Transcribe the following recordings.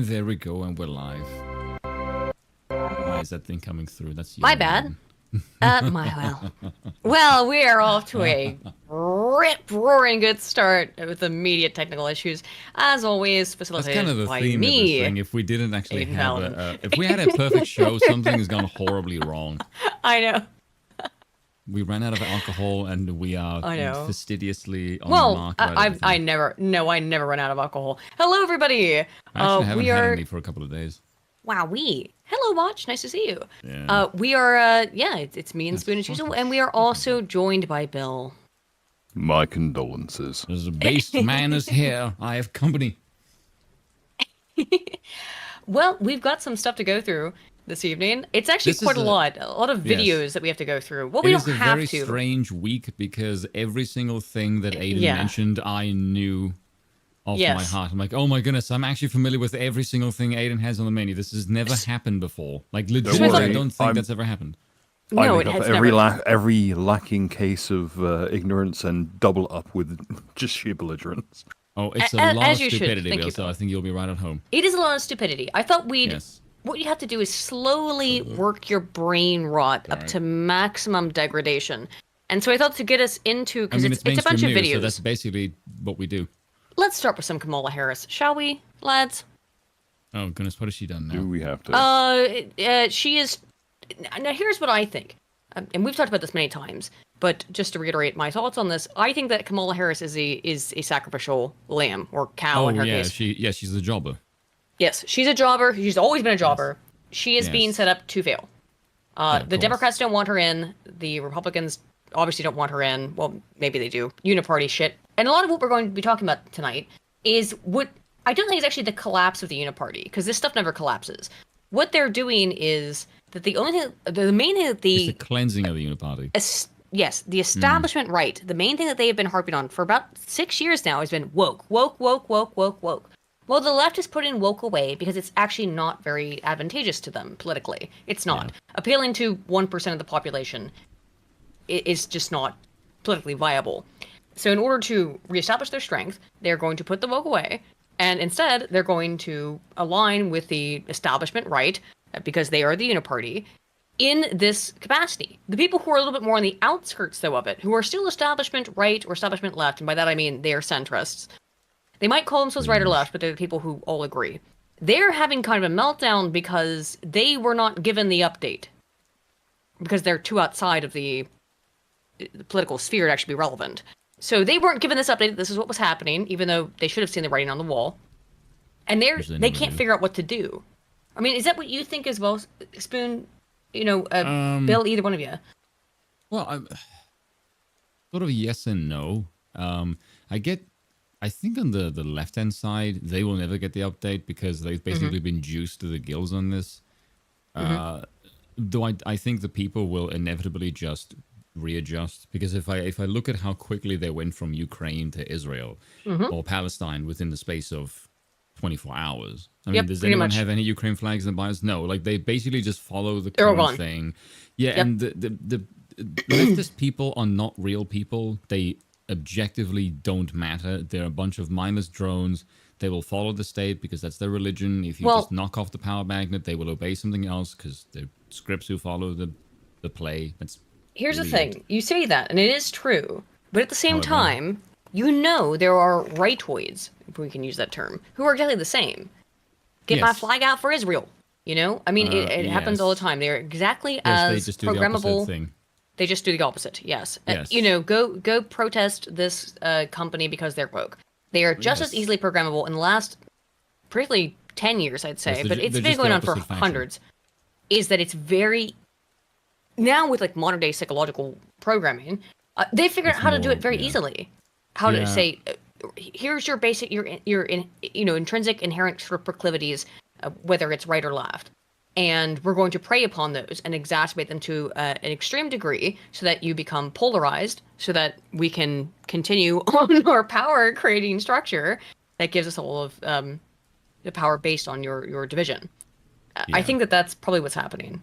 And there we go, and we're live. Why is that thing coming through? That's my bad. Well, we are off to a rip-roaring good start with immediate technical issues, as always, facilitated That's kind of the by theme me. of this thing. If we didn't actually Aiden have Paladin. if we had a perfect show, something has gone horribly wrong. I know. We ran out of alcohol, and we are fastidiously on the mark. I never run out of alcohol. Hello, everybody. I actually haven't we had are. any for a couple of days. Wow, hello, Watch. Nice to see you. Yeah. We are. It's me and Spoon and Chisel, and we are also joined by Bill. My condolences. There's a beast man is here. I have company. Well, we've got some stuff to go through this evening. It's actually quite a lot of videos that we have to go through. Well, we don't have to. It is a very strange week because every single thing that Aiden mentioned, I knew off my heart. I'm like, oh my goodness, I'm actually familiar with every single thing Aiden has on the menu. This has never happened before. Like, legitimately, I don't think that's ever happened. No, it has never. Every lacking case of ignorance and double up with just sheer belligerence. Oh, it's a lot of stupidity, Bill, so I think you'll be right at home. It is a lot of stupidity. I thought what you have to do is slowly work your brain rot up to maximum degradation. And so I thought to get us into, because it's a bunch of videos. So that's basically what we do. Let's start with some Kamala Harris, shall we, lads? Oh, goodness, what has she done now? Do we have to? She is... Now, here's what I think. And we've talked about this many times, but just to reiterate my thoughts on this, I think that Kamala Harris is a sacrificial lamb, or cow in her case. She's a jobber. Yes, she's a jobber. She's always been a jobber. Yes. She is being set up to fail. The Democrats don't want her in. The Republicans obviously don't want her in. Well, maybe they do. Uniparty shit. And a lot of what we're going to be talking about tonight is what I don't think is actually the collapse of the Uniparty, because this stuff never collapses. What they're doing is that the main thing that it's the cleansing of the Uniparty. Yes, the establishment right. The main thing that they have been harping on for about 6 years now has been woke. Well, the left has put in woke away because it's actually not very advantageous to them politically. It's not. Yeah. Appealing to 1% of the population is just not politically viable. So in order to reestablish their strength, they're going to put the woke away, and instead they're going to align with the establishment right, because they are the Uniparty, in this capacity. The people who are a little bit more on the outskirts, though, of it, who are still establishment right or establishment left, and by that I mean they are centrists. They might call themselves right or left, but they're the people who all agree. They're having kind of a meltdown because they were not given the update. Because they're too outside of the political sphere to actually be relevant. So they weren't given this update. This is what was happening, even though they should have seen the writing on the wall. And they can't figure out what to do. I mean, is that what you think as well, Spoon? Bill, either one of you? Well, sort of yes and no. I think on the left-hand side, they will never get the update because they've basically been juiced to the gills on this. Though I think the people will inevitably just readjust, because if I look at how quickly they went from Ukraine to Israel or Palestine within the space of 24 hours. I mean, does anyone have any Ukraine flags in the bios? No, like they basically just follow the current thing. Yeah, and the leftist people are not real people. They objectively don't matter. They're a bunch of mindless drones. They will follow the state because that's their religion. If you just knock off the power magnet, they will obey something else because they're scripts who follow the play. Here's the thing. You say that, and it is true. But at the same time, there are rightoids, if we can use that term, who are exactly the same. Get my flag out for Israel. I mean, it happens all the time. They're exactly as they just do programmable. The opposite thing. They just do the opposite, yes. Yes. Go protest this company because they're woke. They are just as easily programmable in the last, particularly 10 years, I'd say, but it's been going on for hundreds, is that it's very... Now with like modern day psychological programming, they figured out how to do it very easily. How to say, here's your basic, your intrinsic inherent sort of proclivities, whether it's right or left. And we're going to prey upon those and exacerbate them to an extreme degree so that you become polarized, so that we can continue on our power creating structure that gives us all of the power based on your division. I think that's probably what's happening.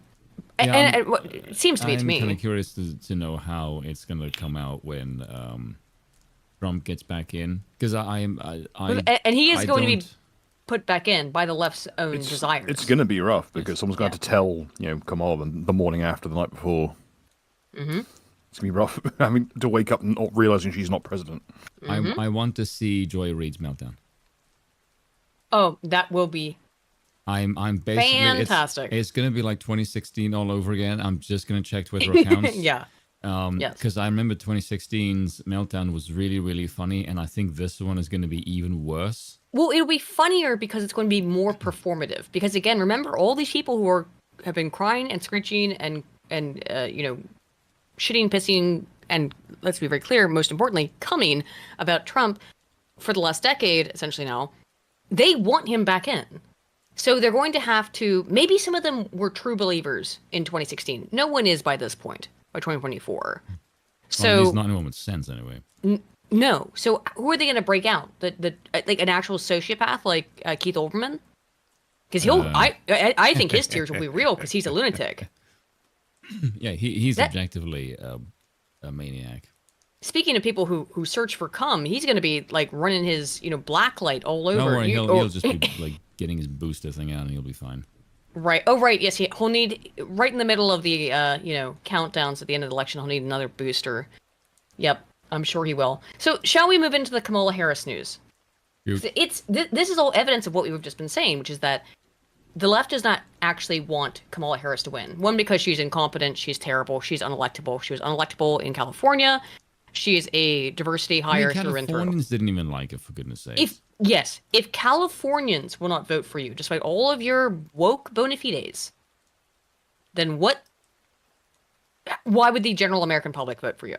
Yeah, and it seems to be to me. I'm kind of curious to know how it's going to come out when Trump gets back in, because and he is going to be put back in by the left's own desires. It's going to be rough because someone's going to have to tell, Kamala the morning after, the night before. Mm-hmm. It's going to be rough. I mean, to wake up and not realizing she's not president. I want to see Joy Reid's meltdown. Oh, that will be I'm basically fantastic. It's going to be like 2016 all over again. I'm just going to check Twitter accounts. Yeah. Yes. Because I remember 2016's meltdown was really, really funny, and I think this one is going to be even worse. Well, it'll be funnier because it's going to be more performative. Because again, remember all these people who have been crying and screeching and shitting, pissing, and let's be very clear, most importantly, coming about Trump for the last decade, essentially now, they want him back in. So they're going to have to, maybe some of them were true believers in 2016. No one is by this point, by 2024. So he's not anyone with sense anyway. No. So who are they going to break out? The like an actual sociopath like Keith Olbermann? Because I think his tears will be real because he's a lunatic. Yeah, he's objectively a maniac. Speaking of people who search for cum, he's going to be like running his black light all over. No worry, he'll just be like getting his booster thing out and he'll be fine. Right. Oh, right. Yes, he'll need right in the middle of the countdowns at the end of the election. He'll need another booster. Yep, I'm sure he will. So, shall we move into the Kamala Harris news? This is all evidence of what we've just been saying, which is that the left does not actually want Kamala Harris to win. One, because she's incompetent, she's terrible, she's unelectable. She was unelectable in California. She is a diversity hire through and through. Californians didn't even like it, for goodness sake. If Californians will not vote for you, despite all of your woke bona fides, then why would the general American public vote for you?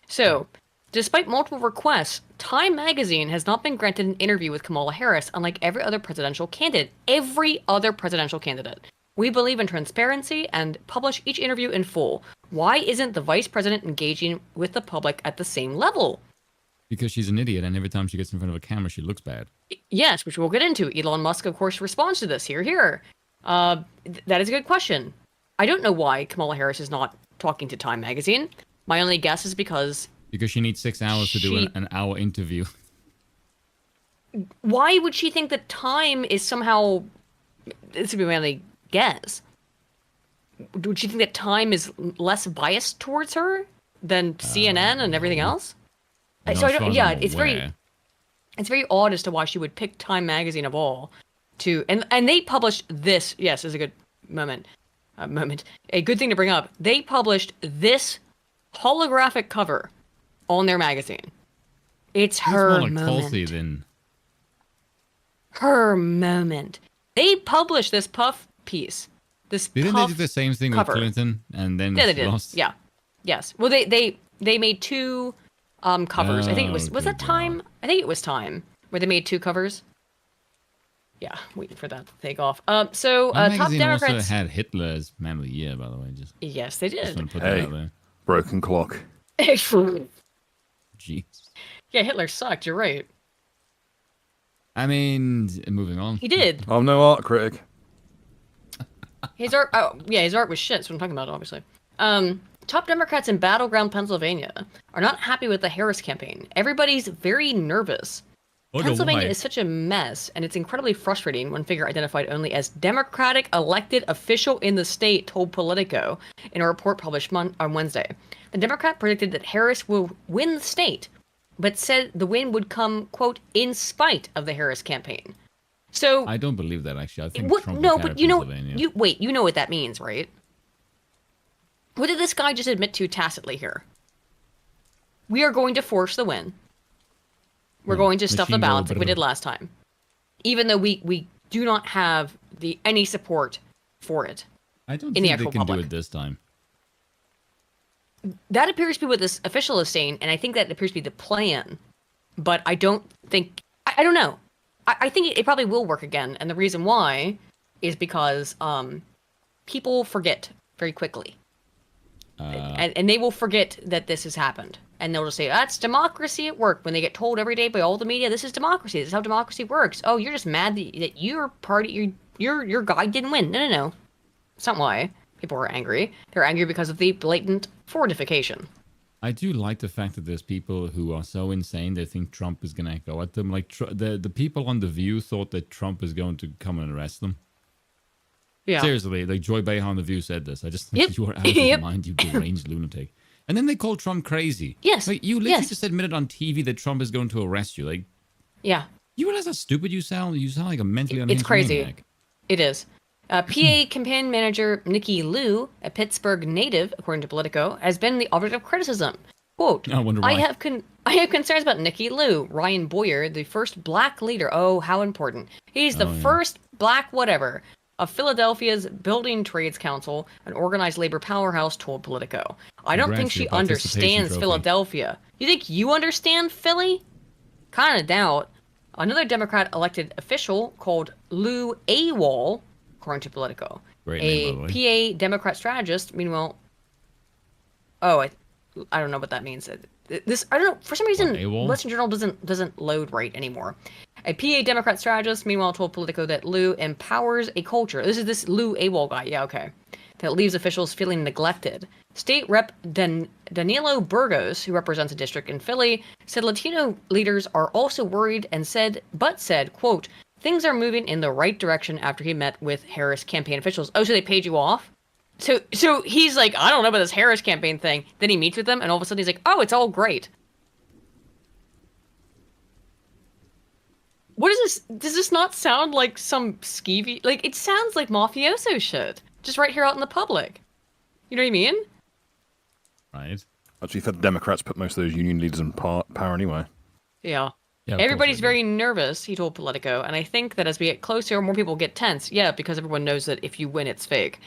So, despite multiple requests, Time magazine has not been granted an interview with Kamala Harris, unlike every other presidential candidate. Every other presidential candidate. We believe in transparency and publish each interview in full. Why isn't the vice president engaging with the public at the same level? Because she's an idiot, and every time she gets in front of a camera, she looks bad. Yes, which we'll get into. Elon Musk, of course, responds to this. Here. That is a good question. I don't know why Kamala Harris is not talking to Time magazine. My only guess is because she needs 6 hours to do an hour interview. Why would she think that Time is somehow... This would be my only guess. Would she think that Time is less biased towards her than CNN and everything else? So I don't. Yeah, it's very odd as to why she would pick Time magazine of all to and they published this. Yes, is a good moment. A good thing to bring up. They published this holographic cover on their magazine. It's her more like moment. Tulsi than her moment. They published this puff piece. Didn't they do the same thing with Clinton and then lost? Yeah. Yes. Well, they made two covers. I think it was that Time? I think it was Time where they made two covers. Yeah, waiting for that to take off. So top Democrats also had Hitler as Man of the Year, by the way. Yes, they did. Just put that out there. Broken clock. Jeez. Yeah, Hitler sucked. You're right. I mean, moving on. He did. I'm no art critic. His art. Oh, yeah, his art was shit. That's what I'm talking about, obviously. Top Democrats in battleground Pennsylvania are not happy with the Harris campaign. Everybody's very nervous. Pennsylvania is such a mess, and it's incredibly frustrating. One figure identified only as Democratic elected official in the state told Politico in a report published on Wednesday. The Democrat predicted that Harris will win the state, but said the win would come, quote, in spite of the Harris campaign. So I don't believe that, actually. I think Trump but you know what that means, right? What did this guy just admit to tacitly here? We are going to force the win. We're going to stuff the ballots like we did last time. Even though we do not have any support for it. I don't think they can do it this time. That appears to be what this official is saying, and I think that appears to be the plan. But I don't think... I don't know. I think it probably will work again, and the reason why is because people forget very quickly. And they will forget that this has happened. And they'll just say, that's democracy at work. When they get told every day by all the media, this is democracy. This is how democracy works. Oh, you're just mad that your party, your guy didn't win. No. It's not why people are angry. They're angry because of the blatant fortification. I do like the fact that there's people who are so insane they think Trump is going to go at them. Like the people on The View thought that Trump is going to come and arrest them. Yeah. Seriously, like Joy Behar on The View said this. I just think you are out of your mind, you deranged lunatic. And then they called Trump crazy. Yes. Like, you literally just admitted on TV that Trump is going to arrest you. Like, yeah. You realize how stupid you sound? You sound like a mentally unhinged It's crazy. maniac. It is. PA campaign manager Nikki Liu, a Pittsburgh native, according to Politico, has been the object of criticism. Quote, I wonder why. I have concerns about Nikki Liu. Ryan Boyer, the first black leader. Oh, how important. He's the first black whatever of Philadelphia's Building Trades Council, an organized labor powerhouse, told Politico. I don't think she understands Philadelphia. You think you understand Philly? Kind of doubt. Another Democrat elected official called Lou AWOL, according to Politico. Great name, by the way. PA Democrat strategist, meanwhile... Oh, I don't know what that means. This I don't know. For some reason, Western Journal doesn't load right anymore. A PA Democrat strategist, meanwhile, told Politico that Liu empowers a culture. This is this Lou AWOL guy. Yeah, okay. That leaves officials feeling neglected. State Rep Danilo Burgos, who represents a district in Philly, said Latino leaders are also worried and said, quote, things are moving in the right direction after he met with Harris campaign officials. Oh, so they paid you off? So he's like, I don't know about this Harris campaign thing. Then he meets with them, and all of a sudden he's like, oh, it's all great. What is this? Does this not sound like some skeevy... Like, it sounds like mafioso shit. Just right here out in the public. You know what I mean? Right. Actually, for the Democrats, put most of those union leaders in power anyway. Yeah. Everybody's very nervous, he told Politico, and I think that as we get closer, more people get tense. Yeah, because everyone knows that if you win, it's fake.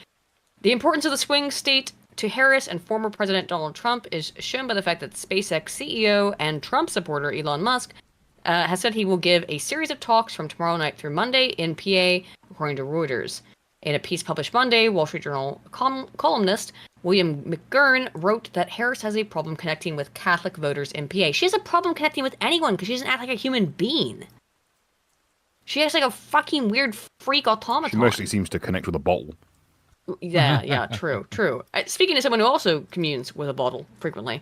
The importance of the swing state to Harris and former President Donald Trump is shown by the fact that SpaceX CEO and Trump supporter Elon Musk has said he will give a series of talks from tomorrow night through Monday in PA, according to Reuters. In a piece published Monday, Wall Street Journal columnist William McGurn wrote that Harris has a problem connecting with Catholic voters in PA. She has a problem connecting with anyone because she doesn't act like a human being. She acts like a fucking weird freak automaton. She mostly seems to connect with a bottle. Yeah, true. Speaking of someone who also communes with a bottle frequently.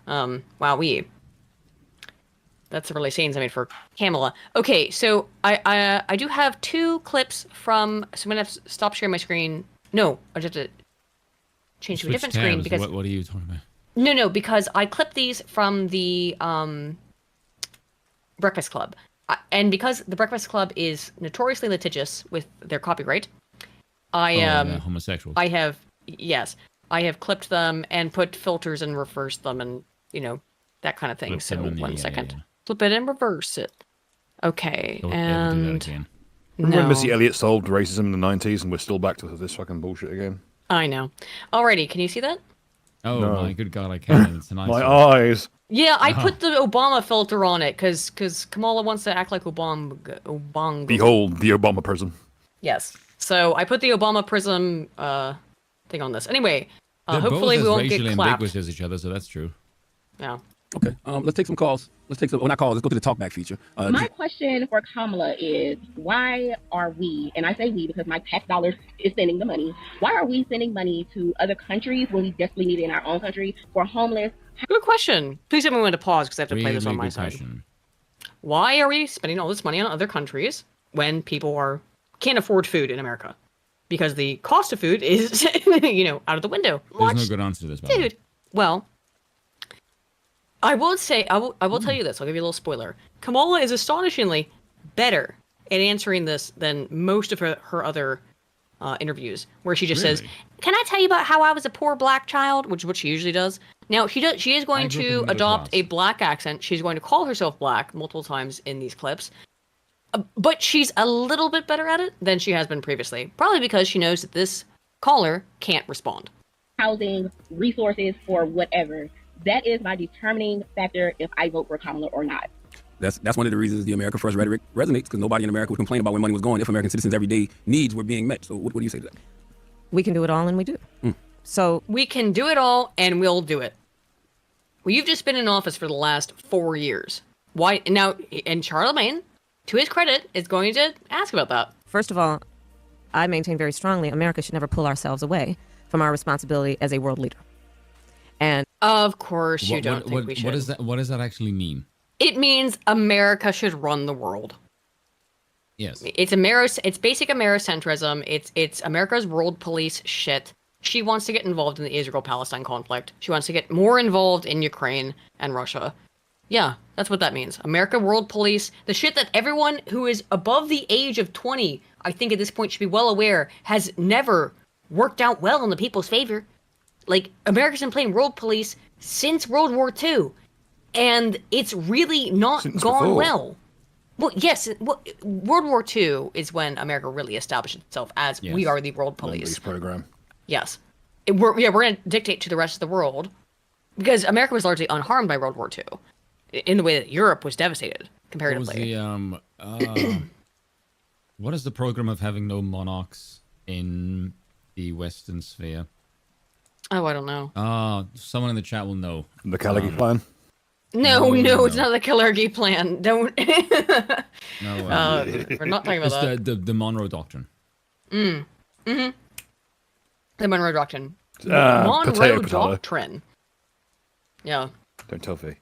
Wowee. That's really saying something for Kamala. Okay, so I do have two clips from... So I'm going to have to stop sharing my screen. No, I just have to change to a different screen because... What are you talking about? No, because I clipped these from the Breakfast Club. And because the Breakfast Club is notoriously litigious with their copyright... homosexual. I have clipped them and put filters and reversed them and, that kind of thing. So 1 second. Yeah. Flip it and reverse it. Okay, and... Remember when Missy Elliott solved racism in the 90s and we're still back to this fucking bullshit again? I know. Alrighty, can you see that? Oh, no. My good God, I can't. It's a nice my eyes! Yeah, I put the Obama filter on it because Kamala wants to act like Obama. Behold, the Obama prism. Yes. So I put the Obama prism thing on this. Anyway, hopefully we won't get clapped. Racially ambiguous as each other, so that's true. Yeah. Okay, let's take some calls. Let's go to the talkback feature. My question for Kamala is, why are we, and I say we because my tax dollars is sending the money, why are we sending money to other countries when we desperately need it in our own country for homeless? Good question. Please tell me when to pause because I have to play this on my side. Why are we spending all this money on other countries when people can't afford food in America? Because the cost of food is, out of the window. There's no good answer to this, dude. Well, I will tell you this. I'll give you a little spoiler. Kamala is astonishingly better at answering this than most of her other interviews, where she just says, "Can I tell you about how I was a poor black child?" Which is what she usually does. Now she is going to adopt a black accent. She's going to call herself black multiple times in these clips. But she's a little bit better at it than she has been previously. Probably because she knows that this caller can't respond. Housing, resources, or whatever. That is my determining factor if I vote for Kamala or not. That's one of the reasons the America First rhetoric resonates, because nobody in America would complain about where money was going if American citizens' everyday needs were being met. So what do you say to that? We can do it all, and we do. So we can do it all, and we'll do it. Well, you've just been in office for the last 4 years. Why now? And Charlemagne, to his credit, is going to ask about that. First of all, I maintain very strongly America should never pull ourselves away from our responsibility as a world leader. And Of course, you don't think we should. What does that actually mean? It means America should run the world. Yes. It's basic Americentrism. It's America's world police shit. She wants to get involved in the Israel-Palestine conflict. She wants to get more involved in Ukraine and Russia. Yeah, that's what that means. America world police, the shit that everyone who is above the age of 20, I think at this point should be well aware, has never worked out well in the people's favor. Like, America's been playing world police since World War II, and it's really not gone well. Well, yes, World War II is when America really established itself as we are the world police. Program. Yes. We're going to dictate to the rest of the world, because America was largely unharmed by World War II, in the way that Europe was devastated, comparatively. What is the program of having no monarchs in the Western sphere? Oh, I don't know. Someone in the chat will know. The Caligari plan? No, it's not the Kalergi plan. Don't. We're not talking about that. The Monroe Doctrine. The Monroe Doctrine. Potato. Doctrine. Yeah. Don't tell V.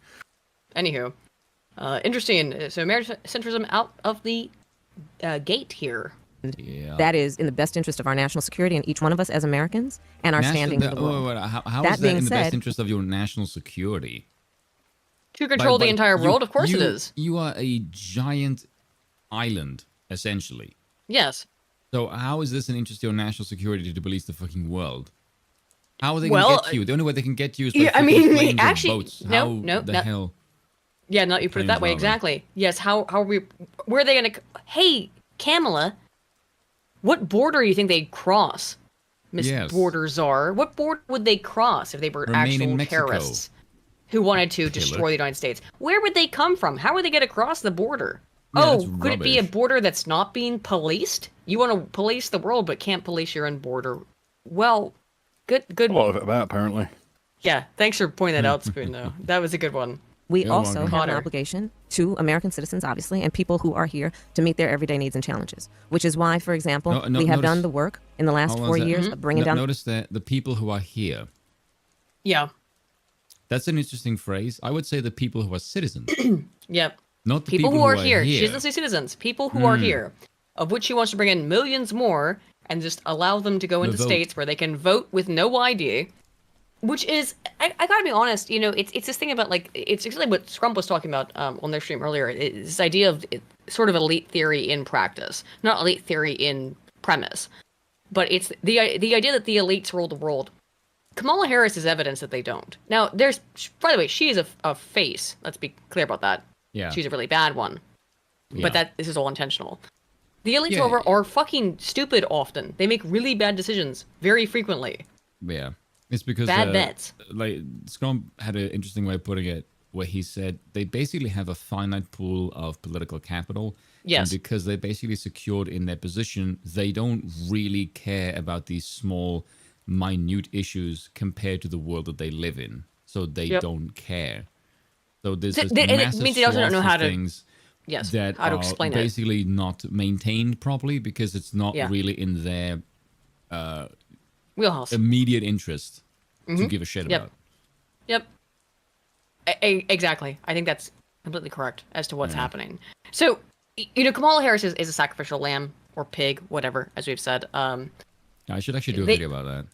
Anywho. Interesting. So Americentrism out of the gate here. Yeah. that is in the best interest of our national security and each one of us as Americans and our standing in the world. How That is that being in the best said- interest of your national security? To control the entire world? Of course you, it is. You are a giant island, essentially. Yes. So how is this an interest to your national security to police the fucking world? How are they going to get you? The only way they can get you is by planes and boats. No, the hell? Yeah, no, you put it that way, Planes, rather. exactly. Yes, how are we... Where are they going to... Hey, Kamala, what border do you think they'd cross, Miss Yes. Border Czar? What border would they cross if they were Remain in actual Mexico. terrorists who wanted to destroy the United States? Where would they come from? How would they get across the border? Yeah, that's Could it be a rubbish. border that's not being policed? You want to police the world but can't police your own border. Well, good. A lot of it about, apparently. Yeah, thanks for pointing that out, Spoon, though. That was a good one. We You're also welcome. have an Connor. obligation to American citizens, obviously, and people who are here to meet their everyday needs and challenges, which is why, for example, we have notice- done the work in the last Hold on 4 a sec. years of bringing down... Notice that the people who are here. Yeah. That's an interesting phrase. I would say the people who are citizens, Yep. not the People who are here. She doesn't say citizens. People who are here, of which she wants to bring in millions more and just allow them to go into vote. states where they can vote with no ID. Which is, I gotta be honest, it's this thing about, like, it's exactly what Scrump was talking about on their stream earlier. It's this idea of sort of elite theory in practice, not elite theory in premise, but it's the idea that the elites rule the world. Kamala Harris is evidence that they don't. Now, by the way, she is a face. Let's be clear about that. Yeah. She's a really bad one. Yeah. But this is all intentional. The elites, Yeah. however, are fucking stupid often. They make really bad decisions very frequently. Yeah. It's because Bad bets. Like Scrum had an interesting way of putting it, where he said they basically have a finite pool of political capital. Yes. And because they're basically secured in their position, they don't really care about these small, minute issues compared to the world that they live in. So they don't care. So there's this and it massive means they also don't know swath how of to- things Yes. that How to are explain it. basically not maintained properly because it's not Yeah. really in their Wheelhouse. immediate interest to give a shit Yep. about. Yep. Exactly. I think that's completely correct as to what's happening. So, Kamala Harris is a sacrificial lamb or pig, whatever, as we've said. I should actually do a They- video about that.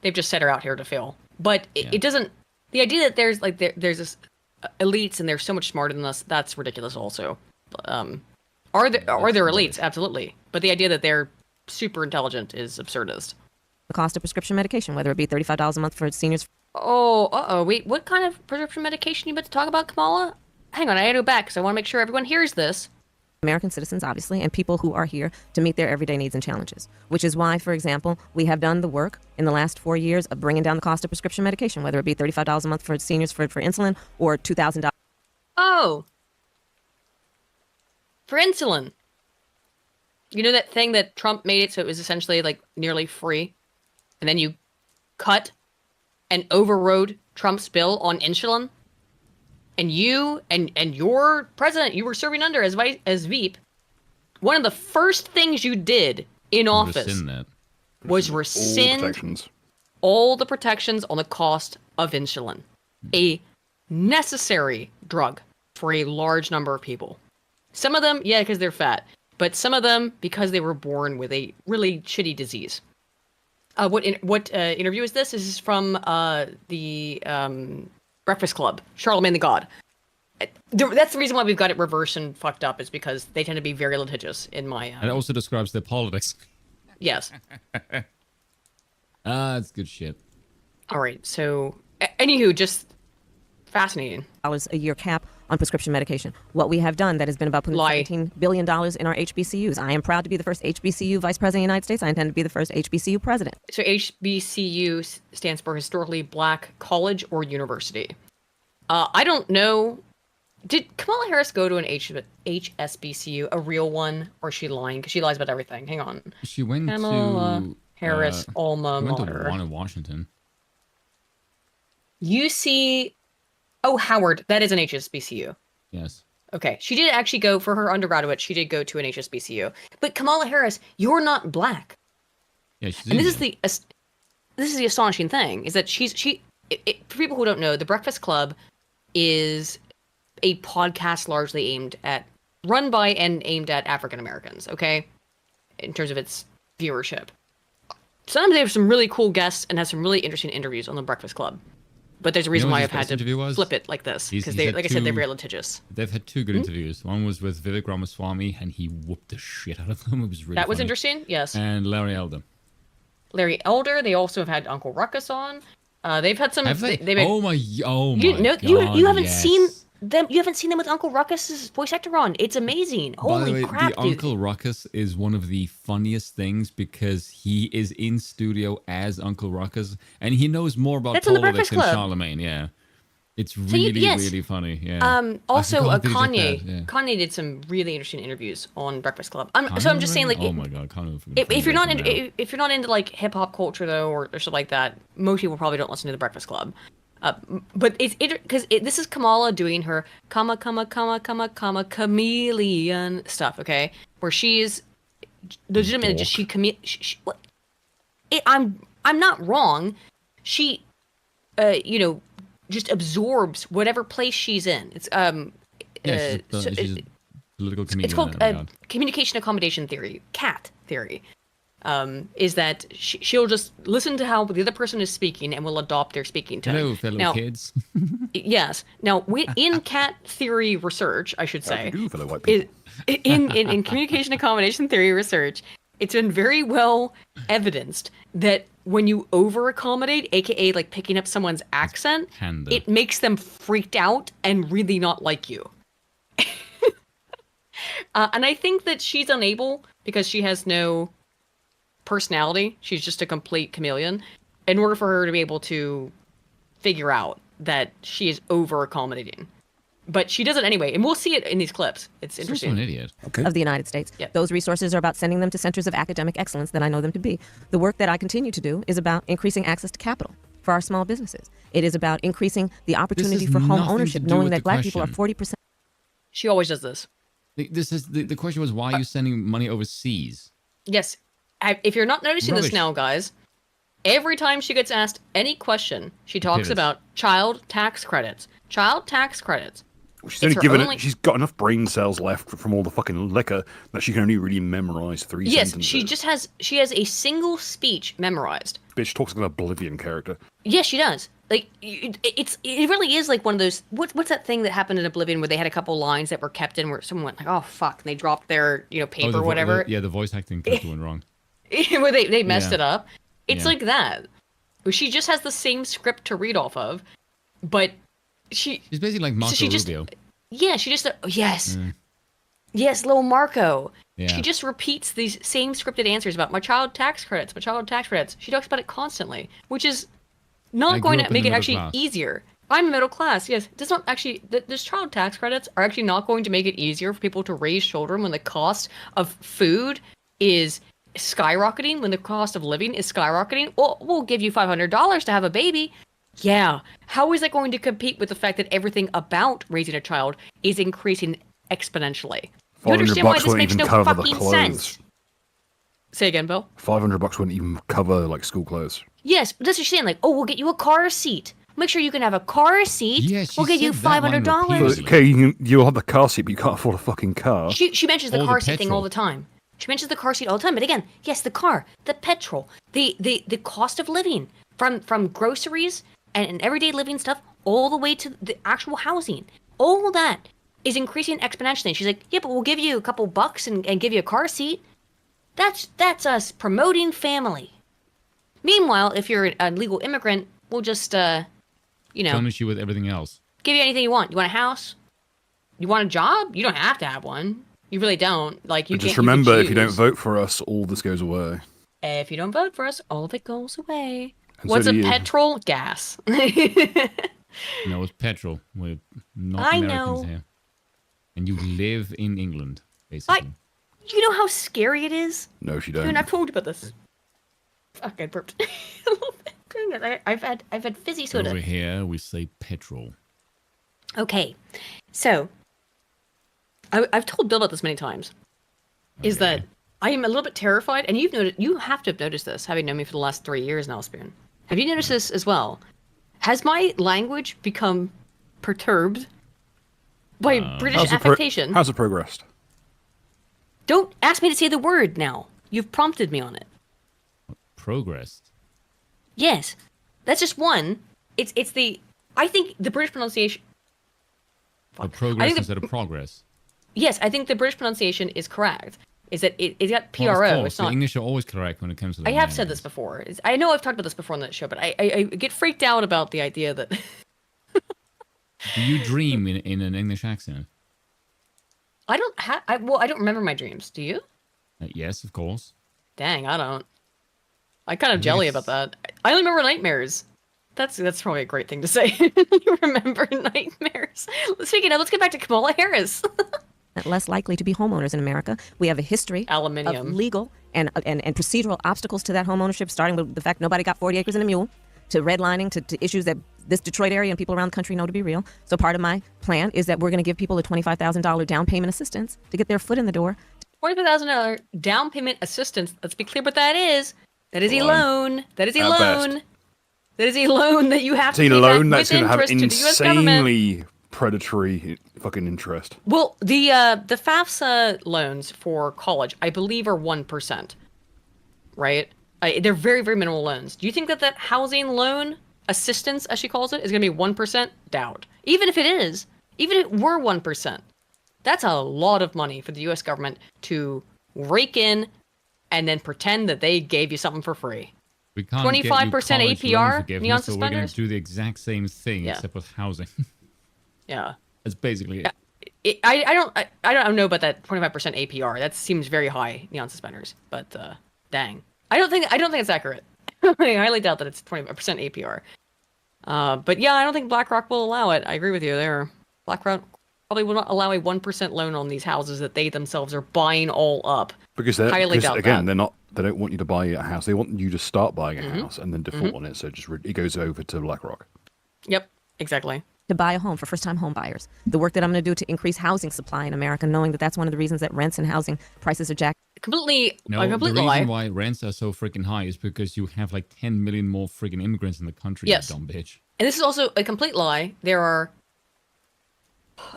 They've just set her out here to fail. But it doesn't. The idea that there's this elites and they're so much smarter than us, that's ridiculous. Also, are there elites? Absolutely. But the idea that they're super intelligent is absurdist. the cost of prescription medication, whether it be $35 a month for seniors. Oh, wait, what kind of prescription medication you about to talk about, Kamala? Hang on, I gotta go back because I want to make sure everyone hears this. American citizens, obviously, and people who are here to meet their everyday needs and challenges, which is why, for example, we have done the work in the last 4 years of bringing down the cost of prescription medication, whether it be $35 a month for seniors for insulin or $2,000. Oh, for insulin. You know that thing that Trump made it so it was essentially like nearly free, and then you cut and overrode Trump's bill on insulin, and you and your president you were serving under as VP, one of the first things you did in office Rescind that. was All rescind protections. all the protections on the cost of insulin, a necessary drug for a large number of people. Some of them, yeah, because they're fat, but some of them because they were born with a really shitty disease. What interview is this? This is from the Breakfast Club, Charlemagne the God. That's the reason why we've got it reversed and fucked up, is because they tend to be very litigious in my... And it also describes their politics. Yes. That's good shit. All right, so... Anywho, just fascinating. A year cap on prescription medication. What we have done that has been about putting $17 billion in our HBCUs. I am proud to be the first HBCU vice president of the United States. I intend to be the first HBCU president. So HBCU stands for Historically Black College or University. I don't know. Did Kamala Harris go to an HSBCU, a real one, or is she lying? Because she lies about everything. Hang on. She went Kamala to... Harris alma she went mater. to one in Washington. UC... Oh, Howard. That is an HSBCU. Yes. Okay. She did actually go, for her undergraduate, she did go to an HSBCU. But Kamala Harris, you're not black. Yeah, she's And Indian. this is the astonishing thing, is that for people who don't know, the Breakfast Club is a podcast largely run by and aimed at African Americans, okay? In terms of its viewership. Sometimes they have some really cool guests and have some really interesting interviews on the Breakfast Club. But there's a reason why I've had to flip it like this. Because like I said, they're very litigious. They've had two good interviews. One was with Vivek Ramaswamy, and he whooped the shit out of them. It was really That was funny. interesting, yes. And Larry Elder. Larry Elder, they also have had Uncle Ruckus on. They've had some... Have they? They've had, Oh my God, you haven't yes. seen them. You haven't seen them with Uncle Ruckus's voice actor on. It's amazing. By Holy the way, crap, the dude. Uncle Ruckus is one of the funniest things because he is in studio as Uncle Ruckus, and he knows more about That's on the politics Breakfast than Club. Charlemagne. Yeah, it's really, yes. really funny. Yeah. Also, I forgot that he did Kanye. that, yeah. Kanye did some really interesting interviews on Breakfast Club. So I'm just saying, like, oh my God, Kanye. if you're not into like hip hop culture though, or something like that, most people probably don't listen to the Breakfast Club. But it's because this is Kamala doing her chameleon stuff, okay? Where she's legitimately just what? I'm not wrong. She, just absorbs whatever place she's in. It's she's a political comedian. it's called in that regard. communication accommodation theory, CAT theory. Is that she'll just listen to how the other person is speaking and will adopt their speaking tone. Hello, fellow kids. Yes. Now, in cat theory research, I should say, do, fellow white people. in communication accommodation theory research, it's been very well evidenced that when you over accommodate, aka like picking up someone's accent, Panda. it makes them freaked out and really not like you. And I think that she's unable, because she has no personality, she's just a complete chameleon, in order for her to be able to figure out that she is over accommodating. But she does it anyway, and we'll see it in these clips. It's She's also interesting. an idiot. Of the United States. Yep. Those resources are about sending them to centers of academic excellence that I know them to be. The work that I continue to do is about increasing access to capital for our small businesses. It is about increasing the opportunity has for home nothing ownership, to do knowing with that the black people are question. 40%. She always does this. This is the question was, why are you sending money overseas? Yes. If you're not noticing Rubbish. this now, guys, every time she gets asked any question, she talks Appears. about child tax credits. Child tax credits. She's It's only her given only- it. She's got enough brain cells left from all the fucking liquor that she can only really memorize 3 Yes, sentences. she has a single speech memorized. Bitch talks like an Oblivion character. Yes, she does. Like it really is like one of those. What's that thing that happened in Oblivion where they had a couple lines that were kept in where someone went like, oh fuck, and they dropped their paper or whatever. The voice acting kept doing wrong. Where they messed Yeah. it up. It's Yeah. like that. Where she just has the same script to read off of, but she's basically like Marco Rubio. Yeah, she just yes, little Marco. Yeah. She just repeats these same scripted answers about my child tax credits, my child tax credits. She talks about it constantly, which is I not grew going up to in make the it middle actually class. easier. I'm middle class, yes. It does not actually. These child tax credits are actually not going to make it easier for people to raise children when the cost of food is skyrocketing, when the cost of living is skyrocketing. Well, we'll give you $500 to have a baby. Yeah. How is that going to compete with the fact that everything about raising a child is increasing exponentially? You understand why $500 this won't makes even no cover the fucking clothes. sense? Say again, Bill. $500 wouldn't even cover like school clothes. Yes, but that's what she's saying. Like, oh, we'll get you a car seat. Make sure you can have a car seat. Yeah, she we'll give you said that line $500. repeatedly. Okay, you'll have the car seat, but you can't afford a fucking car. She mentions the All the car seat thing petrol. all the time. She mentions the car seat all the time. But again, yes, the car, the petrol, the cost of living, from groceries and everyday living stuff all the way to the actual housing. All that is increasing exponentially. And she's like, yeah, but we'll give you a couple bucks and give you a car seat. That's us promoting family. Meanwhile, if you're a legal immigrant, we'll just, Punish you with everything else. give you anything you want. You want a house? You want a job? You don't have to have one. You really don't. Like, you But just can't- you can remember, if you don't choose. vote for us, all this goes away. If you don't vote for us, all of it goes away. And What's so a do you. petrol? Gas. No, it's petrol. We're not I Americans know. here. And you live in England, basically. You know how scary it is? No, she You and don't. I've told you about this. Fuck, I burped. A little bit. Dang it. I've had fizzy soda. Over here, we say petrol. Okay, so I've told Bill about this many times. Is Okay. that I am a little bit terrified, and you have to have noticed this, having known me for the last 3 years now, Spoon. Have you noticed this as well? Has my language become perturbed by British affectation? How's it progressed? Don't ask me to say the word now. You've prompted me on it. Progressed. Yes, that's just one. It's the I think the British pronunciation. But I progress think instead of progress. Yes, I think the British pronunciation is correct. Is that it's got Well, of PRO? course, It's the not. English are always correct when it comes to the I have said this names. before. I know I've talked about this before on that show, but I get freaked out about the idea that Do you dream in an English accent? I don't have. I don't remember my dreams. Do you? Yes, of course. Dang, I don't. I kind of jelly about that. I only remember nightmares. That's probably a great thing to say. You remember nightmares. Speaking of, let's get back to Kamala Harris. Less likely to be homeowners in America. We have a history Aluminium. of legal and procedural obstacles to that homeownership, starting with the fact nobody got 40 acres and a mule, to redlining, to issues that this Detroit area and people around the country know to be real. So part of my plan is that we're going to give people a $25,000 down payment assistance to get their foot in the door. $25,000 down payment assistance. Let's be clear what that is. That is a Fine. loan. That is a At loan. best. That is a loan that you have It's to a pay loan back that's with going to have interest to the US government. insanely predatory fucking interest. Well, the FAFSA loans for college, I believe, are 1%. Right? They're very, very minimal loans. Do you think that housing loan assistance, as she calls it, is going to be 1%? Doubt. Even if it is, even if it were 1%, that's a lot of money for the U.S. government to rake in and then pretend that they gave you something for free. We can't 25% get you college loan APR, forgiveness, neon so we're going suspenders? to do the exact same thing Yeah. except with housing. Yeah. That's basically it. I don't know about that 25% APR. That seems very high, neon suspenders. But dang, I don't think it's accurate. I highly doubt that it's 25% APR. But yeah, I don't think BlackRock will allow it. I agree with you there. BlackRock probably will not allow a 1% loan on these houses that they themselves are buying all up. Because Highly doubt again, that. they don't want you to buy a house. They want you to start buying a house and then default on it. So it goes over to BlackRock. Yep, exactly. To buy a home for first-time home buyers. The work that I'm going to do to increase housing supply in America, knowing that that's one of the reasons that rents and housing prices are jacked. Completely, No, a the complete reason lie. why rents are so freaking high is because you have like 10 million more freaking immigrants in the country, Yes. you dumb bitch. And this is also a complete lie. There are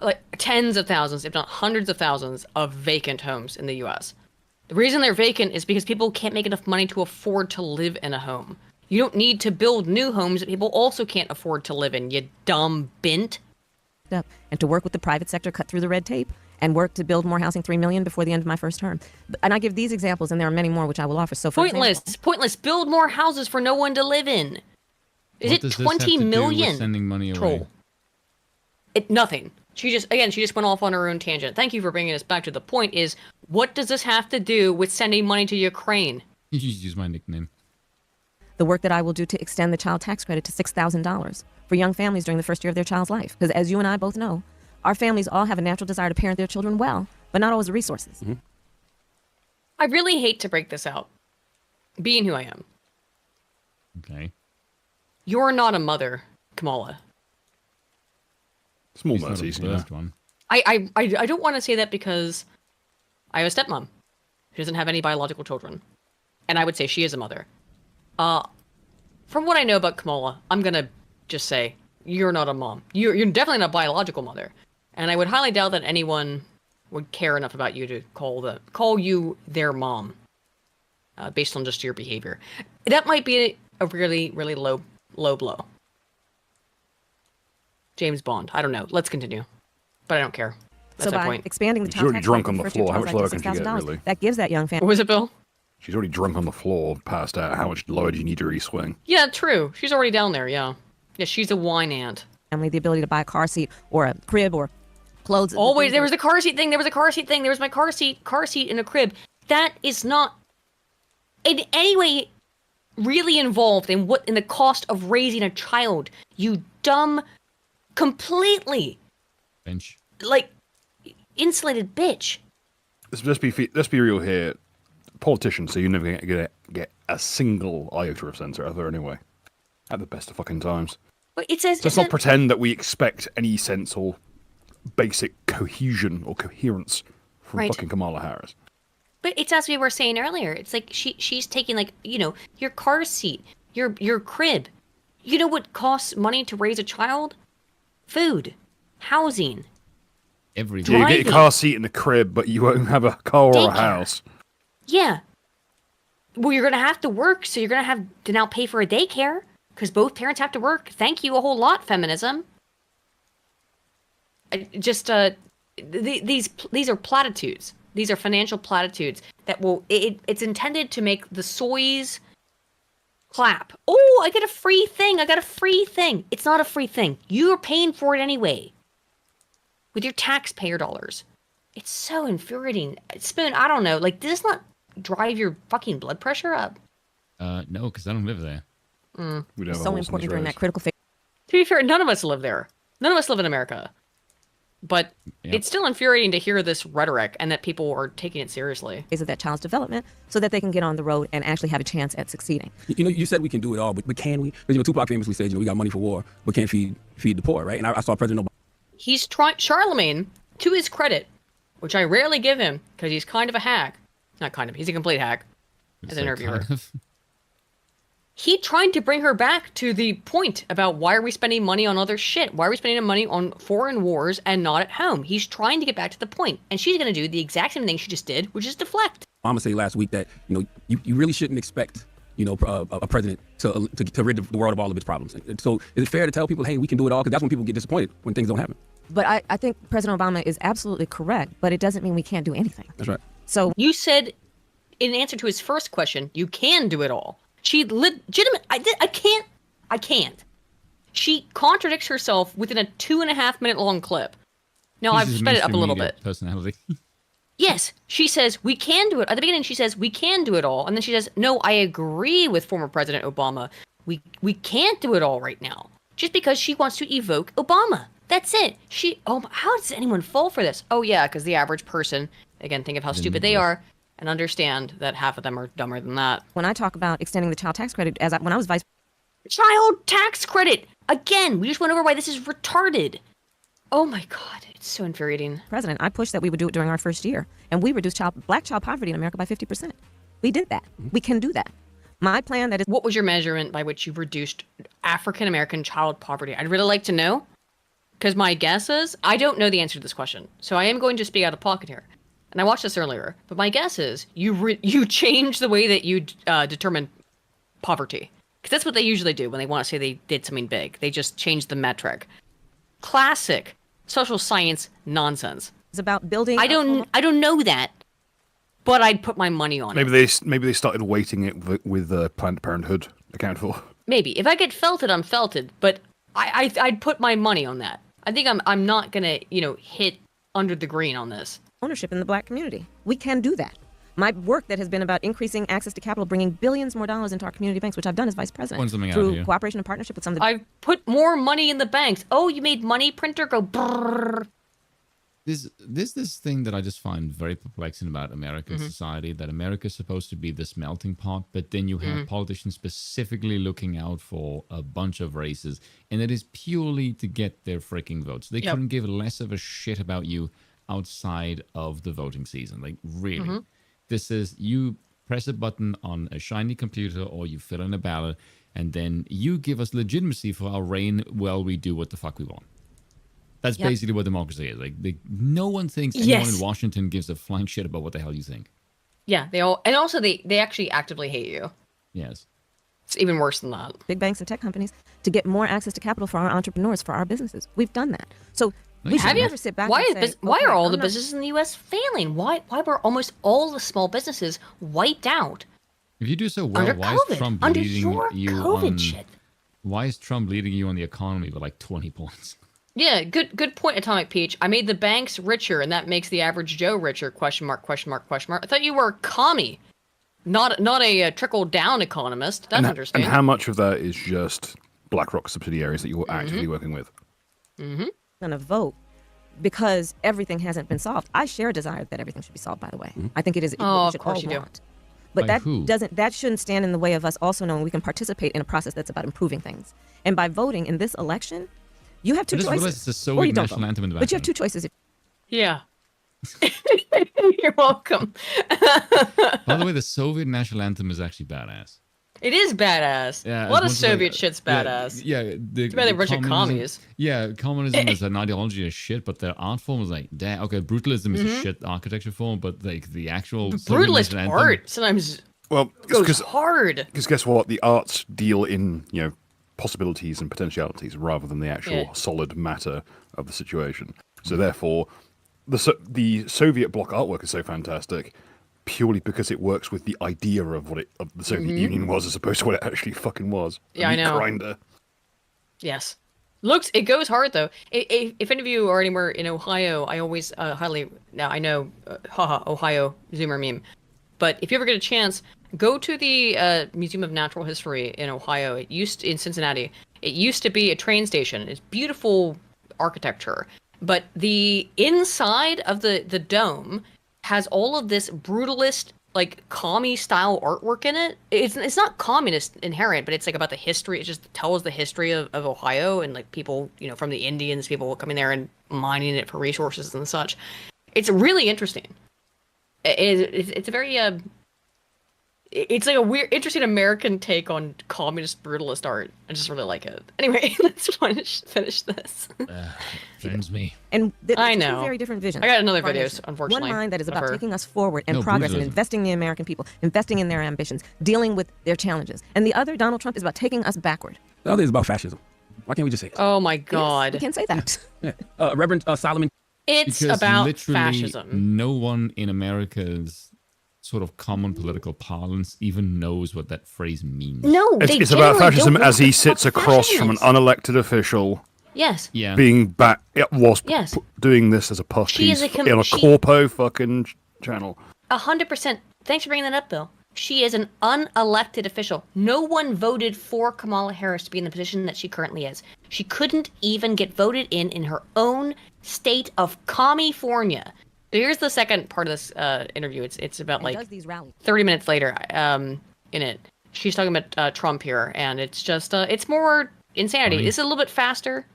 like tens of thousands, if not hundreds of thousands, of vacant homes in the U.S. The reason they're vacant is because people can't make enough money to afford to live in a home. You don't need to build new homes that people also can't afford to live in, you dumb bint. Up, and to work with the private sector, cut through the red tape, and work to build more housing, 3 million before the end of my first term. And I give these examples, and there are many more which I will offer. So, for Pointless. example, Pointless. Build more houses for no one to live in. Is What it does this have 20 to do with million? sending money away? Troll. Nothing. She just went off on her own tangent. Thank you for bringing us back to the point is, what does this have to do with sending money to Ukraine? You just use my nickname. the work that I will do to extend the child tax credit to $6,000 for young families during the first year of their child's life. Because as you and I both know, our families all have a natural desire to parent their children well, but not always the resources. Mm-hmm. I really hate to break this out, being who I am. Okay. You're not a mother, Kamala. Small She's not a mercies, you know. first one. I don't want to say that because I have a stepmom. She doesn't have any biological children. And I would say she is a mother. From what I know about Kamala, I'm going to just say, you're not a mom. You're definitely not a biological mother. And I would highly doubt that anyone would care enough about you to call you their mom, based on just your behavior. That might be a really, really low blow. James Bond. I don't know. Let's continue. But I don't care. That's So my by point. expanding the She's child already tax drunk rate on the for floor. How much lower can she get, $2,000, really? that gives that young What family. was it, Bill? She's already drunk on the floor, passed out. How much lower do you need to really swing? Yeah, true. She's already down there, yeah. Yeah, she's a wine aunt. Family the ability to buy a car seat or a crib or clothes. Always, there was a car seat thing. There was a car seat thing. There was my car seat in a crib. That is not in any way really involved in the cost of raising a child. You dumb, completely Bench. like insulated bitch. Let's be real here. Politicians, so you're never going to get a single iota of sense out of her anyway. At the best of fucking times. But it says. So let's not pretend that we expect any sense or basic cohesion or coherence from Right. fucking Kamala Harris. But it's as we were saying earlier. It's like she's taking like your car seat, your crib. You know what costs money to raise a child? Food, housing. Everything. Yeah, you get Driving. your car seat in the crib, but you won't have a car or a Daycare. house. Yeah. Well, you're gonna have to work, so you're gonna have to now pay for a daycare because both parents have to work. Thank you a whole lot, feminism. These are platitudes. These are financial platitudes that will. It's intended to make the soys clap. Oh, I get a free thing. I got a free thing. It's not a free thing. You're paying for it anyway. With your taxpayer dollars. It's so infuriating. Spoon, I don't know. Like, does this not drive your fucking blood pressure up? No, because I don't live there. We don't have a So horse in important this during race. that critical phase. To be fair, none of us live there. None of us live in America. But Yep. it's still infuriating to hear this rhetoric and that people are taking it seriously. Of that child's development so that they can get on the road and actually have a chance at succeeding. You said we can do it all, but can we? Because Tupac famously said, we got money for war, but can't feed the poor, right? And I saw President Obama. He's trying. Charlemagne, to his credit, which I rarely give him because he's kind of a hack. Not kind of. He's a complete hack. As an So interviewer. kind of- He tried to bring her back to the point about why are we spending money on other shit? Why are we spending money on foreign wars and not at home? He's trying to get back to the point. And she's going to do the exact same thing she just did, which is deflect. Obama said last week that you really shouldn't expect a president to rid the world of all of its problems. And so is it fair to tell people, hey, we can do it all? Because that's when people get disappointed when things don't happen. But I think President Obama is absolutely correct, but it doesn't mean we can't do anything. That's right. So You said, in answer to his first question, you can do it all. She legitimate. I can't. She contradicts herself within a 2.5 minute long clip. Now I've He's a sped it up a mainstream little media bit. Personality. Yes, she says we can do it. At the beginning, she says we can do it all, and then she says, "No, I agree with former President Obama. We can't do it all right now, just because she wants to evoke Obama. That's it. How does anyone fall for this? Oh yeah, because the average person, again, think of how stupid they are, and understand that half of them are dumber than that. when I talk about extending the child tax credit, when I was vice Child tax credit again. We just went over why this is retarded. Oh my god, it's so infuriating. president, I pushed that we would do it during our first year, and we reduced black child poverty in America by 50%. We did that. We can do that. My plan that is What was your measurement by which you reduced African American child poverty? I'd really like to know, because my guess is I don't know the answer to this question, so I am going to speak out of pocket here. And I watched this earlier, but my guess is you change the way that you determine poverty, because that's what they usually do when they want to say they did something big. They just change the metric. Classic social science nonsense. about building. I don't know that, but I'd put my money on it. Maybe they started weighting it with Planned Parenthood account for. Maybe if I get felted, I'm felted. But I'd put my money on that. I think I'm not gonna hit under the green on this. ownership in the black community. We can do that. My work that has been about increasing access to capital, bringing billions more dollars into our community banks, which I've done as vice president Point something out through here. cooperation and partnership with some of the I've put more money in the banks. Oh, you made money printer go brrrr. There's this thing that I just find very perplexing about American society, that America's supposed to be this melting pot, but then you have politicians specifically looking out for a bunch of races, and it is purely to get their freaking votes. They couldn't give less of a shit about you outside of the voting season. Like, really. This is, you press a button on a shiny computer or you fill in a ballot, and then you give us legitimacy for our reign while we do what the fuck we want. That's basically what democracy is. Like, no one thinks anyone in Washington gives a flying shit about what the hell you think. Yeah, they all, and also they actually actively hate you. Yes. It's even worse than that. Big banks and tech companies to get more access to capital for our entrepreneurs, for our businesses. We've done that. So we should never sit back and say, why are all the businesses in the U.S. failing? Why were almost all the small businesses wiped out? If you do so well, under why COVID, is Trump under leading your you COVID on? shit. Why is Trump leading you on the economy by like 20 points? Yeah, good point, Atomic Peach. I made the banks richer, and that makes the average Joe richer? Question mark, question mark, question mark. I thought you were a commie, not a trickle-down economist. That's interesting. And how much of that is just BlackRock subsidiaries that you're actively working with? Going to vote because everything hasn't been solved. I share a desire that everything should be solved, by the way. I think it is what we should all want. But that shouldn't stand in the way of us also knowing we can participate in a process that's about improving things. And by voting in this election, you have two choices. It's the Soviet national anthem in the background. But you have two choices. Yeah. You're welcome. By the way, the Soviet national anthem is actually badass. It is badass. Yeah, a lot of Soviet shit's badass. Yeah, Too bad they're a bunch of commies. Yeah, communism as an ideology is shit, but their art form is like, damn. Okay, brutalism is a shit architecture form, but like the actual brutalist art sometimes goes hard. Because guess what? The arts deal in possibilities and potentialities rather than the actual solid matter of the situation. So therefore, the Soviet bloc artwork is so fantastic purely because it works with the idea of what the Soviet Union was as opposed to what it actually fucking was. Yeah, I know. Grinder. Yes. It goes hard though. If any of you are anywhere in Ohio, I always I know, Ohio Zoomer meme. But if you ever get a chance, go to the Museum of Natural History in Ohio. In Cincinnati. It used to be a train station. It's beautiful architecture. But the inside of the dome has all of this brutalist, like, commie-style artwork in it. It's not communist inherent, but it's, like, about the history. It just tells the history of Ohio and, like, people, from the Indians, people coming there and mining it for resources and such. It's really interesting. It's a very... It's like a weird, interesting American take on communist brutalist art. I just really like it. Anyway, let's finish this. Friends me. And I know. Two very different visions. I got another video, unfortunately. One mind that is about taking us forward and progress and investing in the American people, investing in their ambitions, dealing with their challenges. And the other, Donald Trump, is about taking us backward. The other is about fascism. Why can't we just say it? Oh my God. Yes, we can't say that. Yeah. Reverend Solomon. It's because about fascism. No one in America's sort of common political parlance even knows what that phrase means. No, it's about fascism as he sits across from an unelected official. Yes. Yeah. Being back, doing this as a push piece on a corpo fucking channel. 100%. Thanks for bringing that up, Bill. She is an unelected official. No one voted for Kamala Harris to be in the position that she currently is. She couldn't even get voted in her own state of California. So here's the second part of this interview. It's about like 30 minutes later. In it, she's talking about Trump here, and it's just it's more insanity. Funny. It's a little bit faster.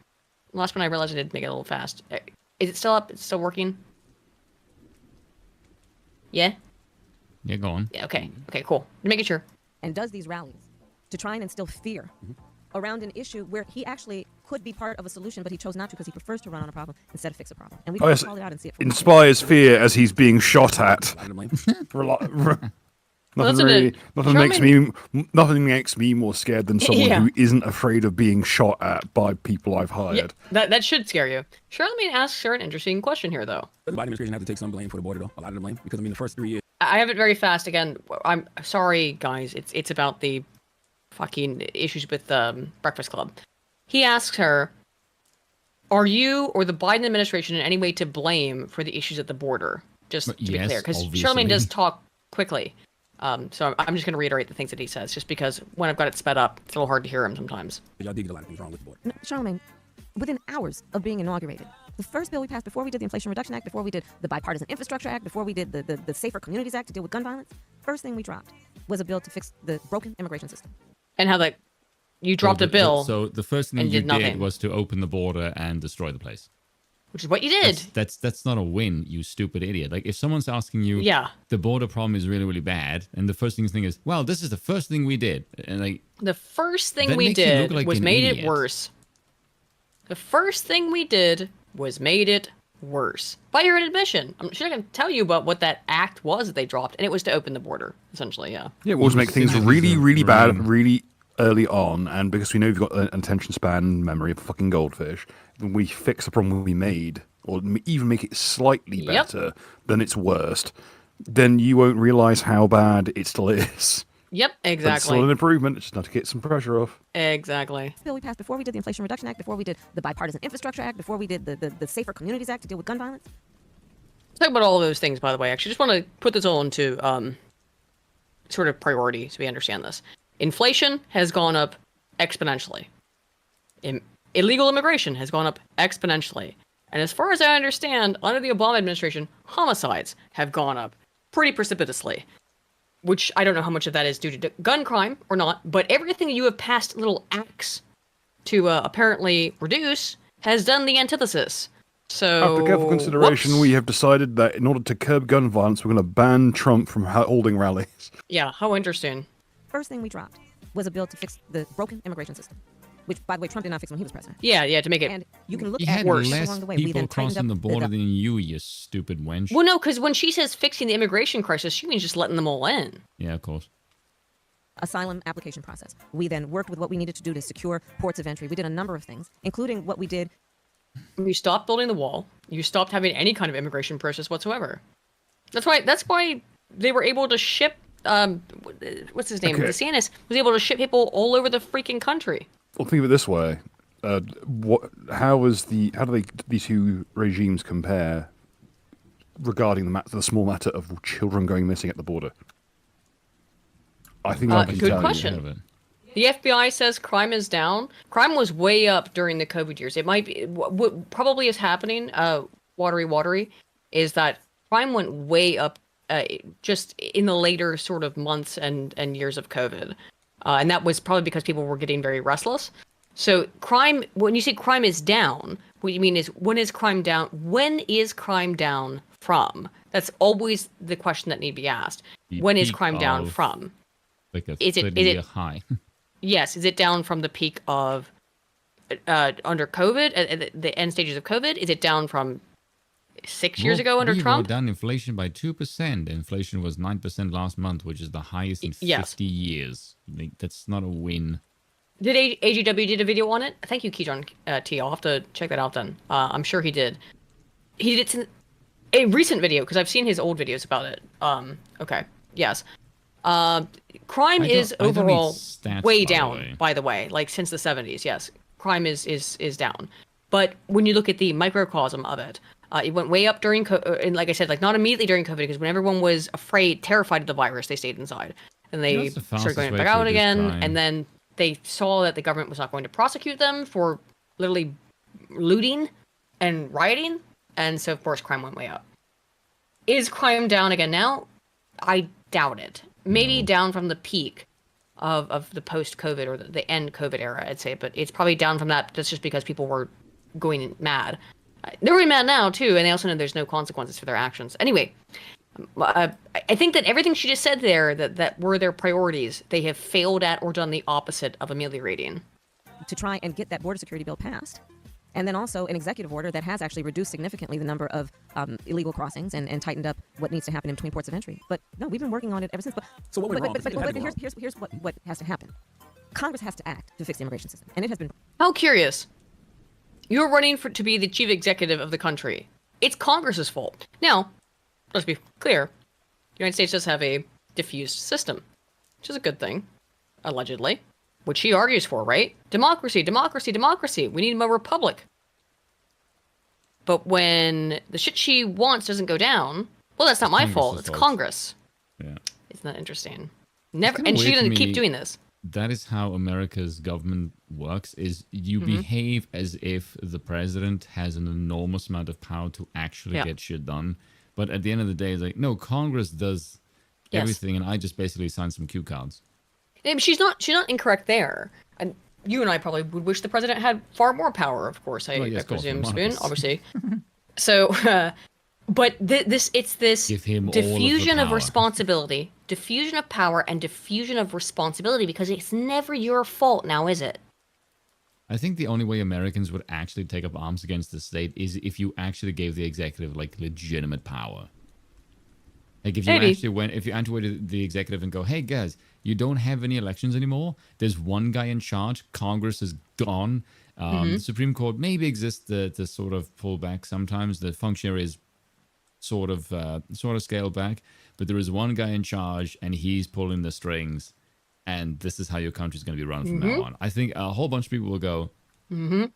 Last one I realized I did make it a little fast. Is it still up? It's still working? Yeah. Yeah, go on. Yeah. Okay. Okay. Cool. Making sure. And does these rallies to try and instill fear around an issue where he actually could be part of a solution, but he chose not to because he prefers to run on a problem instead of fix a problem. And we can call it out and see it. Inspires fear as he's being shot at. Nothing makes me more scared than someone who isn't afraid of being shot at by people I've hired. Yeah, that should scare you. Charlemagne asks her an interesting question here, though. The Biden administration have to take some blame for the border, though. A lot of the blame, because the first 3 years. I have it very fast again. I'm sorry, guys. It's about the fucking issues with Breakfast Club. He asks her, "Are you or the Biden administration in any way to blame for the issues at the border?" Just to be clear, because Charlemagne does talk quickly. So I'm just going to reiterate the things that he says, just because when I've got it sped up, it's a little hard to hear him sometimes. Y'all did get a lot of things wrong with the border. No, Charlemagne, within hours of being inaugurated, the first bill we passed before we did the Inflation Reduction Act, before we did the Bipartisan Infrastructure Act, before we did the Safer Communities Act to deal with gun violence, first thing we dropped was a bill to fix the broken immigration system. And how you dropped a bill. So the first thing you did was to open the border and destroy the place. which is what you did. That's not a win, you stupid idiot. Like if someone's asking you, Yeah. the border problem is really, really bad, and the first thing is, well, this is the first thing we did, and like The first thing that we makes you look did like was an made it idiot. worse. The first thing we did was made it worse. By your own admission. I'm sure I can tell you about what that act was that they dropped, and it was to open the border, essentially, yeah. Yeah, it was make things Cynicism really, really bad, reign. really early on, and because we know you've got an attention span memory of a fucking goldfish, then we fix the problem we made, or even make it slightly Yep. better than its worst, then you won't realise how bad it still is. Yep, But it's exactly. still an improvement, it's just not to get some pressure off. Exactly. Bill we passed before we did the Inflation Reduction Act, before we did the Bipartisan Infrastructure Act, before we did the Safer Communities Act to deal with gun violence. Talk about all of those things, by the way. Actually, just want to put this all into sort of priority so we understand this. Inflation has gone up exponentially. Illegal immigration has gone up exponentially. And as far as I understand, under the Obama administration, homicides have gone up pretty precipitously. Which I don't know how much of that is due to gun crime or not, but everything you have passed little acts to apparently reduce has done the antithesis. So, After careful consideration, whoops. we have decided that in order to curb gun violence, we're going to ban Trump from holding rallies. Yeah, how interesting. First thing we dropped was a bill to fix the broken immigration system, which, by the way, Trump did not fix when he was president. Yeah, to make it. And you can look You at had worse. less along the way. We people then tightened crossing up the border than you stupid wench. Well, no, because when she says fixing the immigration crisis, she means just letting them all in. Yeah, of course. asylum application process. We then worked with what we needed to do to secure ports of entry. We did a number of things, including what we did. You stopped building the wall. You stopped having any kind of immigration process whatsoever. That's why they were able to ship. What's his name? Okay. DeSantis was able to ship people all over the freaking country. Well, think of it this way: how do these two regimes compare regarding the small matter of children going missing at the border? I think I can good tell question. you. The FBI says crime is down. Crime was way up during the COVID years. It might be what probably is happening. Watery, is that crime went way up just in the later sort of months and years of COVID, and that was probably because people were getting very restless. So crime, when you say crime is down, what you mean is when is crime down? When is crime down from? That's always the question that need to be asked. The When is peak crime down of- from? Like a Is it- 30-year high. Yes, is it down from the peak of under COVID, at the end stages of COVID? Is it down from 6 years ago under we Trump? brought down inflation by 2%. Inflation was 9% last month, which is the highest in 50 Yes. years. Like, that's not a win. Did AGW did a video on it? Thank you, Keyjon T. I'll have to check that out then. I'm sure he did. He did it in a recent video because I've seen his old videos about it. Okay, yes. Crime I is don't need overall stats, way by the down, way. by the way. Like since the 70s, yes, crime is down. But when you look at the microcosm of it, it went way up during, and like I said, like not immediately during COVID, because when everyone was afraid, terrified of the virus, they stayed inside, and they That's the started going fastest way back to out reduce again, crime. and then they saw that the government was not going to prosecute them for literally looting and rioting, and so of course crime went way up. Is crime down again now? I doubt it. Maybe down from the peak of the post-COVID or the end COVID era, I'd say, but it's probably down from that. That's just because people were going mad. They're going mad now too, and they also know there's no consequences for their actions. Anyway, I think that everything she just said there, that were their priorities, they have failed at or done the opposite of ameliorating. To try and get that border security bill passed. And then also an executive order that has actually reduced significantly the number of illegal crossings and tightened up what needs to happen in between ports of entry. But no, we've been working on it ever since. But, So what went wrong? but here's what has to happen. Congress has to act to fix the immigration system. And it has been. How curious. You're running to be the chief executive of the country. It's Congress's fault. Now, let's be clear. The United States does have a diffused system, which is a good thing, allegedly, which she argues for, right? Democracy, democracy, democracy. We need a republic. But when the shit she wants doesn't go down, well, that's not my fault. Congress's It's fault. Congress. Yeah. Isn't that interesting? Never, kinda and she's weird to going to keep me. doing this. That is how America's government works, is you Mm-hmm. behave as if the president has an enormous amount of power to actually Yeah. get shit done. But at the end of the day, it's like, no, Congress does Yes. everything, and I just basically sign some cue cards. She's not incorrect there. And you and I probably would wish the president had far more power, of course. I yes, of course, presume, we're Spoon, monarchists. obviously. So, but it's this Give him all of the diffusion of power. responsibility, diffusion of power, and diffusion of responsibility, because it's never your fault now, is it? I think the only way Americans would actually take up arms against the state is if you actually gave the executive like legitimate power. Like if you Maybe. actually went, if you enter the executive and go, hey guys, you don't have any elections anymore. There's one guy in charge. Congress is gone. The Supreme Court maybe exists to sort of pull back sometimes. The functionaries sort of scale back, but there is one guy in charge and he's pulling the strings. And this is how your country's going to be run from now on. I think a whole bunch of people will go,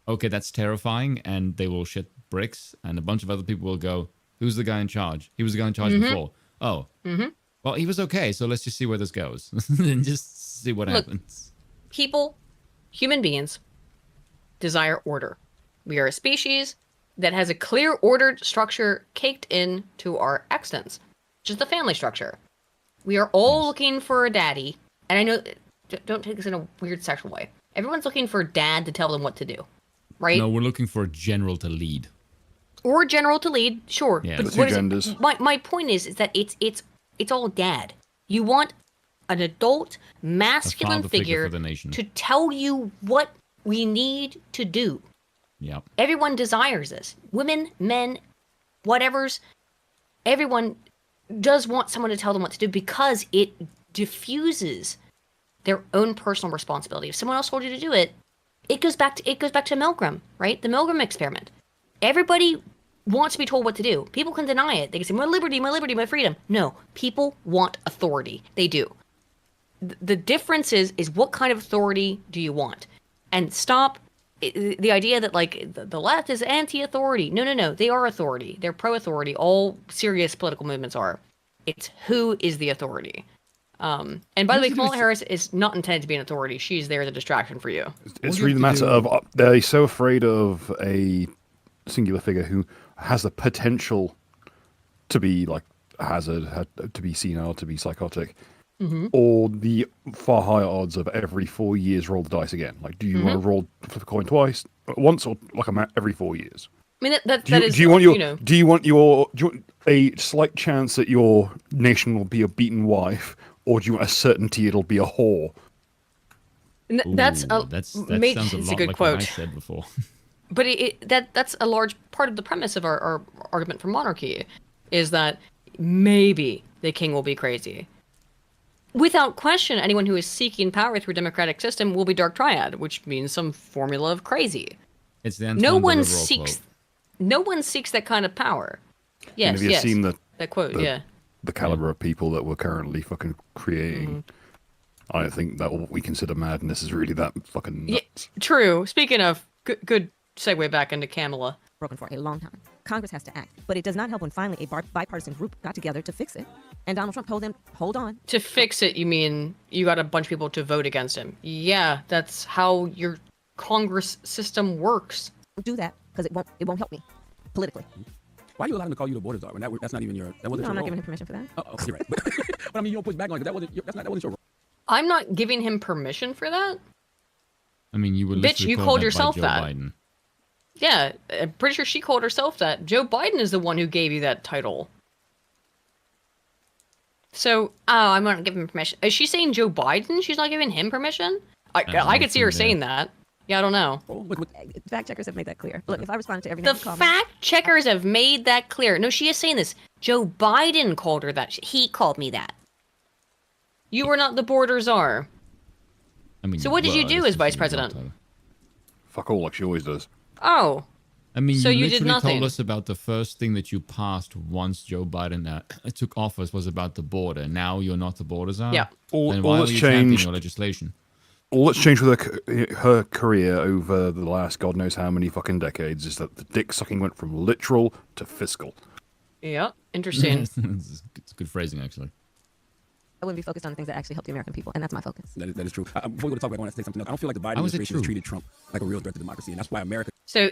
okay, that's terrifying, and they will shit bricks. And a bunch of other people will go, who's the guy in charge? He was the guy in charge before. Oh, well, he was okay, so let's just see where this goes. And just see what happens. People, human beings, desire order. We are a species that has a clear ordered structure caked into our existence, which is the family structure. We are all looking for a daddy. And I know, don't take this in a weird sexual way. Everyone's looking for dad to tell them what to do, right? No, we're looking for a general to lead. Or a general to lead, sure. Yeah. But The two what is genders. it? My point is that it's all dad. You want an adult, masculine father figure figure for the nation. to tell you what we need to do. Yep. Everyone desires this. Women, men, whatever's. Everyone does want someone to tell them what to do because it diffuses their own personal responsibility. If someone else told you to do it, it goes back to Milgram, right? The Milgram experiment. Everybody wants to be told what to do. People can deny it. They can say, my liberty, my freedom. No, people want authority. They do. The difference is what kind of authority do you want? And stop the idea that like the left is anti-authority. No. They are authority. They're pro-authority. All serious political movements are. It's who is the authority. And by the way, Kamala Harris is not intended to be an authority. She's there as a distraction for you. It's really the matter of they're so afraid of a singular figure who has the potential to be like a hazard, to be senile, to be psychotic, or the far higher odds of every 4 years roll the dice again. Like, do you want to roll flip a coin once, or like every 4 years? I mean, Do you want a slight chance that your nation will be a beaten wife, or do you want a certainty it'll be a whore? That that sounds a it's lot a good like quote. what I said before. But that's a large part of the premise of our argument for monarchy, is that maybe the king will be crazy. Without question, anyone who is seeking power through a democratic system will be dark triad, which means some formula of crazy. It's the No Antoine one de Rivarol seeks quote. no one seeks that kind of power. Yes, have you yes. seen that quote? the caliber of people that we're currently fucking creating? I don't think that what we consider madness is really that fucking nuts. Yeah, true. Speaking of, good segue back into Kamala. Broken for a long time. Congress has to act, but it does not help when finally a bipartisan group got together to fix it. And Donald Trump told them, hold on. To fix it, you mean you got a bunch of people to vote against him? Yeah, that's how your Congress system works. Do that because it won't help me politically. Why are you allowed him to call you the border czar when that's not even your that wasn't No, your I'm not role? giving him permission for that. Oh, you're right. But I mean, you don't push back on it because that wasn't your role. I'm not giving him permission for that. I mean, you were Bitch, literally you called called that by yourself Joe that. Biden. Yeah, I'm pretty sure she called herself that. Joe Biden is the one who gave you that title. So, I'm not giving him permission. Is she saying Joe Biden? She's not giving him permission? I could see her saying that. Yeah, I don't know. Fact checkers have made that clear. Look, if I responded to every The negative comment, fact checkers have made that clear. No, she is saying this. Joe Biden called her that. He called me that. You are not the border czar. I mean, So what did you were, do this as is vice your president? title. Fuck all, like she always does. Oh. I mean, So you you literally did nothing. told us about the first thing that you passed once Joe Biden took office was about the border. Now you're not the border czar? Yeah. Then All why that's are you championing changed. your legislation? All that's changed with her career over the last God knows how many fucking decades is that the dick sucking went from literal to fiscal. Yeah. Interesting. It's good phrasing, actually. I wouldn't be focused on the things that actually help the American people, and that's my focus. That is true. Before we go to talk about, I want to say something else. I don't feel like the Biden How is it administration has true? treated Trump like a real threat to democracy, and that's why America. So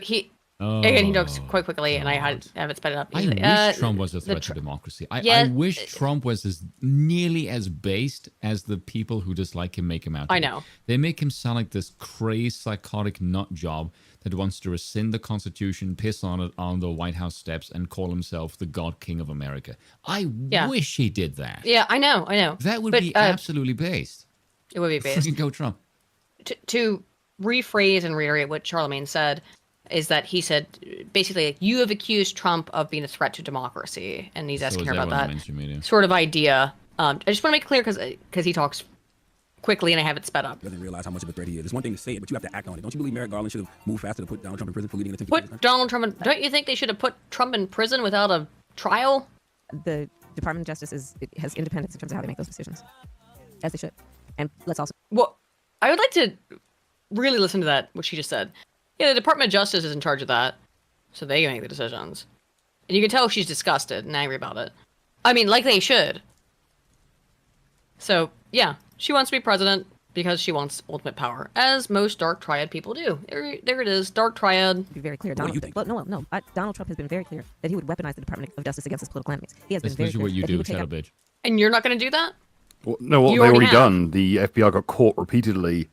Again, he talks quite quickly, and I God. have it sped up. I easily. wish Trump was a threat to democracy. I wish Trump was as nearly as based as the people who dislike him make him out to I be. know. They make him sound like this crazy, psychotic nut job that wants to rescind the Constitution, piss on it on the White House steps, and call himself the God King of America. I wish he did that. Yeah, I know. That would But, be absolutely based. It would be based. Freaking go Trump. To rephrase and reiterate what Charlemagne said, is that he said basically like, you have accused Trump of being a threat to democracy, and he's asking her about that sort of idea. I just want to make it clear because he talks quickly and I have it sped up. Doesn't realize how much of a threat he is. It's one thing to say it, but you have to act on it. Don't you believe Merrick Garland should have moved faster to put Donald Trump in prison for leading an attempted Put Donald Trump in, don't you think they should have put Trump in prison without a trial? The Department of Justice has independence in terms of how they make those decisions, as they should. And let's also. Well, I would like to really listen to that, what she just said. Yeah, the Department of Justice is in charge of that, so they make the decisions. And you can tell she's disgusted and angry about it. I mean, like they should. So, yeah, she wants to be president because she wants ultimate power, as most Dark Triad people do. There it is, Dark Triad. Be very clear. What do you think? Well, no. Donald Trump has been very clear that he would weaponize the Department of Justice against his political enemies. He has been very Especially clear what you that he do, would take shadow up. bitch. And you're not going to do that? Well, no, what You they already already have. done. The FBI got caught repeatedly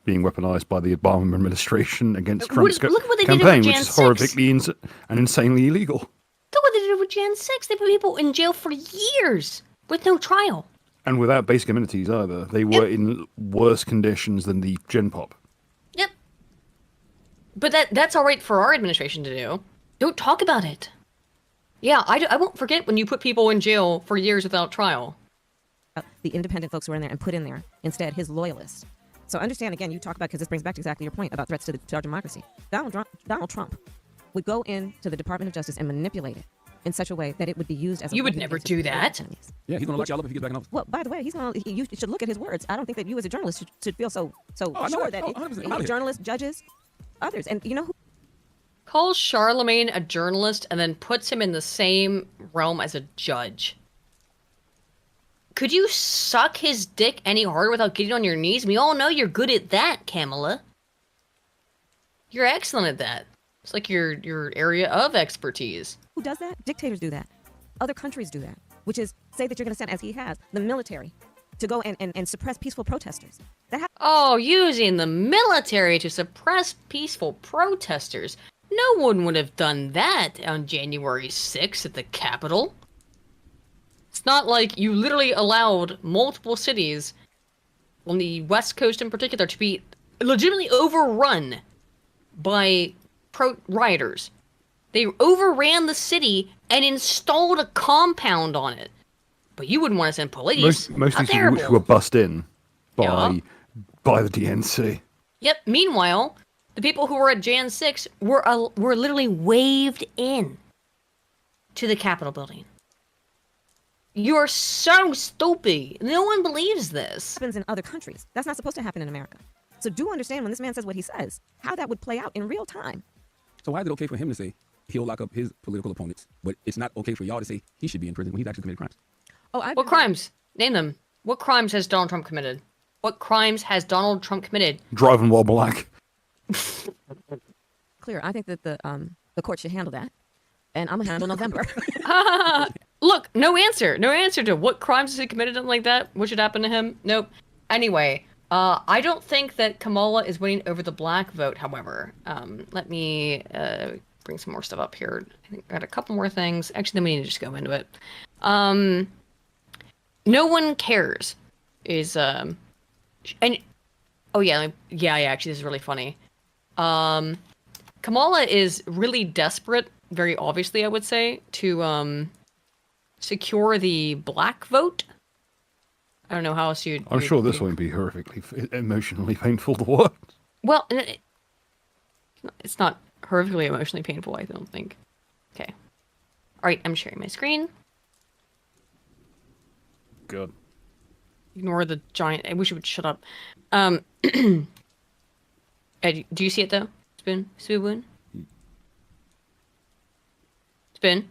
being weaponized by the Obama administration against Trump's Look at what they did with campaign, which Jan is 6. horrifically and insanely illegal. Look what they did with Jan 6. They put people in jail for years with no trial. And without basic amenities either. They were in worse conditions than the Gen Pop. Yep. But that's all right for our administration to do. Don't talk about it. Yeah, I won't forget when you put people in jail for years without trial. The independent folks who were in there and put in there instead his loyalists. So understand again, you talk about, because this brings back to exactly your point about threats to our democracy. Donald Trump would go into the Department of Justice and manipulate it in such a way that it would be used as a You would weapon never against do his that. enemies. Yeah, he's gonna lock y'all up if he gets back in office. Well, by the way, you should look at his words. I don't think that you as a journalist should feel so I know sure that. that 100%. journalists, judges, others, and you know who Calls Charlemagne a journalist and then puts him in the same realm as a judge. Could you suck his dick any harder without getting on your knees? We all know you're good at that, Kamala. You're excellent at that. It's like your area of expertise. does that? Dictators do that. Other countries do that, which is say that you're going to send, as he has, the military to go and suppress peaceful protesters. Oh, using the military to suppress peaceful protesters. No one would have done that on January 6th at the Capitol. It's not like you literally allowed multiple cities, on the West Coast in particular, to be legitimately overrun by rioters. They overran the city and installed a compound on it. But you wouldn't want to send police. Most How of these people terrible. were bussed in by Yeah. by the DNC. Yep. Meanwhile, the people who were at Jan 6 were literally waved in to the Capitol building. You're so stupid. No one believes this. happens in other countries. That's not supposed to happen in America. So do understand when this man says what he says, how that would play out in real time. So why is it okay for him to say he'll lock up his political opponents, but it's not okay for y'all to say he should be in prison when he's actually committed crimes? What crimes? Name them. What crimes has Donald Trump committed? What crimes has Donald Trump committed? Driving while black. Clear. I think that the court should handle that, and I'm gonna handle November. Look, no answer. No answer to what crimes has he committed, something like that. What should happen to him? Nope. Anyway, I don't think that Kamala is winning over the black vote, however. Let me bring some more stuff up here. I think I got a couple more things. Actually, then we need to just go into it. No one cares is and oh yeah, actually this is really funny. Kamala is really desperate, very obviously I would say, to secure the black vote. I don't know how else I'm sure this won't be horrifically emotionally painful to watch. Well, it's not horrifically emotionally painful, I don't think. Okay. All right, I'm sharing my screen. Good. Ignore the giant. I wish it would shut up. Do you see it though? Spoon? Spoon? Spoon?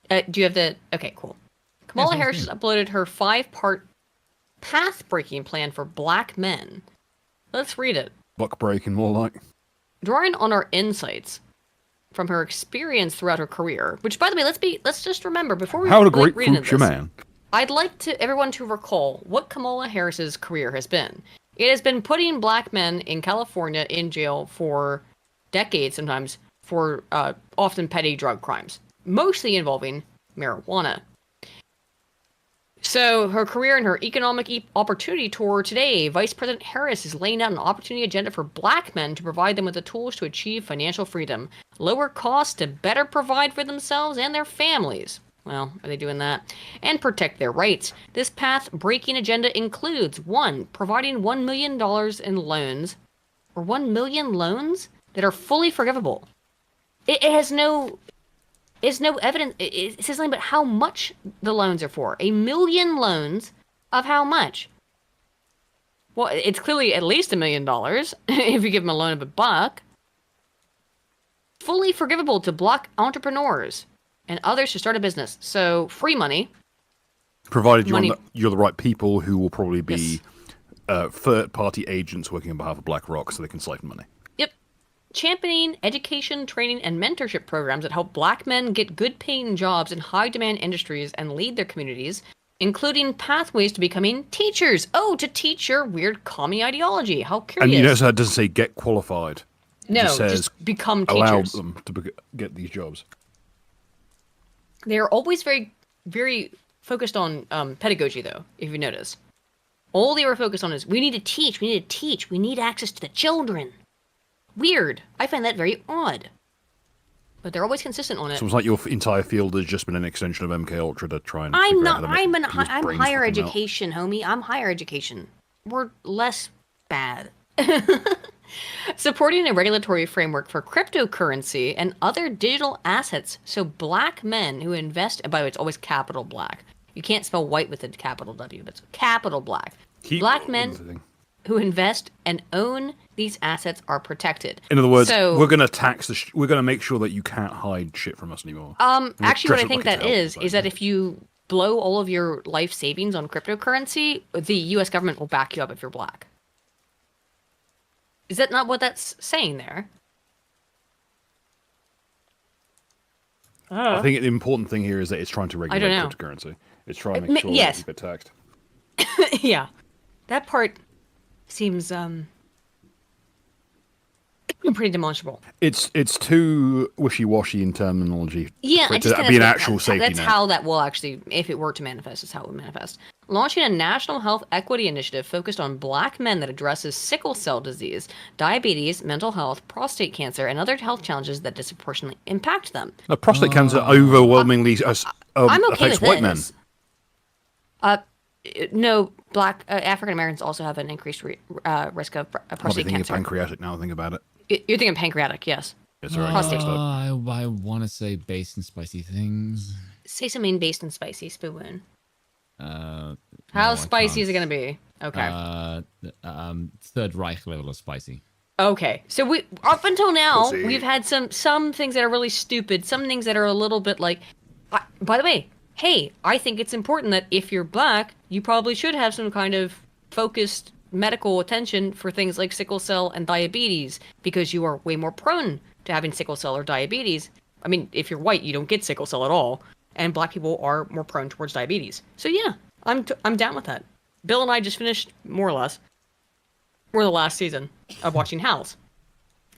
Do you have the... Okay, cool. Kamala Harris has uploaded her 5-part path-breaking plan for black men. Let's read it. Buck breaking, more like. drawing on our insights from her experience throughout her career, which, by the way, let's just remember before we How a great read into future this, man. I'd like everyone to recall what Kamala Harris's career has been. It has been putting black men in California in jail for decades, sometimes for often petty drug crimes, mostly involving marijuana. So her career and her economic opportunity tour today, Vice President Harris is laying out an opportunity agenda for black men to provide them with the tools to achieve financial freedom, lower costs to better provide for themselves and their families. Well, are they doing that? And protect their rights. This path-breaking agenda includes 1. Providing $1 million in loans, or 1 million loans that are fully forgivable. It has no evidence. It says nothing about how much the loans are for. 1 million loans of how much? Well, it's clearly at least $1 million if you give them a loan of $1. Fully forgivable to black entrepreneurs and others to start a business. So free money. Provided you're the right people who will probably be Yes. third-party agents working on behalf of BlackRock so they can siphon money. Yep. Championing education, training, and mentorship programs that help black men get good-paying jobs in high-demand industries and lead their communities, including pathways to becoming teachers. Oh, to teach your weird commie ideology. How curious. And you notice how it doesn't say get qualified. No, It just says just become allow teachers. them to get these jobs. They're always very, very focused on pedagogy, though, if you notice. All they were focused on is, we need to teach, we need access to the children. Weird. I find that very odd. But they're always consistent on it. So it's like your entire field has just been an extension of MK Ultra to try and I'm figure not. out how to make people's I'm brains higher fucking melt. education, homie. I'm higher education. We're less bad. Supporting a regulatory framework for cryptocurrency and other digital assets so black men who invest, by the way, it's always capital black. You can't spell white with a capital W, but it's capital black. Black men who invest and own these assets are protected. In other words, so, we're going to tax we're going to make sure that you can't hide shit from us anymore. actually, what I think that is that if you blow all of your life savings on cryptocurrency, the U.S. government will back you up if you're black. Is that not what that's saying there? I think the important thing here is that it's trying to regulate don't know. cryptocurrency. It's trying to make sure yes. that you get taxed. Yeah. That part seems pretty demonstrable. It's too wishy-washy in terminology. Yeah, for I it just to think be an actual safety that's net. how that will actually, if it were to manifest, is how it would manifest. Launching a national health equity initiative focused on black men that addresses sickle cell disease, diabetes, mental health, prostate cancer, and other health challenges that disproportionately impact them. Now, prostate cancer overwhelmingly I'm okay affects with white men. this. No, black African Americans also have an increased risk of I'm probably prostate thinking cancer. of pancreatic now. I think about it. You're thinking pancreatic, yes. It's all right. Prostate. I want to say based in spicy things. Say something based in spicy, Spoon. No, How I spicy is it can't. going to be? Okay. Third Reich level of spicy. Okay. So we up until now, Pussy. we've had some things that are really stupid, some things that are a little bit like. By the way, hey, I think it's important that if you're black, you probably should have some kind of focused medical attention for things like sickle cell and diabetes because you are way more prone to having sickle cell or diabetes. I mean, if you're white, you don't get sickle cell at all, and black people are more prone towards diabetes. So yeah, I'm down with that. Bill and I just finished, more or less, we're the last season of watching House.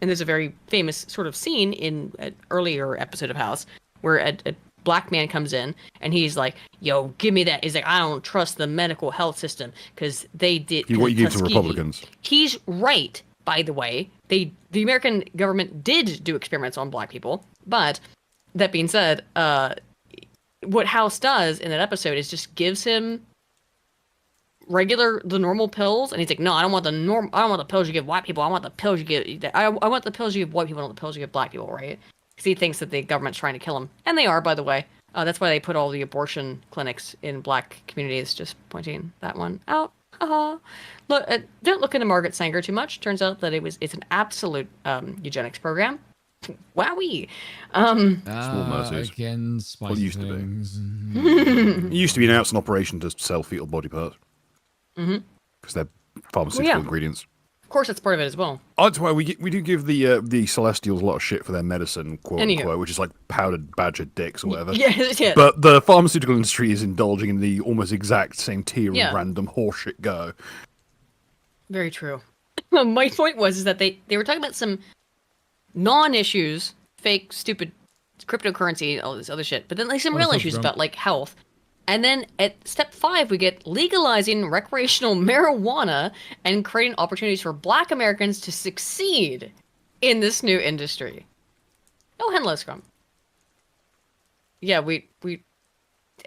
And there's a very famous sort of scene in an earlier episode of House where a black man comes in and he's like, yo, give me that. He's like, I don't trust the medical health system because they did. What you give to Tuskegee. Republicans. He's right, by the way. The American government did do experiments on black people. But that being said, what House does in that episode is just gives him the normal pills, and he's like, no, I don't want the pills you give white people. I want the pills you give. I want the pills you give white people, not the pills you give black people, right? Because he thinks that the government's trying to kill him, and they are, by the way. That's why they put all the abortion clinics in black communities. Just pointing that one out. Look, don't look into Margaret Sanger too much. Turns out that it's an absolute eugenics program. Wowee. Small mercies. Again, spicy What used to be. things. It used to be announced an operation to sell fetal body parts. Because they're pharmaceutical ingredients. course, that's part of it as well. Oh, that's why we do give the Celestials a lot of shit for their medicine, quote Anywho. unquote, which is like powdered badger dicks or whatever. Yeah. But the pharmaceutical industry is indulging in the almost exact same tier Yeah. of random horseshit go. Very true. My point was that they were talking about some non-issues, fake, stupid cryptocurrency, all this other shit, but then like some real issues about like health. And then at step 5, we get legalizing recreational marijuana and creating opportunities for Black Americans to succeed in this new industry. No hello, Scrum. Yeah, we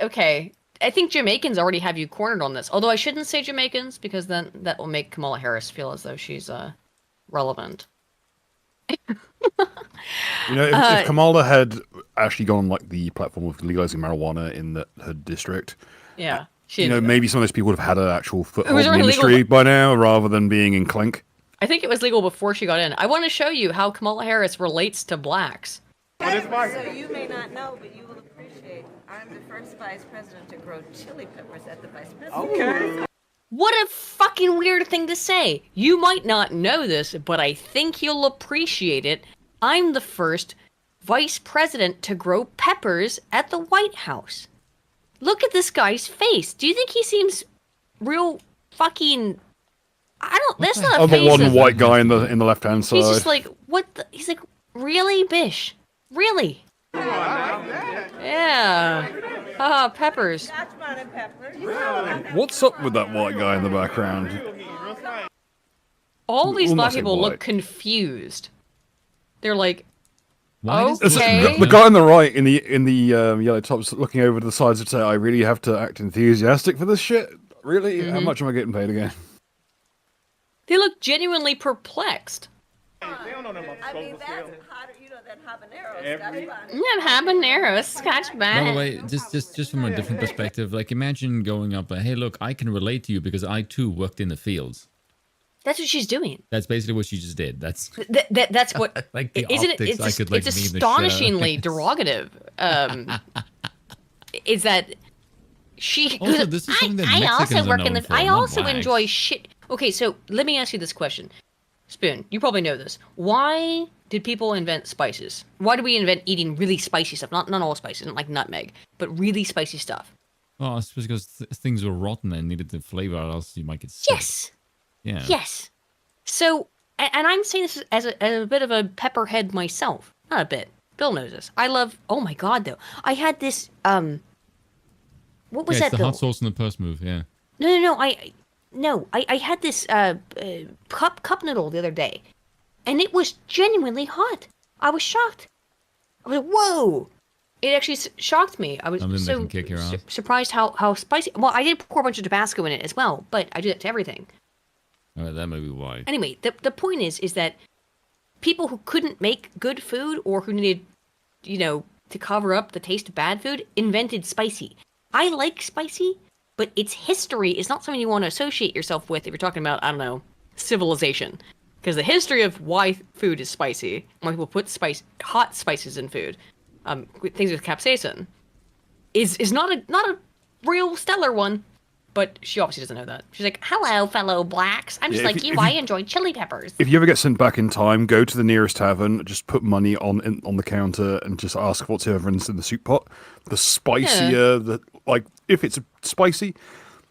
okay. I think Jamaicans already have you cornered on this. Although I shouldn't say Jamaicans because then that will make Kamala Harris feel as though she's relevant. You know, if Kamala had actually gone on like the platform of legalizing marijuana in her district, Yeah. maybe some of those people would have had an actual foothold was in the already legal. industry by now, rather than being in clink. I think it was legal before she got in. I want to show you how Kamala Harris relates to blacks. So you may not know, but you will appreciate I'm the first vice president to grow chili peppers at the vice president. Okay. What a fucking weird thing to say. You might not know this, but I think you'll appreciate it. I'm the first vice president to grow peppers at the White House. Look at this guy's face. Do you think he seems real fucking... That's not a Oh, the face one of- white guy in the left-hand side. He's just like, what the... He's like, really, Bish? Really? Yeah. Haha, peppers. That's my pepper. What's up with that white guy in the background? All these We'll not black say people white. look confused. They're like, Why does Okay. The guy on the right in the yellow tops looking over to the sides and say, "I really have to act enthusiastic for this shit. Really? How much am I getting paid again?" they look genuinely perplexed. I mean, that's hotter, that habanero. Habanero, Scotch By the bonnet. way, just from a different perspective, like imagine going up, hey, look, I can relate to you because I too worked in the fields. That's what she's doing. That's basically what she just did. That's That's what. like the Isn't it? optics. I could like it's meme the shit astonishingly out. derogative. Is that she? Also, this is something that I Mexicans also are work in known the. for, I not also blacks. enjoy shit. Okay, so let me ask you this question, Spoon. You probably know this. Why did people invent spices? Why do we invent eating really spicy stuff? Not all spices, not like nutmeg, but really spicy stuff. Oh, it's because things were rotten and needed the flavor, or else you might get sick. Yes. Yeah. Yes. So, and I'm saying this as a bit of a pepperhead myself. Not a bit. Bill knows this. I love. Oh my god, though. I had this. What was Yeah, that? it's the Bill? hot sauce and the purse move. Yeah. No. I had this cup noodle the other day, and it was genuinely hot. I was shocked. I was like, whoa. It actually shocked me. I was Something that so can kick your ass. surprised how spicy. Well, I did pour a bunch of Tabasco in it as well, but I do that to everything. That may be why. Anyway, the point is that people who couldn't make good food or who needed, to cover up the taste of bad food invented spicy. I like spicy, but its history is not something you want to associate yourself with if you're talking about, I don't know, civilization. Because the history of why food is spicy, why people put hot spices in food, things with capsaicin, is not a real stellar one. But she obviously doesn't know that. She's like, hello, fellow blacks. I'm just Yeah, like you. I enjoy chili peppers. If you ever get sent back in time, go to the nearest tavern, just put money on the counter, and just ask whatsoever's in the soup pot. The spicier, if it's spicy,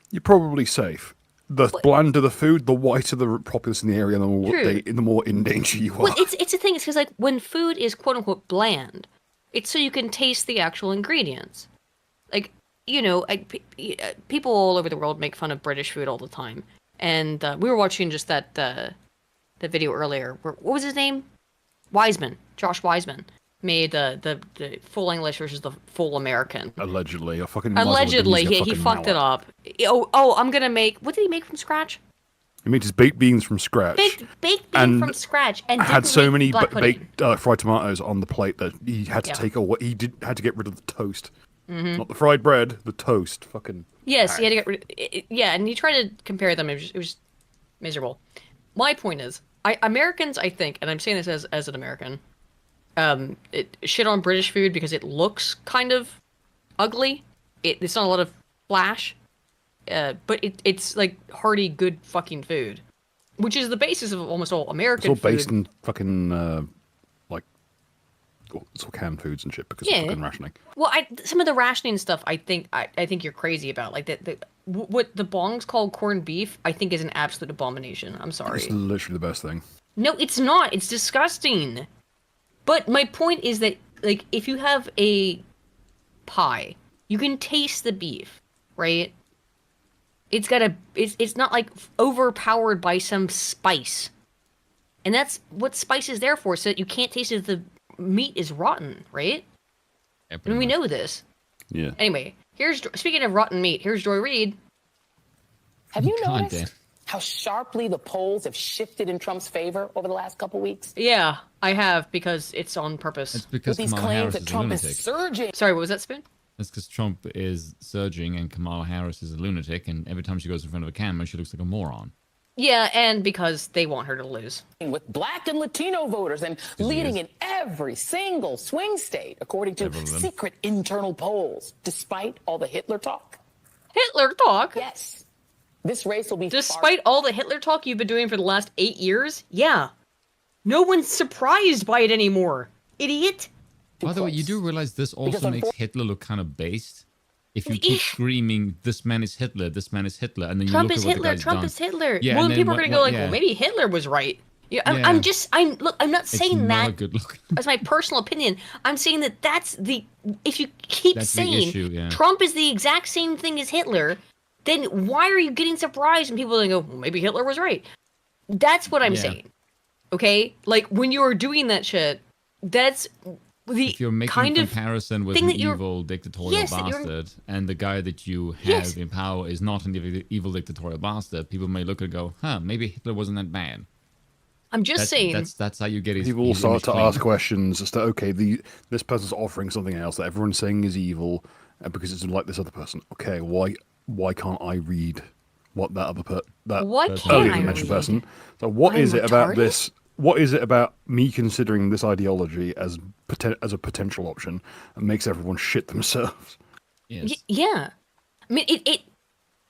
you're probably safe. The blander the food, the whiter the populace in the area, the more in danger you are. Well, it's a thing. It's because like when food is quote unquote bland, it's so you can taste the actual ingredients. Like, people all over the world make fun of British food all the time. And we were watching just that video earlier. What was his name? Wiseman. Josh Wiseman made the full English versus the full American. Allegedly, I fucking Allegedly, he fucked it up. I'm gonna make. What did he make from scratch? He made his baked beans from scratch. Baked bean And from scratch, and had didn't so make many black pudding. baked fried tomatoes on the plate that he had to take away. Had to get rid of the toast, not the fried bread, the toast. Fucking Yes, he had to get rid. And he tried to compare them. It was miserable. My point is, Americans, I think, and I'm saying this as an American, shit on British food because it looks kind of ugly. It's not a lot of flash, but it's like hearty, good fucking food. which is the basis of almost all It's American all based food. in fucking like it's all canned foods and shit because of fucking rationing. Well, some of the rationing stuff, I think you're crazy about. Like what the Bong's called corned beef, I think is an absolute abomination. I'm sorry. It's literally the best thing. No, it's not. It's disgusting. But my point is that, like, if you have a pie, you can taste the beef, right? It's not like overpowered by some spice. And that's what spice is there for, so that you can't taste it if the meat is rotten, right? Yeah, And we know this. Yeah. Anyway, speaking of rotten meat, here's Joy Reid. Have you God noticed damn. how sharply the polls have shifted in Trump's favor over the last couple weeks? Yeah, I have, because it's on purpose. It's because With these Kamala claims Harris that is a Trump lunatic. is surging. Sorry, what was that, Spoon? That's because Trump is surging and Kamala Harris is a lunatic, and every time she goes in front of a camera, she looks like a moron. Yeah, and because they want her to lose. With black and Latino voters and leading in every single swing state, according to Several of them. secret internal polls, despite all the Hitler talk. Hitler talk? Yes, this race will be Despite all the Hitler talk you've been doing for the last 8 years? Yeah. No one's surprised by it anymore. Idiot. By the way, you do realize this also makes Hitler look kind of based? If you keep screaming, this man is Hitler, this man is Hitler, and then Trump you is look at what Hitler, the guy's Trump done. is Hitler. Yeah, well, and then people are going to go like, yeah. well, maybe Hitler was right. Yeah, Yeah. I'm not saying not a that good look. as my personal opinion. I'm saying that if you keep That's the saying issue, yeah. Trump is the exact same thing as Hitler, then why are you getting surprised when people go, well, maybe Hitler was right? That's what I'm Yeah. saying. Okay? Like, when you are doing that shit, that's the If you're making kind a of comparison with thing an that you're- evil dictatorial Yes, that you're- bastard, and the guy that you have Yes. in power is not an evil dictatorial bastard, people may look and go, huh, maybe Hitler wasn't that bad. I'm just saying. That's how you get his People will his start image to clean. ask questions as to, okay, this person's offering something else that everyone's saying is evil, because it's like this other person. Okay, why can't I read what that other that Why That's can't earlier I mentioned read? person? So what I'm is it about retarded? this? What is it about me considering this ideology as a potential option that makes everyone shit themselves? Yes. Yeah. I mean,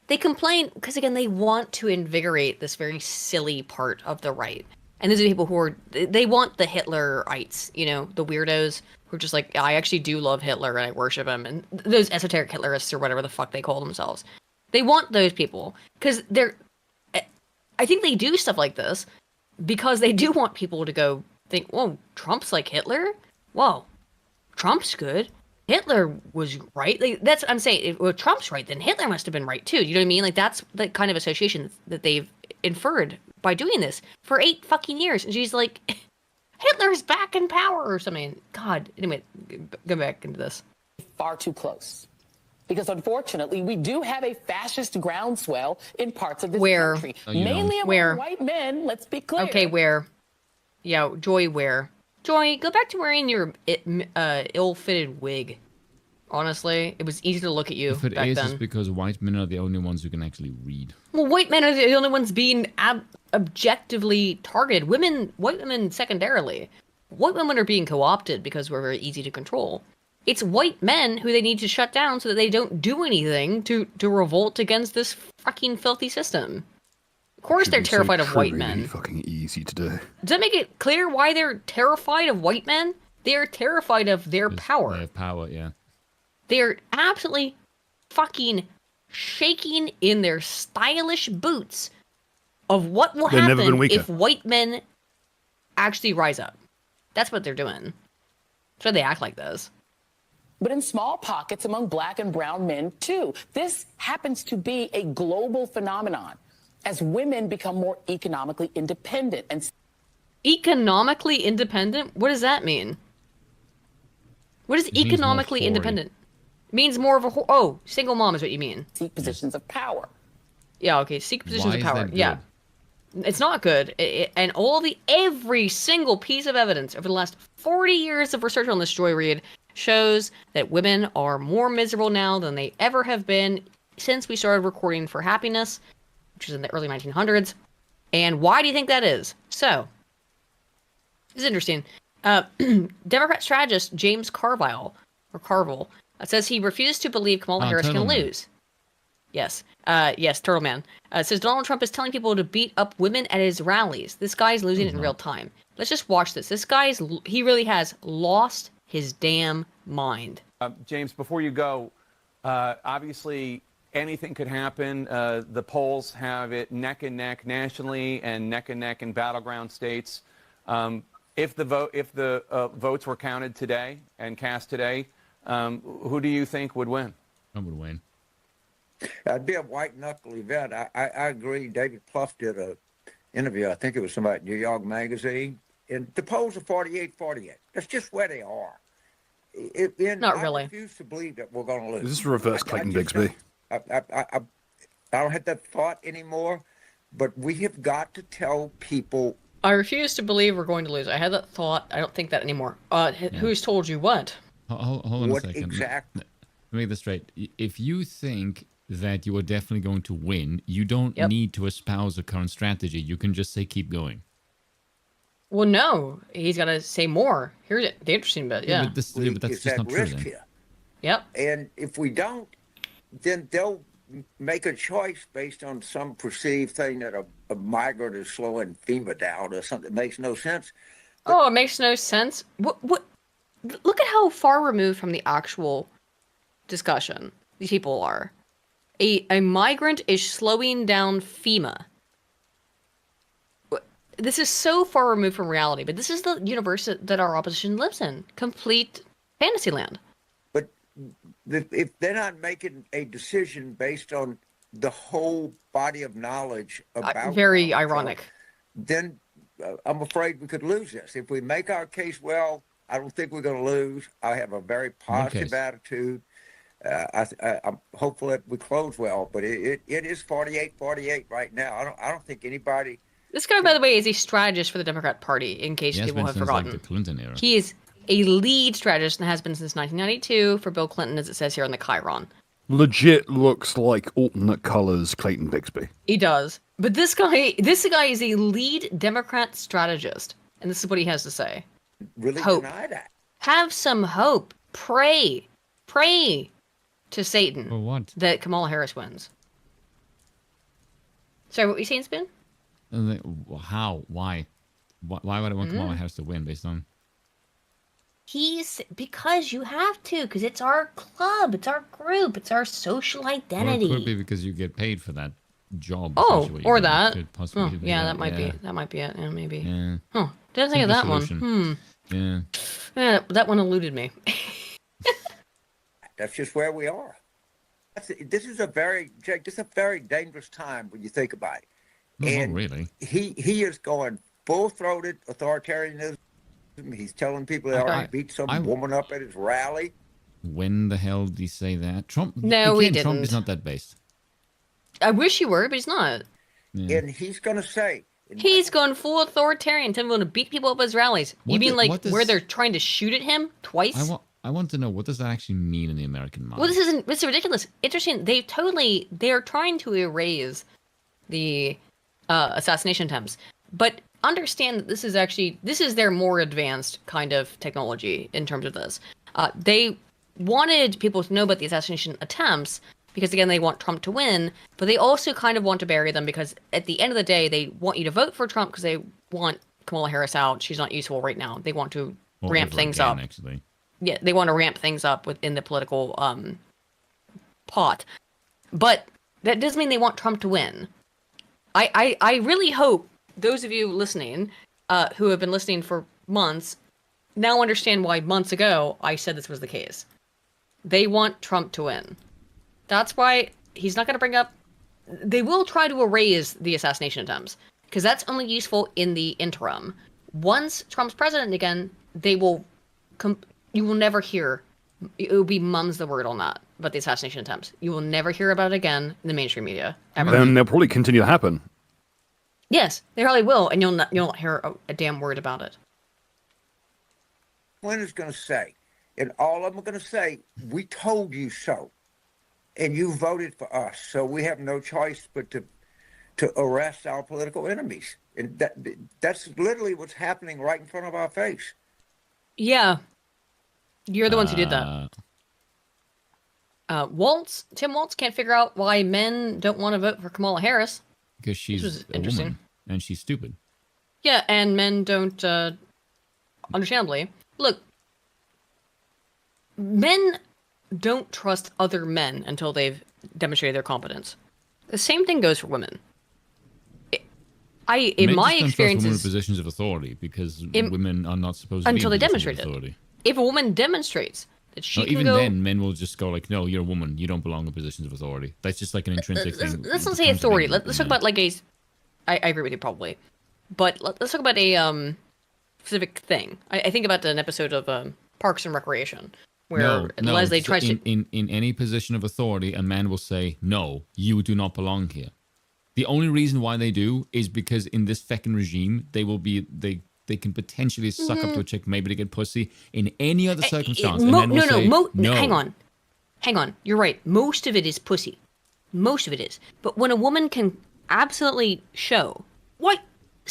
they complain because, again, they want to invigorate this very silly part of the right. And these are people who they want the Hitlerites, the weirdos who are just like, I actually do love Hitler and I worship him. And those esoteric Hitlerists or whatever the fuck they call themselves. They want those people because I think they do stuff like this because they do want people to go think, whoa, Trump's like Hitler? Whoa, Trump's good. Hitler was right. Like, that's what I'm saying. If Trump's right, then Hitler must have been right too. You know what I mean? Like, that's the kind of association that they've inferred by doing this for 8 fucking years. And she's like, Hitler's back in power or something. God. Anyway, go back into this. far too close. Because unfortunately, we do have a fascist groundswell in parts of this Where? country. Oh, you Mainly don't. among Where? white men, let's be clear. Okay, where? Yeah, Joy, where? Joy, go back to wearing your ill-fitted wig. Honestly, it was easy to look at you If it back is, then. it's because white men are the only ones who can actually read. Well, white men are the only ones being objectively targeted. White women secondarily. White women are being co-opted because we're very easy to control. It's white men who they need to shut down so that they don't do anything to revolt against this fucking filthy system. Of course they're terrified of white men. Fucking easy to do. Does that make it clear why they're terrified of white men? They're terrified of their power. They have power, yeah. They're absolutely fucking shaking in their stylish boots of what will They've never been happen weaker. if white men actually rise up. That's what they're doing. That's why they act like this. But in small pockets among black and brown men, too. This happens to be a global phenomenon as women become more economically independent. And Economically independent? What does that mean? What is It means more economically whoring. independent? It means more of a single mom is what you mean. seek positions of power. Yeah, okay, seek positions Why of is power. that good? Yeah. It's not good. And every single piece of evidence over the last 40 years of research on this, Joy Reid, shows that women are more miserable now than they ever have been since we started recording for Happiness, which was in the early 1900s. And why do you think that is? So, it's interesting. Democrat strategist James Carville says he refused to believe Kamala Harris can Turtleman. lose. Yes. Yes, Turtle Man. Says Donald Trump is telling people to beat up women at his rallies. This guy's losing it in real time. Let's just watch this. This guy's, he really has lost his damn mind. James, before you go, obviously anything could happen. The polls have it neck and neck nationally and neck in battleground states. If the votes were counted today and cast today, who do you think would win? Trump would win. It'd be a white knuckle event. I agree. David Plouffe did an interview. I think it was somebody at New York Magazine. And the polls are 48-48. That's just where they are. Not really. I refuse to believe that we're going to lose. Is this reverse Clayton Bigsby? I don't have that thought anymore, but we have got to tell people. I refuse to believe we're going to lose. I had that thought. I don't think that anymore. Who's told you what? Hold on What a second. exactly? Let me make this straight. If you think that you are definitely going to win, you don't need to espouse a current strategy. You can just say keep going. Well, no. He's got to say more. Here's the interesting bit. Yeah. But that's just not true then. Here. Yep. And if we don't, then they'll make a choice based on some perceived thing that a migrant is slowing FEMA down or something that makes no sense. Oh, it makes no sense. What? Look at how far removed from the actual discussion these people are. A migrant is slowing down FEMA. This is so far removed from reality, but this is the universe that our opposition lives in. Complete fantasy land. But if they're not making a decision based on the whole body of knowledge about very ironic, then I'm afraid we could lose this. If we make our case well, I don't think we're going to lose. I have a very positive attitude. I'm hopeful that we close well, but it is 48-48 right now. I don't think anybody. This guy, by the way, is a strategist for the Democrat Party, in case people have forgotten. Like the Clinton era. He is a lead strategist and has been since 1992 for Bill Clinton, as it says here on the Chiron. Legit looks like alternate colors Clayton Bigsby. He does. But this guy is a lead Democrat strategist, and this is what he has to say. Really hope. Deny that. Have some hope. Pray to Satan For what? that Kamala Harris wins. Sorry, what were you saying, Spoon? How? Why? Why would I want Kamala Harris to win based on? Because you have to, because it's our club, it's our group, it's our social identity. Or it could be because you get paid for that job. Oh, or that. Yeah, that might be. That might be it. Yeah, maybe. Yeah. Huh. Didn't think of that one. Yeah. Yeah, that one eluded me. That's just where we are. This is a very dangerous time when you think about it. And really. He is going full-throated authoritarianism. He's telling people they already beat some woman up at his rally. When the hell did he say that? Trump? No, he didn't. Trump is not that based. I wish he were, but he's not. Yeah. And he's going to say... He's going full authoritarian, telling people to beat people up at his rallies. You mean where they're trying to shoot at him twice? I want to know, what does that actually mean in the American mind? Well, this is ridiculous. Interesting. They're trying to erase the assassination attempts. But understand that this is their more advanced kind of technology in terms of this. They wanted people to know about the assassination attempts because, again, they want Trump to win, but they also kind of want to bury them because at the end of the day, they want you to vote for Trump because they want Kamala Harris out. She's not useful right now. They want to ramp things up. Actually. Yeah, they want to ramp things up within the political pot. But that doesn't mean they want Trump to win. I really hope those of you listening who have been listening for months now understand why months ago I said this was the case. They want Trump to win. That's why he's not going to bring up... They will try to erase the assassination attempts, because that's only useful in the interim. Once Trump's president again, they will... You will never hear... It will be mum's the word on that, about the assassination attempts. You will never hear about it again in the mainstream media. Ever. Then they'll probably continue to happen. Yes, they probably will, and you'll not hear a damn word about it. Flynn is going to say, and all of them are going to say, we told you so, and you voted for us, so we have no choice but to arrest our political enemies. And that's literally what's happening right in front of our face. Yeah. You're the ones who did that. Tim Waltz can't figure out why men don't want to vote for Kamala Harris. Because she's a woman and she's stupid. Yeah, and men don't, understandably. Look, men don't trust other men until they've demonstrated their competence. The same thing goes for women. In my experience, women in positions of authority because women are not supposed to until be they in positions demonstrate of authority. If a woman demonstrates that she can even go, then, men will just go like, "No, you're a woman. You don't belong in positions of authority." That's just like an intrinsic thing. Let's not say authority. Let's talk about like a. I agree with you probably, but let's talk about a specific thing. I think about an episode of Parks and Recreation where Leslie tries to. In any position of authority, a man will say, "No, you do not belong here." The only reason why they do is because in this feckin' regime, they can potentially suck up to a chick, maybe to get pussy. In any other circumstance, hang on. You're right. Most of it is pussy. Most of it is. But when a woman can absolutely show, why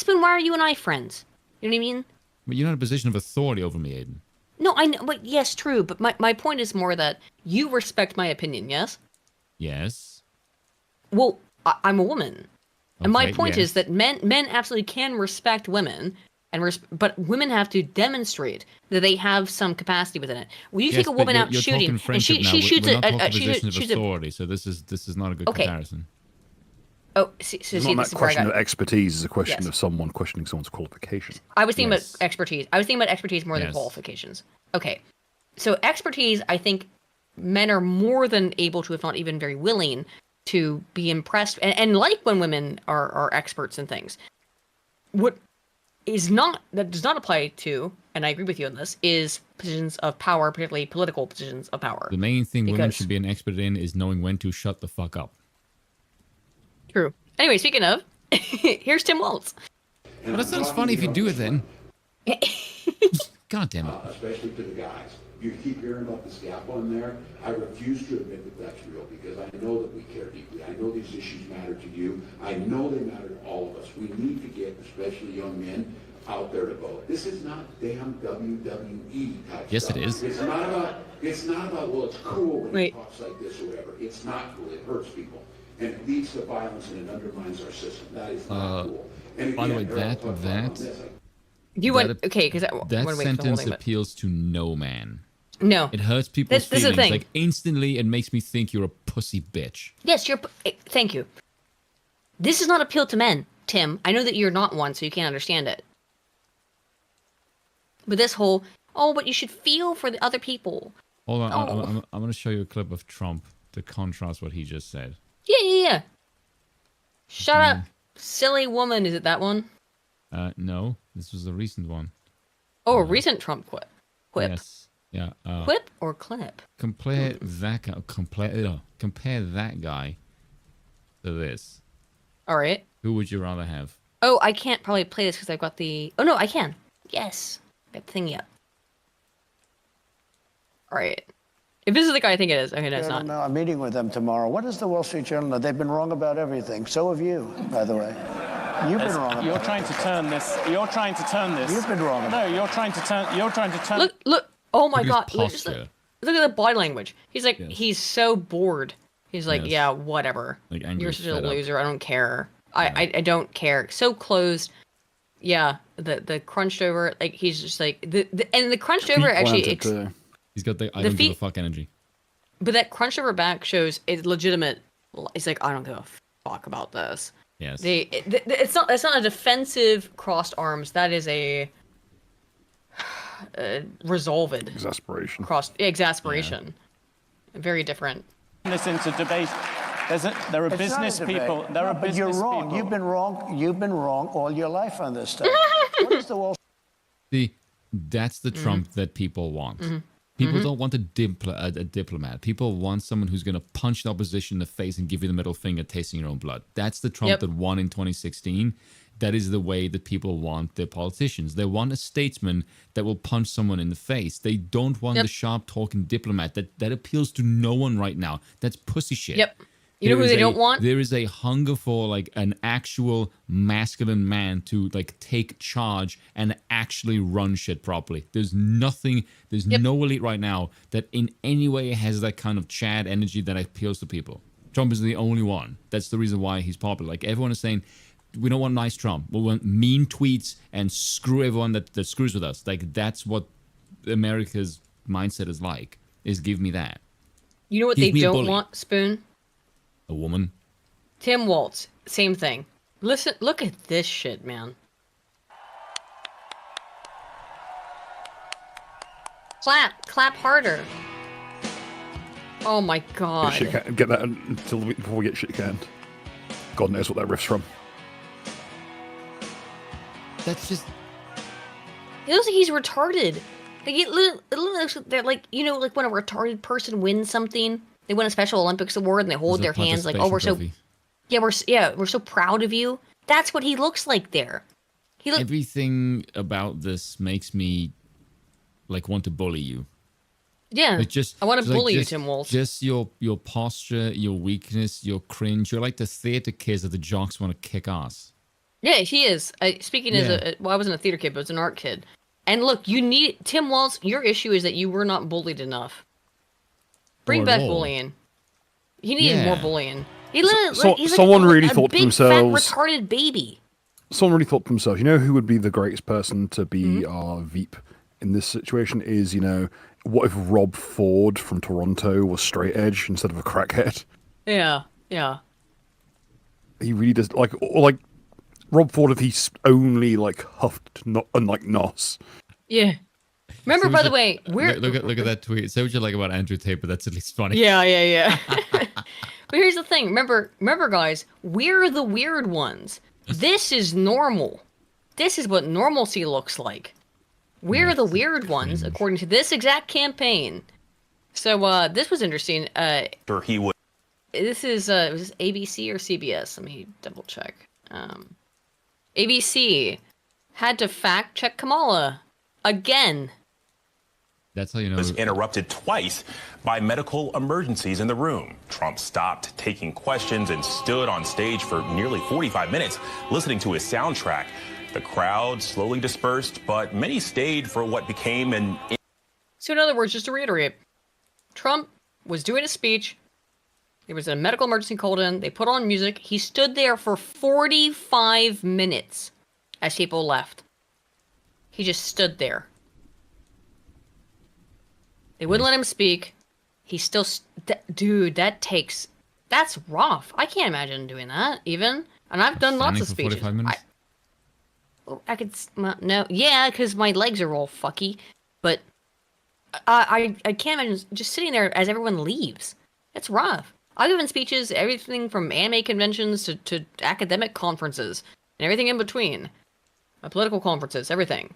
are you and I friends? You know what I mean? But you're not in a position of authority over me, Aiden. No, I know. But yes, true. But my point is more that you respect my opinion. Yes. Yes. Well. I'm a woman, and my point is that men absolutely can respect women, but women have to demonstrate that they have some capacity within it. When you take a woman out shooting, and she shoots authority, so this is not a good comparison. Oh, it's not that question of expertise; it's a question of someone questioning someone's qualification. I was thinking about expertise. I was thinking about expertise more than qualifications. Okay, so expertise, I think men are more than able to, if not even very willing, to be impressed and like when women are experts in things. What is not, that does not apply to, and I agree with you on this, is positions of power, particularly political positions of power. The main thing women should be an expert in is knowing when to shut the fuck up. True. Anyway, speaking of, here's Tim Waltz. Well, that sounds funny if you do it then. God damn it. Especially to the guys. You keep hearing about the scalpel in there. I refuse to admit that that's real because I know that we care deeply. I know these issues matter to you. I know they matter to all of us. We need to get, especially young men, out there to vote. This is not damn WWE type yes, stuff. It is. It's not about, well, it's cool when he talks like this or whatever. It's not cool. It hurts people. And it leads to violence and it undermines our system. That is not cool. And again, by the way, that sentence appeals to no man. No. It hurts people's feelings. Like, instantly, it makes me think you're a pussy bitch. Yes, thank you. This does not appeal to men, Tim. I know that you're not one, so you can't understand it. But this whole, but you should feel for the other people. Hold on, I'm going to show you a clip of Trump to contrast what he just said. Yeah. Shut up, silly woman. Is it that one? No, this was a recent one. Oh, a recent Trump quip. Yes. Yeah. Quip or clip? Compare that guy to this. All right. Who would you rather have? Oh, I can't probably play this because I've got the. Oh no, I can. Yes, got the thingy up. All right. If this is the guy I think it is, okay, no, it's not. No, I'm meeting with them tomorrow. What does the Wall Street Journal know? They've been wrong about everything. So have you, by the way. You've been wrong. You're trying to turn this. You're trying to turn this. You've been wrong. No, you're trying to turn. Look. Oh my God! Look at the body language. He's like, he's so bored. He's like, yeah, whatever. Like, you're such a loser. I don't care. I don't care. So closed. Yeah, the crunched over. Like he's just like the crunched over actually. He's got the I don't give a fuck energy. But that crunched over back shows it's legitimate. It's like, I don't give a fuck about this. Yes. It's not a defensive crossed arms. That is a resolved exasperation. Yeah. Very different. This into debate. There are business people. There are business you're wrong. People. You've been wrong all your life on this stuff. What is the Wall? That's the Trump that people want. Mm-hmm. People don't want a diplomat. People want someone who's going to punch the opposition in the face and give you the middle finger, tasting your own blood. That's the Trump that won in 2016. That is the way that people want their politicians. They want a statesman that will punch someone in the face. They don't want the sharp talking diplomat. That appeals to no one right now. That's pussy shit. You know who they don't want? There is a hunger for like an actual masculine man to like take charge and actually run shit properly. There's no elite right now that in any way has that kind of Chad energy that appeals to people. Trump is the only one. That's the reason why he's popular. Like everyone is saying, we don't want nice Trump. We want mean tweets and screw everyone that screws with us. Like that's what America's mindset is like. Is give me that. You know what they don't want, Spoon? A woman. Tim Walz, same thing. Listen, look at this shit, man. Clap harder. Oh my god. Get that until the week before we get shit canned. God knows what that riff's from. That's just. It looks like he's retarded. Like it looks like, you know, like when a retarded person wins something, they win a Special Olympics award and they hold their hands like, oh, we're so proud of you. That's what he looks like there. Everything about this makes me like want to bully you. Yeah, like I want to bully you, Tim Walz. Just your posture, your weakness, your cringe. You're like the theater kids that the jocks want to kick ass. Yeah, he is. Speaking as I wasn't a theater kid, but I was an art kid. And look, Tim Walz, your issue is that you were not bullied enough. Bring back bullying. He needed more bullying. He's someone really thought to big, themselves, fat, retarded baby. Someone really thought to themselves, you know who would be the greatest person to be our Veep in this situation is, you know, what if Rob Ford from Toronto was straight edge instead of a crackhead? Yeah. He really does, like Rob Ford if he's only like huffed, not unlike Nos. Yeah. Remember, by the way, look at that tweet. Say what you like about Andrew Tate, but that's at least funny. Yeah. But here's the thing. Remember, guys, we're the weird ones. This is normal. This is what normalcy looks like. We're the weird ones, according to this exact campaign. So this was interesting. Sure, he would. This is was this ABC or CBS? Let me double check. ABC had to fact check Kamala again. That's how you know. Was interrupted twice by medical emergencies in the room. Trump stopped taking questions and stood on stage for nearly 45 minutes listening to his soundtrack. The crowd slowly dispersed, but many stayed for what became an... So in other words, just to reiterate, Trump was doing a speech. There was a medical emergency called in. They put on music. He stood there for 45 minutes as people left. He just stood there. They wouldn't let him speak. He still... Dude, that's rough. I can't imagine doing that, even. And I've done lots of speeches. 45 minutes? I could... No. Yeah, because my legs are all fucky. But I can't imagine just sitting there as everyone leaves. It's rough. I've given speeches, everything from anime conventions to academic conferences, and everything in between. Political conferences, everything.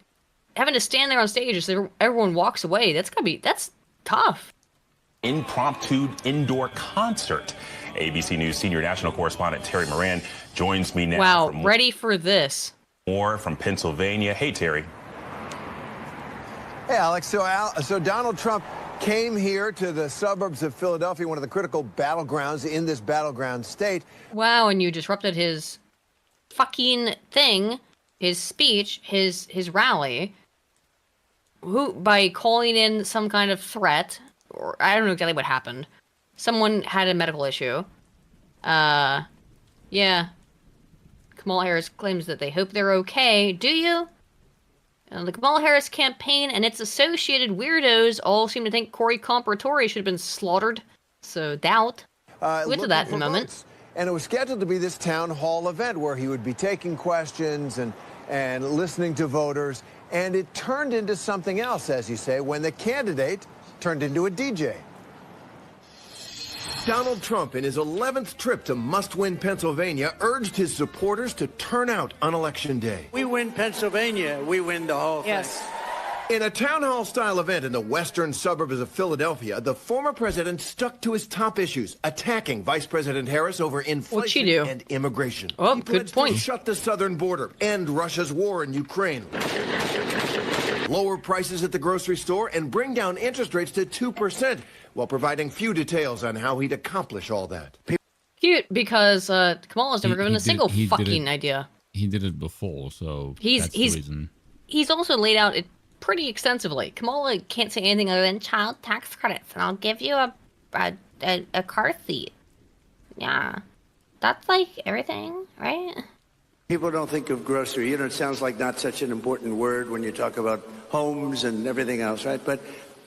Having to stand there on stage as everyone walks away, that's tough. Impromptu indoor concert. ABC News senior national correspondent Terry Moran joins me now. Wow, ready for this. More from Pennsylvania. Hey, Terry. Hey, Alex. So Donald Trump came here to the suburbs of Philadelphia, one of the critical battlegrounds in this battleground state. Wow, and you disrupted his fucking thing, his speech, his rally, by calling in some kind of threat, or I don't know exactly what happened. Someone had a medical issue. Yeah. Kamala Harris claims that they hope they're okay. Do you? The Kamala Harris campaign and its associated weirdos all seem to think Corey Comparatori should have been slaughtered. So doubt. We'll get to that in a moment. Votes. And it was scheduled to be this town hall event where he would be taking questions and listening to voters. And it turned into something else, as you say, when the candidate turned into a DJ. Donald Trump, in his 11th trip to must-win Pennsylvania, urged his supporters to turn out on Election Day. We win Pennsylvania, we win the whole thing. Yes. In a town hall-style event in the western suburbs of Philadelphia, the former president stuck to his top issues, attacking Vice President Harris over inflation and immigration. Oh, good point. To shut the southern border, end Russia's war in Ukraine, lower prices at the grocery store, and bring down interest rates to 2%, while providing few details on how he'd accomplish all that. Can cute because Kamala's never given a single fucking idea. He did it before, so He's the reason. He's also laid out it pretty extensively. Kamala can't say anything other than child tax credits, and I'll give you a car seat. Yeah, that's like everything, right? People don't think of grocery. It sounds like not such an important word when you talk about homes and everything else, right? But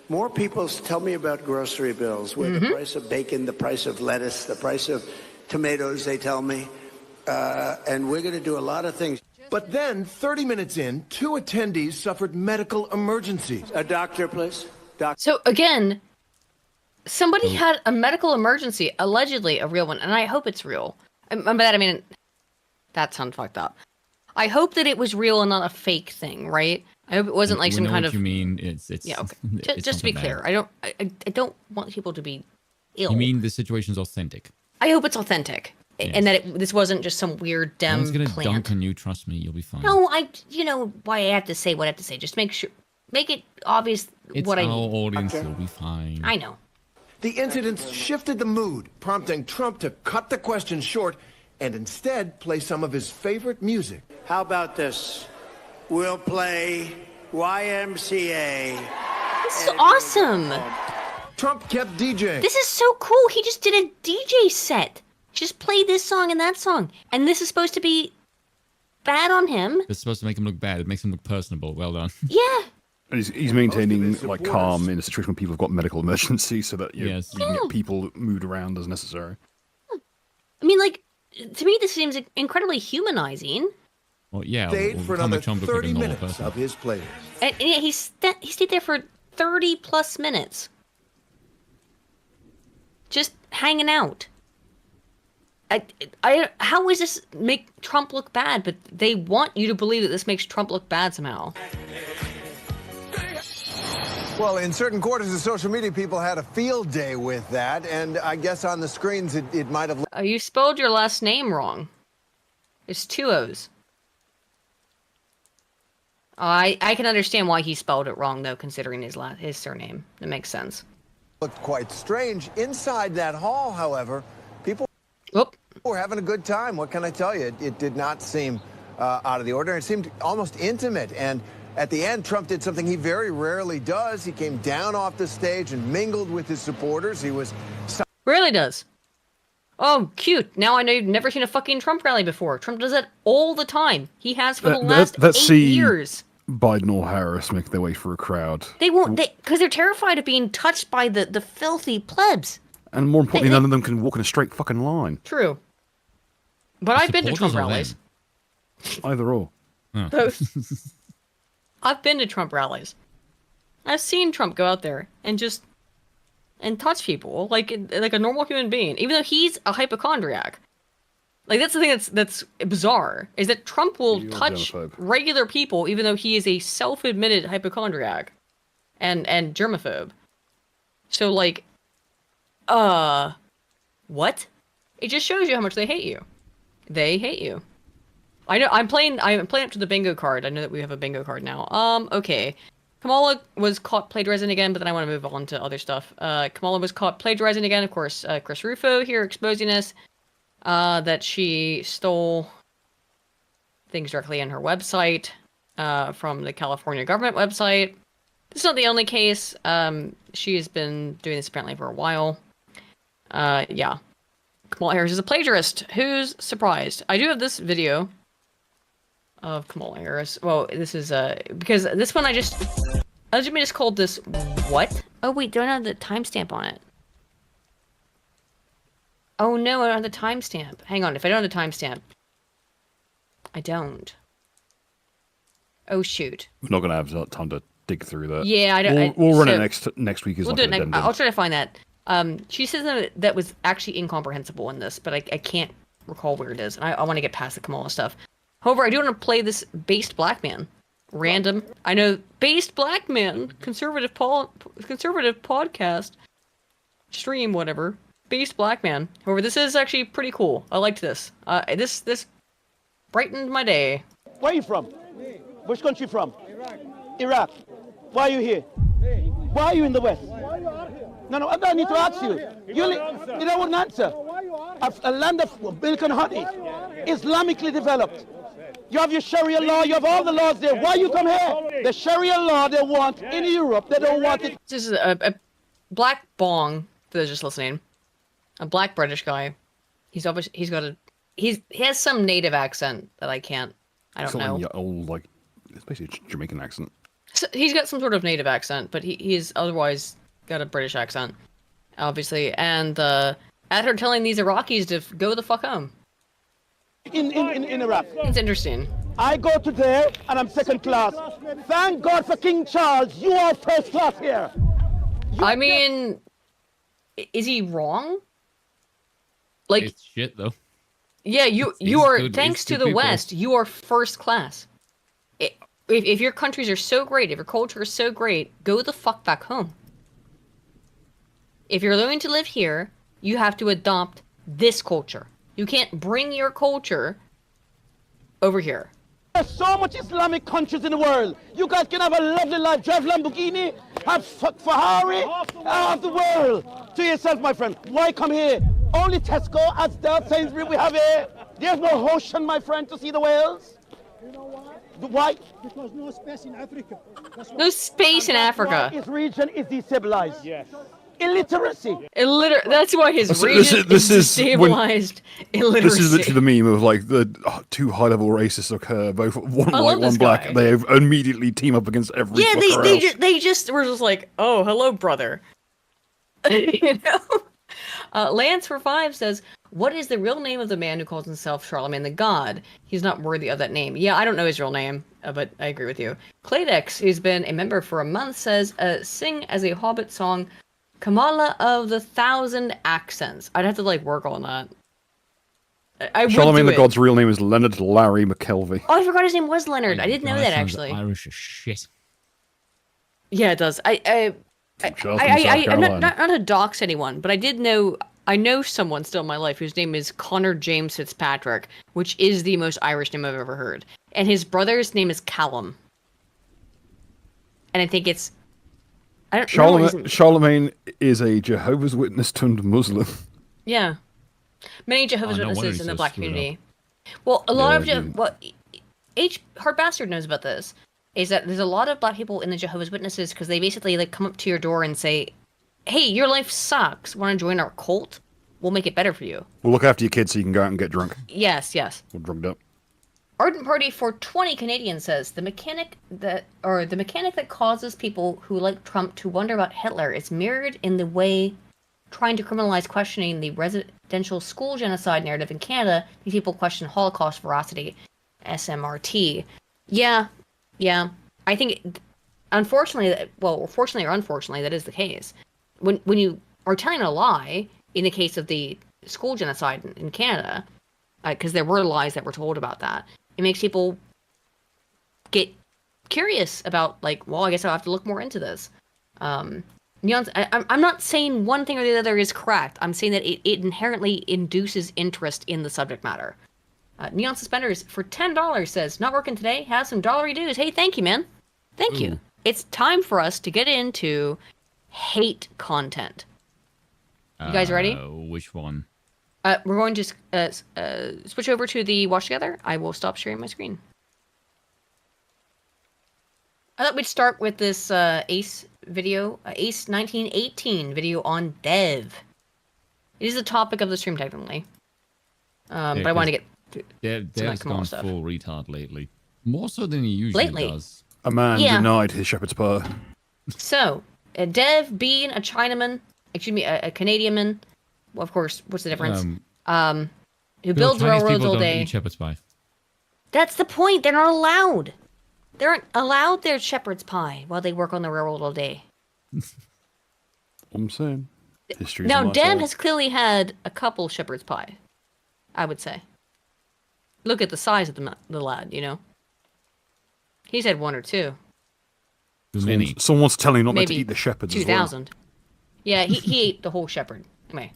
more people tell me about grocery bills, where the price of bacon, the price of lettuce, the price of tomatoes, they tell me. And we're going to do a lot of things. But then, 30 minutes in, 2 attendees suffered medical emergencies. A doctor, please. So again, somebody had a medical emergency, allegedly a real one, and I hope it's real. And by that I mean, that sounds fucked up. I hope that it was real and not a fake thing, right? I hope it wasn't like some kind of. You mean it's yeah? Okay. It's just to be clear, I don't want people to be ill. You mean the situation's authentic? I hope it's authentic, and that this wasn't just some weird No one's gonna plant. dunk on you. Trust me, you'll be fine. No, you know why I have to say what I have to say. Just make it obvious It's what I our mean. audience. You'll be fine. I know. The incidents shifted the mood, prompting Trump to cut the question short and instead play some of his favorite music. How about this? We'll play YMCA. This is awesome. Trump kept DJing. This is so cool. He just did a DJ set. Just play this song and that song. And this is supposed to be bad on him. It's supposed to make him look bad. It makes him look personable. Well done. Yeah. He's maintaining like calm in a situation where people have got medical emergency, so that you can get people moved around as necessary. I mean, like, to me, this seems incredibly humanizing. Well, yeah. Stayed for another 30 minutes of his players. And yeah, he stayed there for 30 plus minutes. Just hanging out. How does this make Trump look bad? But they want you to believe that this makes Trump look bad somehow. Well, in certain quarters of social media, people had a field day with that, and I guess on the screens it might have... You spelled your last name wrong. It's 2 O's. I can understand why he spelled it wrong, though, considering his surname. It makes sense. Looked quite strange. Inside that hall, however, people were having a good time. What can I tell you? It did not seem out of the ordinary. It seemed almost intimate, and at the end, Trump did something he very rarely does. He came down off the stage and mingled with his supporters. He was... Rarely does. Oh, cute. Now I know you've never seen a fucking Trump rally before. Trump does that all the time. He has for the last 8 years. Biden or Harris make their way through a crowd. They won't, because they're terrified of being touched by the filthy plebs. And more importantly, none of them can walk in a straight fucking line. True. But I've been to Trump rallies. Either or. Both. I've been to Trump rallies. I've seen Trump go out there and touch people like a normal human being, even though he's a hypochondriac. Like, that's the thing that's bizarre, is that Trump will touch regular people even though he is a self-admitted hypochondriac and germaphobe. So, like, what? It just shows you how much they hate you. They hate you. I know, I'm playing up to the bingo card. I know that we have a bingo card now. Okay. Kamala was caught plagiarizing again, but then I want to move on to other stuff. Kamala was caught plagiarizing again, of course. Chris Rufo here exposing us that she stole things directly on her website from the California government website. This is not the only case. She has been doing this apparently for a while. Yeah. Kamala Harris is a plagiarist. Who's surprised? I do have this video of Kamala Harris. Well, this is because this one I just called this what? Oh wait, don't have the timestamp on it. Oh no, I don't have the timestamp. Hang on, if I don't have the timestamp, I don't. Oh shoot. We're not gonna have time to dig through that. Yeah, I don't. We'll run it next week. We'll do it next. I'll try to find that. She says that was actually incomprehensible in this, but I can't recall where it is, and I want to get past the Kamala stuff. However, I do want to play this Based Black Man. Random. I know, Based Black Man, conservative podcast, stream, whatever. Based Black Man. However, this is actually pretty cool. I liked this. This brightened my day. Where are you from? Which country from? Iraq. Why are you here? Why are you in the West? No, I don't need to ask you. You don't want an answer. a land of milk and honey, Islamically developed. You have your Sharia law, you have all the laws there. Why you come here? The Sharia law they want in Europe, they don't want it. This is a black bong, for those just listening. A black British guy. He has some native accent that I don't know. It's basically a Jamaican accent. So he's got some sort of native accent, but he's otherwise got a British accent, obviously. And after telling these Iraqis to go the fuck home. In Iraq. It's interesting. I go to there and I'm second class. Thank God for King Charles. You are first class here. I mean, is he wrong? Like, it's shit though. Yeah, you are. Thanks to the West, you are first class. If your countries are so great, if your culture is so great, go the fuck back home. If you're going to live here, you have to adopt this culture. You can't bring your culture over here. There's so much Islamic countries in the world. You guys can have a lovely life, drive Lamborghini, have Ferrari, have the world to yourself, my friend. Why come here? Only Tesco, Asda, Sainsbury we have here. There's no ocean, my friend, to see the whales. You know why? Why? Because no space in Africa. No space in Africa. His region is destabilized. Yes. Illiteracy. That's why his region is destabilized. Illiteracy. This is literally the meme of like the two high-level racists occur, both one white, one black. Guy. They immediately team up against every. Yeah, they just were just like, oh, hello, brother. You know. Lance for 5 says, "What is the real name of the man who calls himself Charlemagne the God? He's not worthy of that name." Yeah, I don't know his real name, but I agree with you. Claydex, who's been a member for a month, says, "Sing as a Hobbit song." Kamala of the 1,000 accents. I'd have to like work on that. I would Charlemagne do the God's real name is Leonard Larry McKelvey. Oh, I forgot his name was Leonard. I didn't know that actually. Irish as shit. Yeah, it does. I'm not to dox anyone, but I know someone still in my life whose name is Connor James Fitzpatrick, which is the most Irish name I've ever heard. And his brother's name is Callum. And I think it's Charlemagne is a Jehovah's Witness turned Muslim. Yeah. Many Jehovah's Witnesses in the black community. Well, a lot of Hard Bastard knows about this. Is that there's a lot of black people in the Jehovah's Witnesses because they basically like come up to your door and say, "Hey, your life sucks. Want to join our cult? We'll make it better for you. We'll look after your kids so you can go out and get drunk." Yes. We're drugged up. Ardent Party for 20 Canadians says the mechanic that causes people who like Trump to wonder about Hitler is mirrored in the way trying to criminalize questioning the residential school genocide narrative in Canada. These people question Holocaust veracity, SMRT. Yeah. I think, unfortunately, fortunately or unfortunately, that is the case. When you are telling a lie in the case of the school genocide in Canada, because there were lies that were told about that. It makes people get curious about, like, well, I guess I'll have to look more into this. I'm not saying one thing or the other is correct. I'm saying that it inherently induces interest in the subject matter. Neon Suspenders for $10 says, "Not working today? Have some dollary dues." Hey, thank you, man. Thank you. It's time for us to get into hate content. You guys ready? Which one? We're going to switch over to the watch together. I will stop sharing my screen. I thought we'd start with this Ace video, Ace 1918 video on Dev. It is the topic of the stream technically, but I want to get Dev's gone stuff. full retard lately, more so than he usually does. A man denied his shepherd's pie. So, Dev being a Chinaman, a Canadian. Well, of course, what's the difference? Who builds railroads all day. Don't eat shepherd's pie. That's the point. They're not allowed. They aren't allowed their shepherd's pie while they work on the railroad all day. I'm saying. Now, Dev has clearly had a couple shepherd's pie, I would say. Look at the size of the lad, you know? He's had one or two. Someone's telling you not to Maybe eat the shepherds 2,000. Yeah, he ate the whole shepherd. Anyway.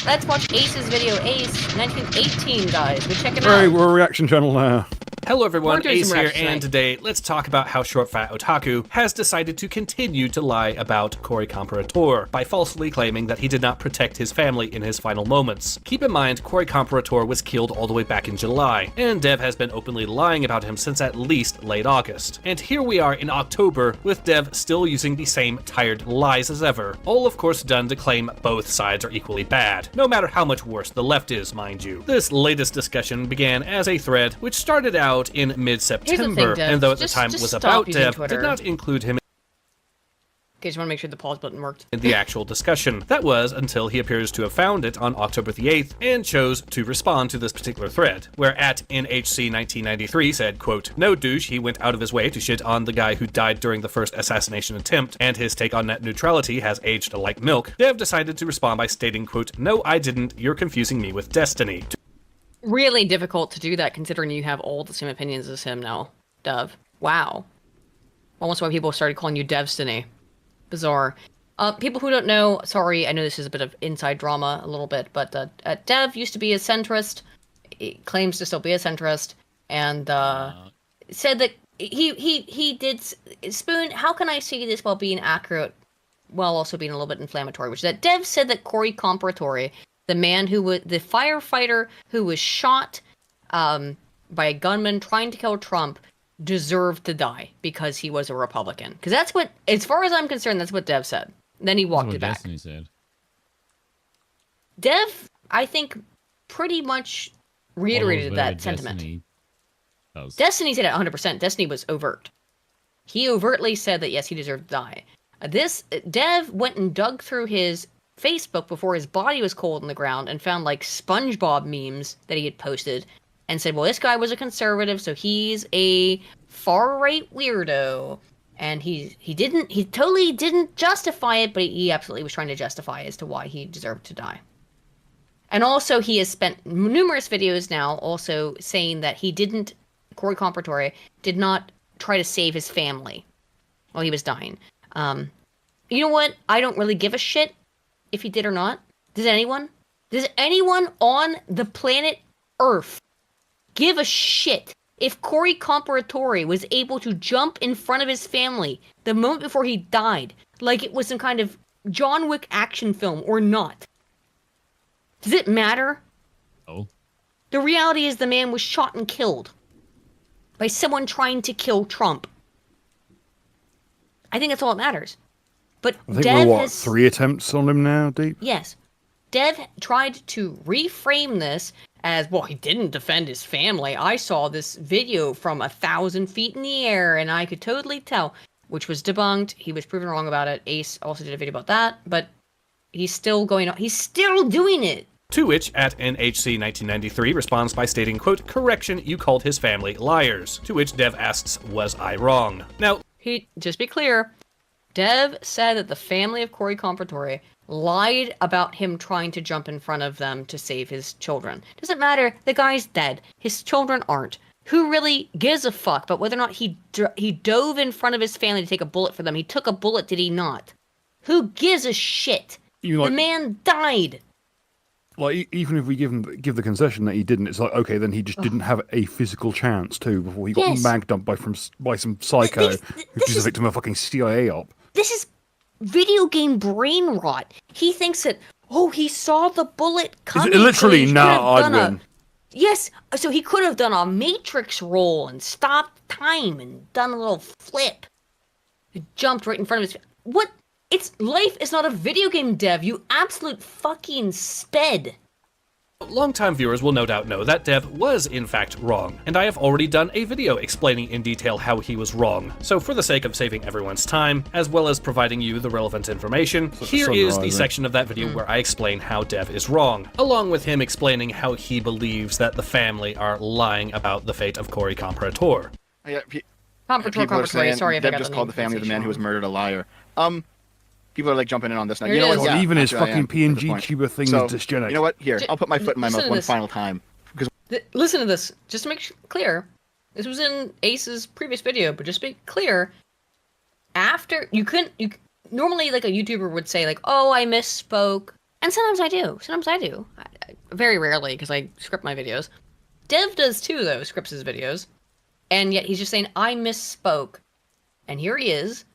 Let's watch Ace's video, Ace 1918, guys. We're checking out. Hey, we're a reaction channel now. Hello everyone, We're doing Ace some here, reps and tonight. today let's talk about how Short Fat Otaku has decided to continue to lie about Cory Comparator by falsely claiming that he did not protect his family in his final moments. Keep in mind, Cory Comparator was killed all the way back in July, and Dev has been openly lying about him since at least late August. And here we are in October, with Dev still using the same tired lies as ever, all of course done to claim both sides are equally bad, no matter how much worse the left is, mind you. This latest discussion began as a thread which started out in mid-September, and though at the time was about Dev, did not include him Okay, just want to make sure the pause button worked. in the actual discussion. That was until he appears to have found it on October the 8th and chose to respond to this particular thread, where at NHC1993 said, quote, "No douche, he went out of his way to shit on the guy who died during the first assassination attempt, and his take on net neutrality has aged like milk." Dev decided to respond by stating, quote, "No, I didn't, you're confusing me with Destiny." Really difficult to do that considering you have all the same opinions as him now, Dev. Wow. Almost why people started calling you Devstiny. Bizarre. People who don't know, sorry, I know this is a bit of inside drama a little bit, but Dev used to be a centrist, he claims to still be a centrist, and said that he did... Spoon, how can I say this while being accurate, while also being a little bit inflammatory, which is that Dev said that Cory Comparator, the man who was the firefighter who was shot by a gunman trying to kill Trump, deserved to die because he was a Republican. Because that's what, as far as I'm concerned, that's what Dev said. Then he walked it back. Destiny said. Dev, I think, pretty much reiterated that sentiment. Destiny said it 100%. Destiny was overt. He overtly said that yes, he deserved to die. Dev went and dug through his Facebook before his body was cold in the ground and found like SpongeBob memes that he had posted and said, well, this guy was a conservative, so he's a far-right weirdo. And he totally didn't justify it, but he absolutely was trying to justify as to why he deserved to die. And also he has spent numerous videos now also saying that Cory Comparator did not try to save his family while he was dying. You know what? I don't really give a shit if he did or not. Does anyone? Does anyone on the planet Earth give a shit if Cory Comparator was able to jump in front of his family the moment before he died, like it was some kind of John Wick action film or not? Does it matter? Oh. The reality is the man was shot and killed by someone trying to kill Trump. I think that's all that matters. But I think Dev we're, has 3 attempts on him now, Deep? Yes. Dev tried to reframe this as, well, he didn't defend his family. I saw this video from 1,000 feet in the air, and I could totally tell, which was debunked. He was proven wrong about it. Ace also did a video about that, but he's still going on. He's still doing it. To which, at NHC1993 responds by stating, quote, "Correction, you called his family liars." To which Dev asks, was I wrong? Now, Just be clear, Dev said that the family of Cory Comparator lied about him trying to jump in front of them to save his children. Doesn't matter. The guy's dead. His children aren't. Who really gives a fuck about whether or not he dove in front of his family to take a bullet for them? He took a bullet, did he not? Who gives a shit? The man died. Like, even if we give the concession that he didn't, it's like, okay, then he just didn't have a physical chance too before he got mag dumped by some psycho who's a victim of fucking CIA op. This is video game brain rot. He thinks that, oh, he saw the bullet coming. Literally, so I'd win. Yes, so he could have done a Matrix roll and stopped time and done a little flip. He jumped right in front of his... What? Life is not a video game, Dev. You absolute fucking sped. longtime viewers will no doubt know that Dev was in fact wrong, and I have already done a video explaining in detail how he was wrong. So for the sake of saving everyone's time, as well as providing you the relevant information, here is the section of that video where I explain how Dev is wrong, along with him explaining how he believes that the family are lying about the fate of Cory Comparator. People are saying Dev just called the family of the man who was murdered a liar. People are like jumping in on this now. You know what? Yeah, even his actually, fucking PNG tuber thing is dysgenic. You know what? Here, I'll put my foot in my mouth one final time. Listen to this, just to make clear. This was in Ace's previous video, but just to be clear, after normally like a YouTuber would say like, "Oh, I misspoke," and sometimes I do. Very rarely because I script my videos. Dev does too, though. Scripts his videos. And yet he's just saying, I misspoke. And here he is,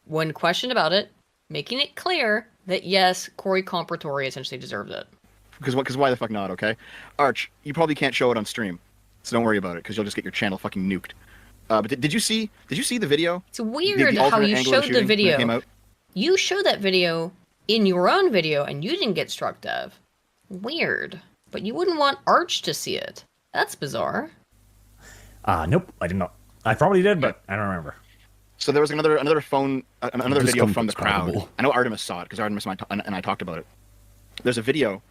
when questioned about it, making it clear that yes, Corey Compratore essentially deserved it. Because why the fuck not, okay? Arch, you probably can't show it on stream, so don't worry about it, because you'll just get your channel fucking nuked. But did you see the video? It's weird how you showed the video. You showed that video in your own video, and you didn't get struck, Dev. Weird. But you wouldn't want Arch to see it. That's bizarre. Nope, I did not. I probably did, but I don't remember. So there was another video from the crowd. I know Artemis saw it because Artemis and I talked about it. There's a video.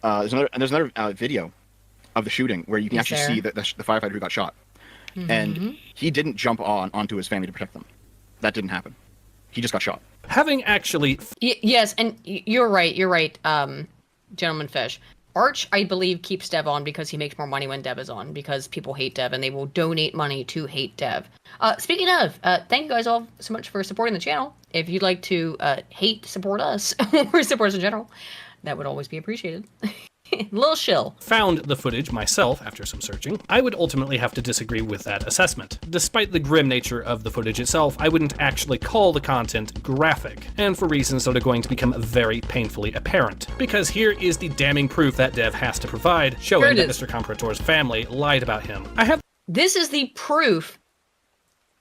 There's another video of the shooting where you can actually see the firefighter who got shot, and he didn't jump onto his family to protect them. That didn't happen. He just got shot. Having actually, yes, and you're right, Gentleman Fish. Arch, I believe, keeps Dev on because he makes more money when Dev is on, because people hate Dev and they will donate money to hate Dev. Speaking of, thank you guys all so much for supporting the channel. If you'd like to support us, or support us in general, that would always be appreciated. Little shill. Found the footage myself after some searching, I would ultimately have to disagree with that assessment. Despite the grim nature of the footage itself, I wouldn't actually call the content graphic, and for reasons that are going to become very painfully apparent. Because here is the damning proof that Dev has to provide, showing that Mr. Comparatore's family lied about him. This is the proof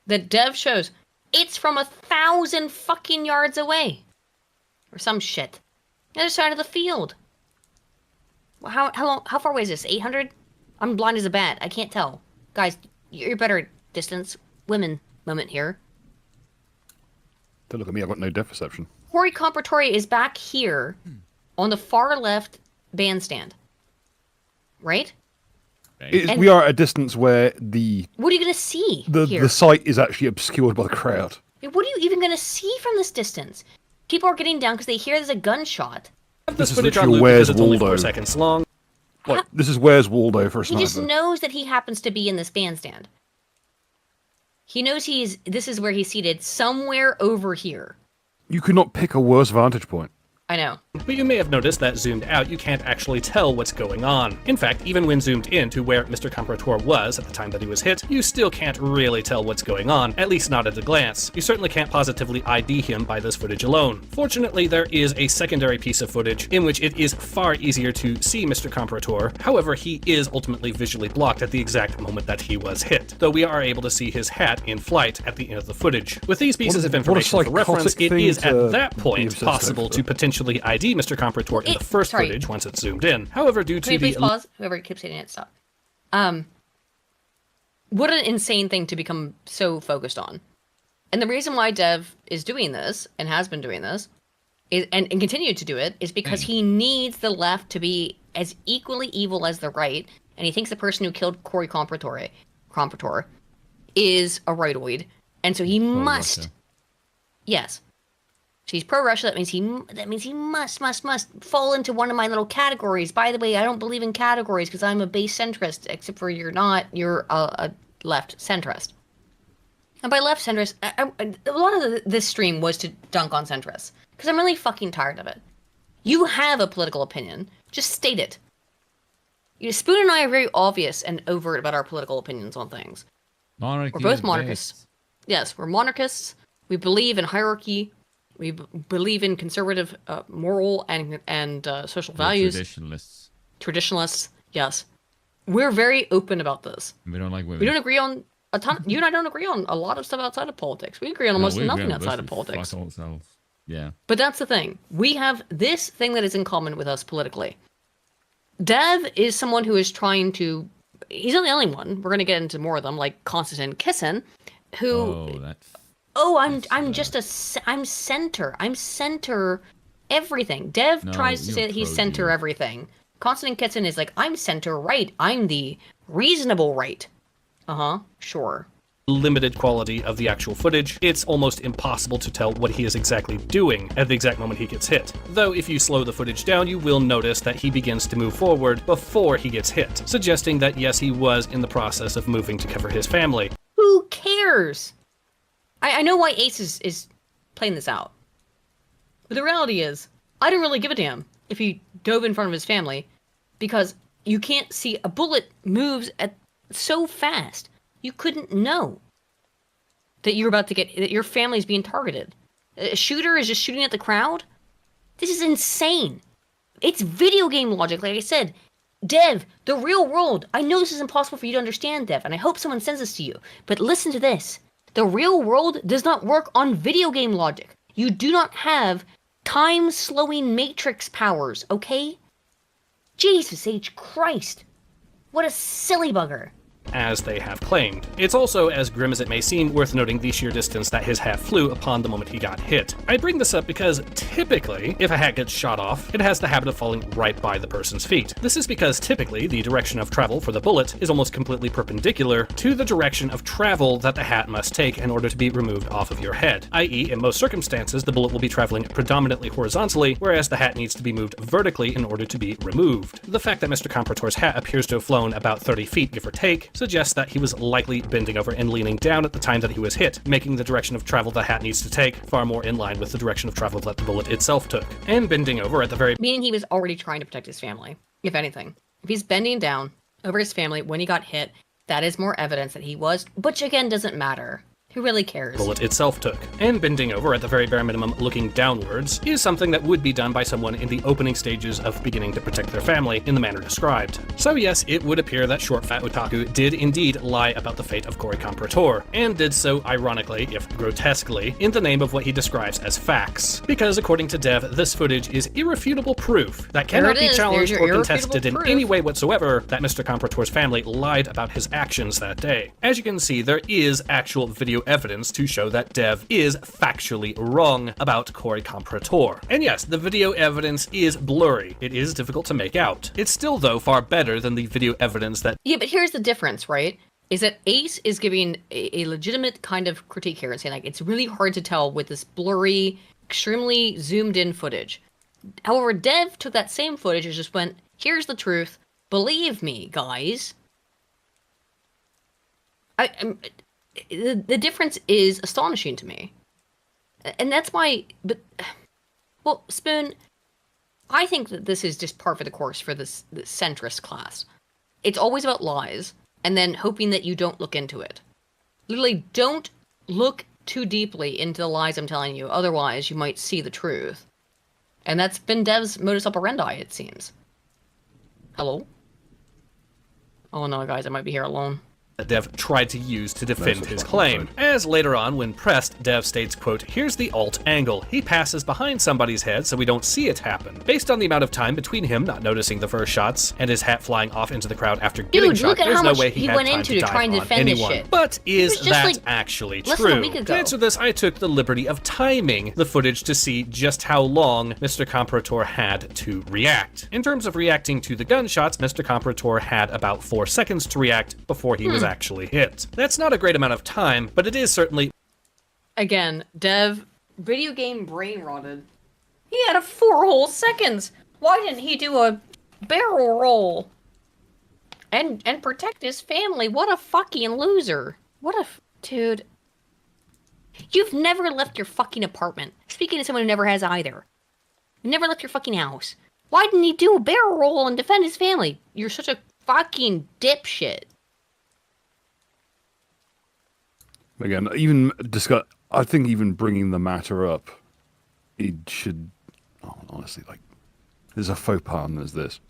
that Dev shows. It's from 1,000 fucking yards away. Or some shit. The other side of the field. How far away is this? 800? I'm blind as a bat. I can't tell. Guys, you're better at distance. Women moment here. Don't look at me. I've got no depth perception. Corey Compratore is back here on the far left bandstand. Right? We are at a distance where the... What are you going to see here? The site is actually obscured by the crowd. What are you even going to see from this distance? People are getting down because they hear there's a gunshot. This is literally Where's Waldo. 4 seconds long. What? This is Where's Waldo for a sniper. He just knows that he happens to be in this bandstand. He knows this is where he's seated, somewhere over here. You could not pick a worse vantage point. I know. But you may have noticed that zoomed out, you can't actually tell what's going on. In fact, even when zoomed in to where Mr. Compratore was at the time that he was hit, you still can't really tell what's going on, at least not at a glance. You certainly can't positively ID him by this footage alone. Fortunately, there is a secondary piece of footage in which it is far easier to see Mr. Compratore. However, he is ultimately visually blocked at the exact moment that he was hit, though we are able to see his hat in flight at the end of the footage. With these pieces of information for reference, it is at that point possible to potentially ID Mr. Compratore in the first footage once it's zoomed in. However, due to the... Please pause? Whoever keeps hitting it, stop. What an insane thing to become so focused on. And the reason why Dev is doing this, and has been doing this, and continue to do it, is because he needs the left to be as equally evil as the right, and he thinks the person who killed Corey Compratore is a rightoid, and so he must... Russia. Yes. She's pro-Russia. That means he must fall into one of my little categories. By the way, I don't believe in categories because I'm a base centrist, except for you're not. You're a left centrist. And by left centrist, a lot of this stream was to dunk on centrists because I'm really fucking tired of it. You have a political opinion. Just state it. Spoon and I are very obvious and overt about our political opinions on things. We're both monarchists. Yes, we're monarchists. We believe in hierarchy. We believe in conservative moral and social values. Traditionalists, yes. We're very open about this. We don't like women. We don't agree on a ton. You and I don't agree on a lot of stuff outside of politics. We agree on almost nothing outside of politics. Yeah. But that's the thing. We have this thing that is in common with us politically. Dev is someone who is trying to... He's not the only one. We're going to get into more of them, like Konstantin Kisin, who... I'm center. I'm center everything. Dev tries to say that he's center everything. Konstantin Kisin is like, I'm center right. I'm the reasonable right. Sure. Limited quality of the actual footage, it's almost impossible to tell what he is exactly doing at the exact moment he gets hit. Though if you slow the footage down, you will notice that he begins to move forward before he gets hit, suggesting that yes, he was in the process of moving to cover his family. Who cares? I know why Ace is playing this out. But the reality is, I don't really give a damn if he dove in front of his family, because you can't see a bullet moves at so fast You couldn't know that that your family's being targeted. A shooter is just shooting at the crowd? This is insane. It's video game logic, like I said. Dev, the real world. I know this is impossible for you to understand, Dev, and I hope someone sends this to you. But listen to this. The real world does not work on video game logic. You do not have time-slowing matrix powers, okay? Jesus H. Christ. What a silly bugger. As they have claimed. It's also, as grim as it may seem, worth noting the sheer distance that his hat flew upon the moment he got hit. I bring this up because, typically, if a hat gets shot off, it has the habit of falling right by the person's feet. This is because, typically, the direction of travel for the bullet is almost completely perpendicular to the direction of travel that the hat must take in order to be removed off of your head, i.e., in most circumstances, the bullet will be traveling predominantly horizontally, whereas the hat needs to be moved vertically in order to be removed. The fact that Mr. Comprator's hat appears to have flown about 30 feet, give or take, suggests that he was likely bending over and leaning down at the time that he was hit, making the direction of travel the hat needs to take far more in line with the direction of travel that the bullet itself took. And bending over at the very... Meaning he was already trying to protect his family, if anything. If he's bending down over his family when he got hit, that is more evidence that he was, which again doesn't matter. Who really cares? Bullet itself took. And bending over at the very bare minimum looking downwards is something that would be done by someone in the opening stages of beginning to protect their family in the manner described. So yes, it would appear that Short Fat Otaku did indeed lie about the fate of Cory Comprator, and did so ironically, if grotesquely, in the name of what he describes as facts. Because according to Dev, this footage is irrefutable proof that cannot be challenged or contested in any way whatsoever that Mr. Comprator's family lied about his actions that day. As you can see, there is actual video evidence to show that Dev is factually wrong about Cory Comprator. And yes, the video evidence is blurry. It is difficult to make out. It's still, though, far better than the video evidence that... Yeah, but here's the difference, right? Is that Ace is giving a legitimate kind of critique here and saying, like, it's really hard to tell with this blurry, extremely zoomed-in footage. However, Dev took that same footage and just went, here's the truth. Believe me, guys. The difference is astonishing to me. And that's why, well, Spoon, I think that this is just par for the course for this centrist class. It's always about lies, and then hoping that you don't look into it. Literally, don't look too deeply into the lies I'm telling you, otherwise you might see the truth. And that's been Dev's modus operandi, it seems. Hello? Oh no, guys, I might be here alone. That Dev tried to use to defend his claim. As later on, when pressed, Dev states, quote, here's the alt angle. He passes behind somebody's head so we don't see it happen. Based on the amount of time between him not noticing the first shots and his hat flying off into the crowd after getting shot, there's no way he had time to dive on anyone. But is that actually true? To answer this, I took the liberty of timing the footage to see just how long Mr. Comprator had to react. In terms of reacting to the gunshots, Mr. Comprator had about 4 seconds to react before he was actually hit. That's not a great amount of time, but it is certainly... Again, Dev, video game brain rotted. He had 4 whole seconds! Why didn't he do a barrel roll? And protect his family? What a fucking loser. What a... Dude. You've never left your fucking apartment. Speaking to someone who never has either. You never left your fucking house. Why didn't he do a barrel roll and defend his family? You're such a fucking dipshit. Again, I think even bringing the matter up, it should, honestly, like, there's a faux pas and there's this.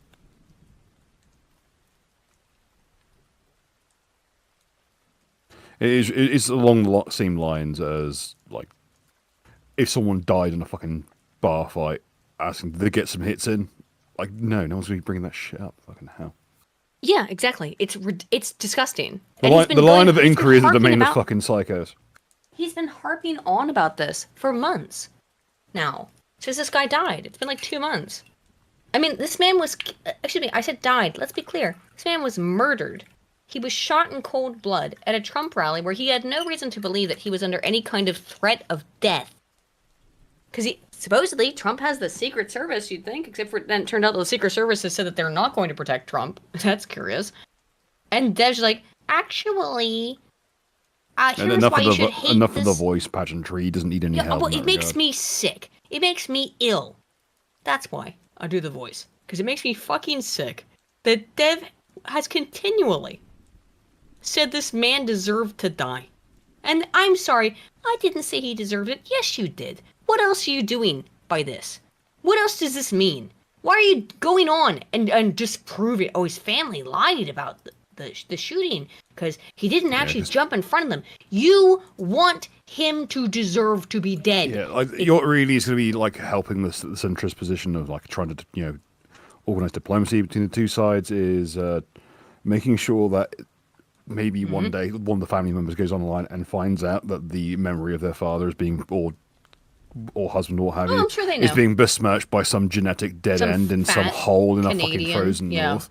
It's along the same lines as, like, if someone died in a fucking bar fight, asking, did they get some hits in? Like, no one's going to be bringing that shit up. Fucking hell. Yeah, exactly. It's disgusting. The line of inquiry is the domain of fucking psychos. He's been harping on about this for months now. Since this guy died. It's been like 2 months. I mean, this man was... Excuse me, I said died. Let's be clear. This man was murdered. He was shot in cold blood at a Trump rally where he had no reason to believe that he was under any kind of threat of death. Because supposedly, Trump has the Secret Service, you'd think, except for then it turned out the Secret Service has said that they're not going to protect Trump. That's curious. And Dev's like, actually, here's why you should hate enough of the voice pageantry. He doesn't need any help. Well, it makes me sick. It makes me ill. That's why I do the voice. Because it makes me fucking sick that Dev has continually said this man deserved to die. And I'm sorry, I didn't say he deserved it. Yes, you did. What else are you doing by this? What else does this mean? Why are you going on and just proving, oh, his family lied about the shooting because he didn't actually jump in front of them. You want him to deserve to be dead. Yeah, like, you're really is going to be like helping the centrist position of like trying to, organize diplomacy between the two sides is making sure that maybe one day one of the family members goes online and finds out that the memory of their father is being, or husband or what have you, I'm sure they know. is being besmirched by some genetic dead end in some hole in a fucking Canadian, frozen north.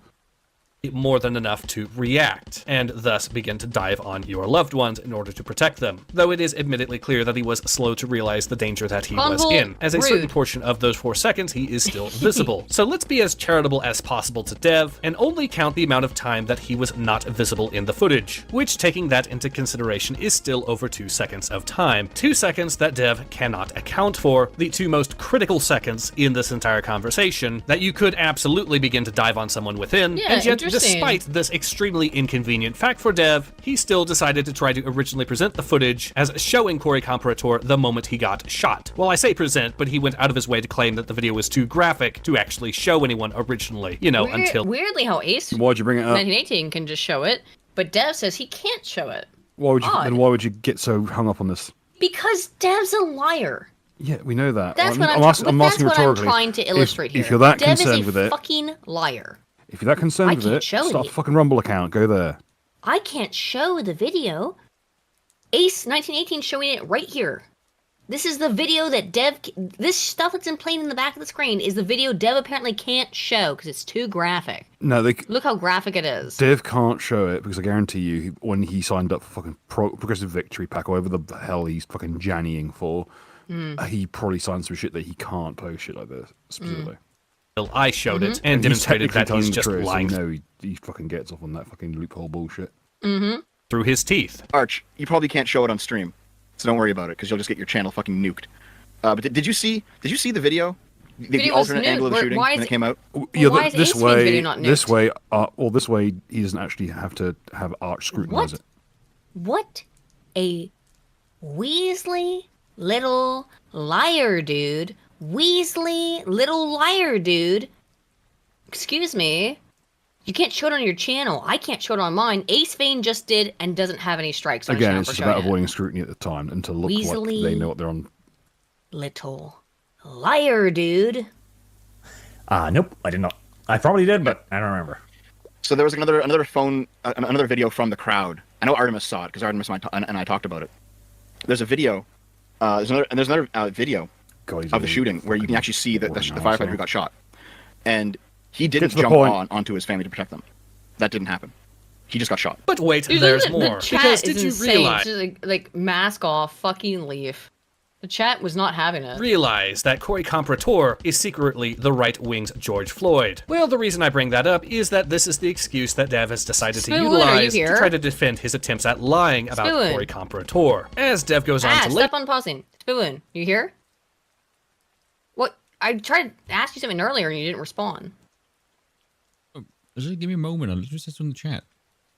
More than enough to react, and thus begin to dive on your loved ones in order to protect them. Though it is admittedly clear that he was slow to realize the danger that he was in. As a certain portion of those 4 seconds, he is still visible. So let's be as charitable as possible to Dev, and only count the amount of time that he was not visible in the footage, which, taking that into consideration, is still over 2 seconds of time. 2 seconds that Dev cannot account for, the 2 most critical seconds in this entire conversation that you could absolutely begin to dive on someone within, and yet despite this extremely inconvenient fact for Dev, he still decided to try to originally present the footage as showing Corey Comparator the moment he got shot. Well, I say present, but he went out of his way to claim that the video was too graphic to actually show anyone originally, until... Weirdly how Ace Why'd you bring it up? 1918 can just show it, but Dev says he can't show it. Why would you get so hung up on this? Because Dev's a liar. Yeah, we know that. That's what I'm asking what I'm rhetorically. trying to illustrate here. If you're that Dev concerned is with a it, fucking liar. if you're that concerned with it, start a fucking Rumble account. Go there. I can't show the video. Ace 1918 showing it right here. This is the video that Dev... This stuff that's in plain in the back of the screen is the video Dev apparently can't show because it's too graphic. No, Look how graphic it is. Dev can't show it because I guarantee you, when he signed up for fucking Progressive Victory Pack, or whatever the hell he's fucking jannying for, he probably signed some shit that he can't post shit like this, specifically. I showed it and demonstrated that he's just lying. So he fucking gets off on that fucking loophole bullshit. Through his teeth. Arch, you probably can't show it on stream, so don't worry about it because you'll just get your channel fucking nuked. But did you see the video? The alternate angle of the shooting when it came out? Why is Ace video not nuked? This way he doesn't actually have to have Arch scrutinize it. What a Weasley little liar, dude. Weasley little liar, dude. Excuse me. You can't show it on your channel. I can't show it on mine. Ace Vane just did and doesn't have any strikes on his channel. Again, it's just about avoiding scrutiny at the time and to look like they know what they're on. Little liar, dude. Nope, I did not. I probably did, but I don't remember. So there was another video from the crowd. I know Artemis saw it because Artemis and I talked about it. There's a video. There's another video of the shooting where you can actually see the firefighter who got shot, and he didn't jump onto his family to protect them. That didn't happen. He just got shot. But wait, Dude, there's the more. Chat Because is did you insane. realize? Just like mask off, fucking leave. The chat was not having it. Realize that Corey Comparator is secretly the right-wing's George Floyd. Well, the reason I bring that up is that this is the excuse that Dev has decided to utilize to try to defend his attempts at lying about Corey Comparator. As Dev goes on to stop unpausing. Spoon, you here? What? I tried to ask you something earlier and you didn't respond. Just give me a moment. I'll just say in the chat.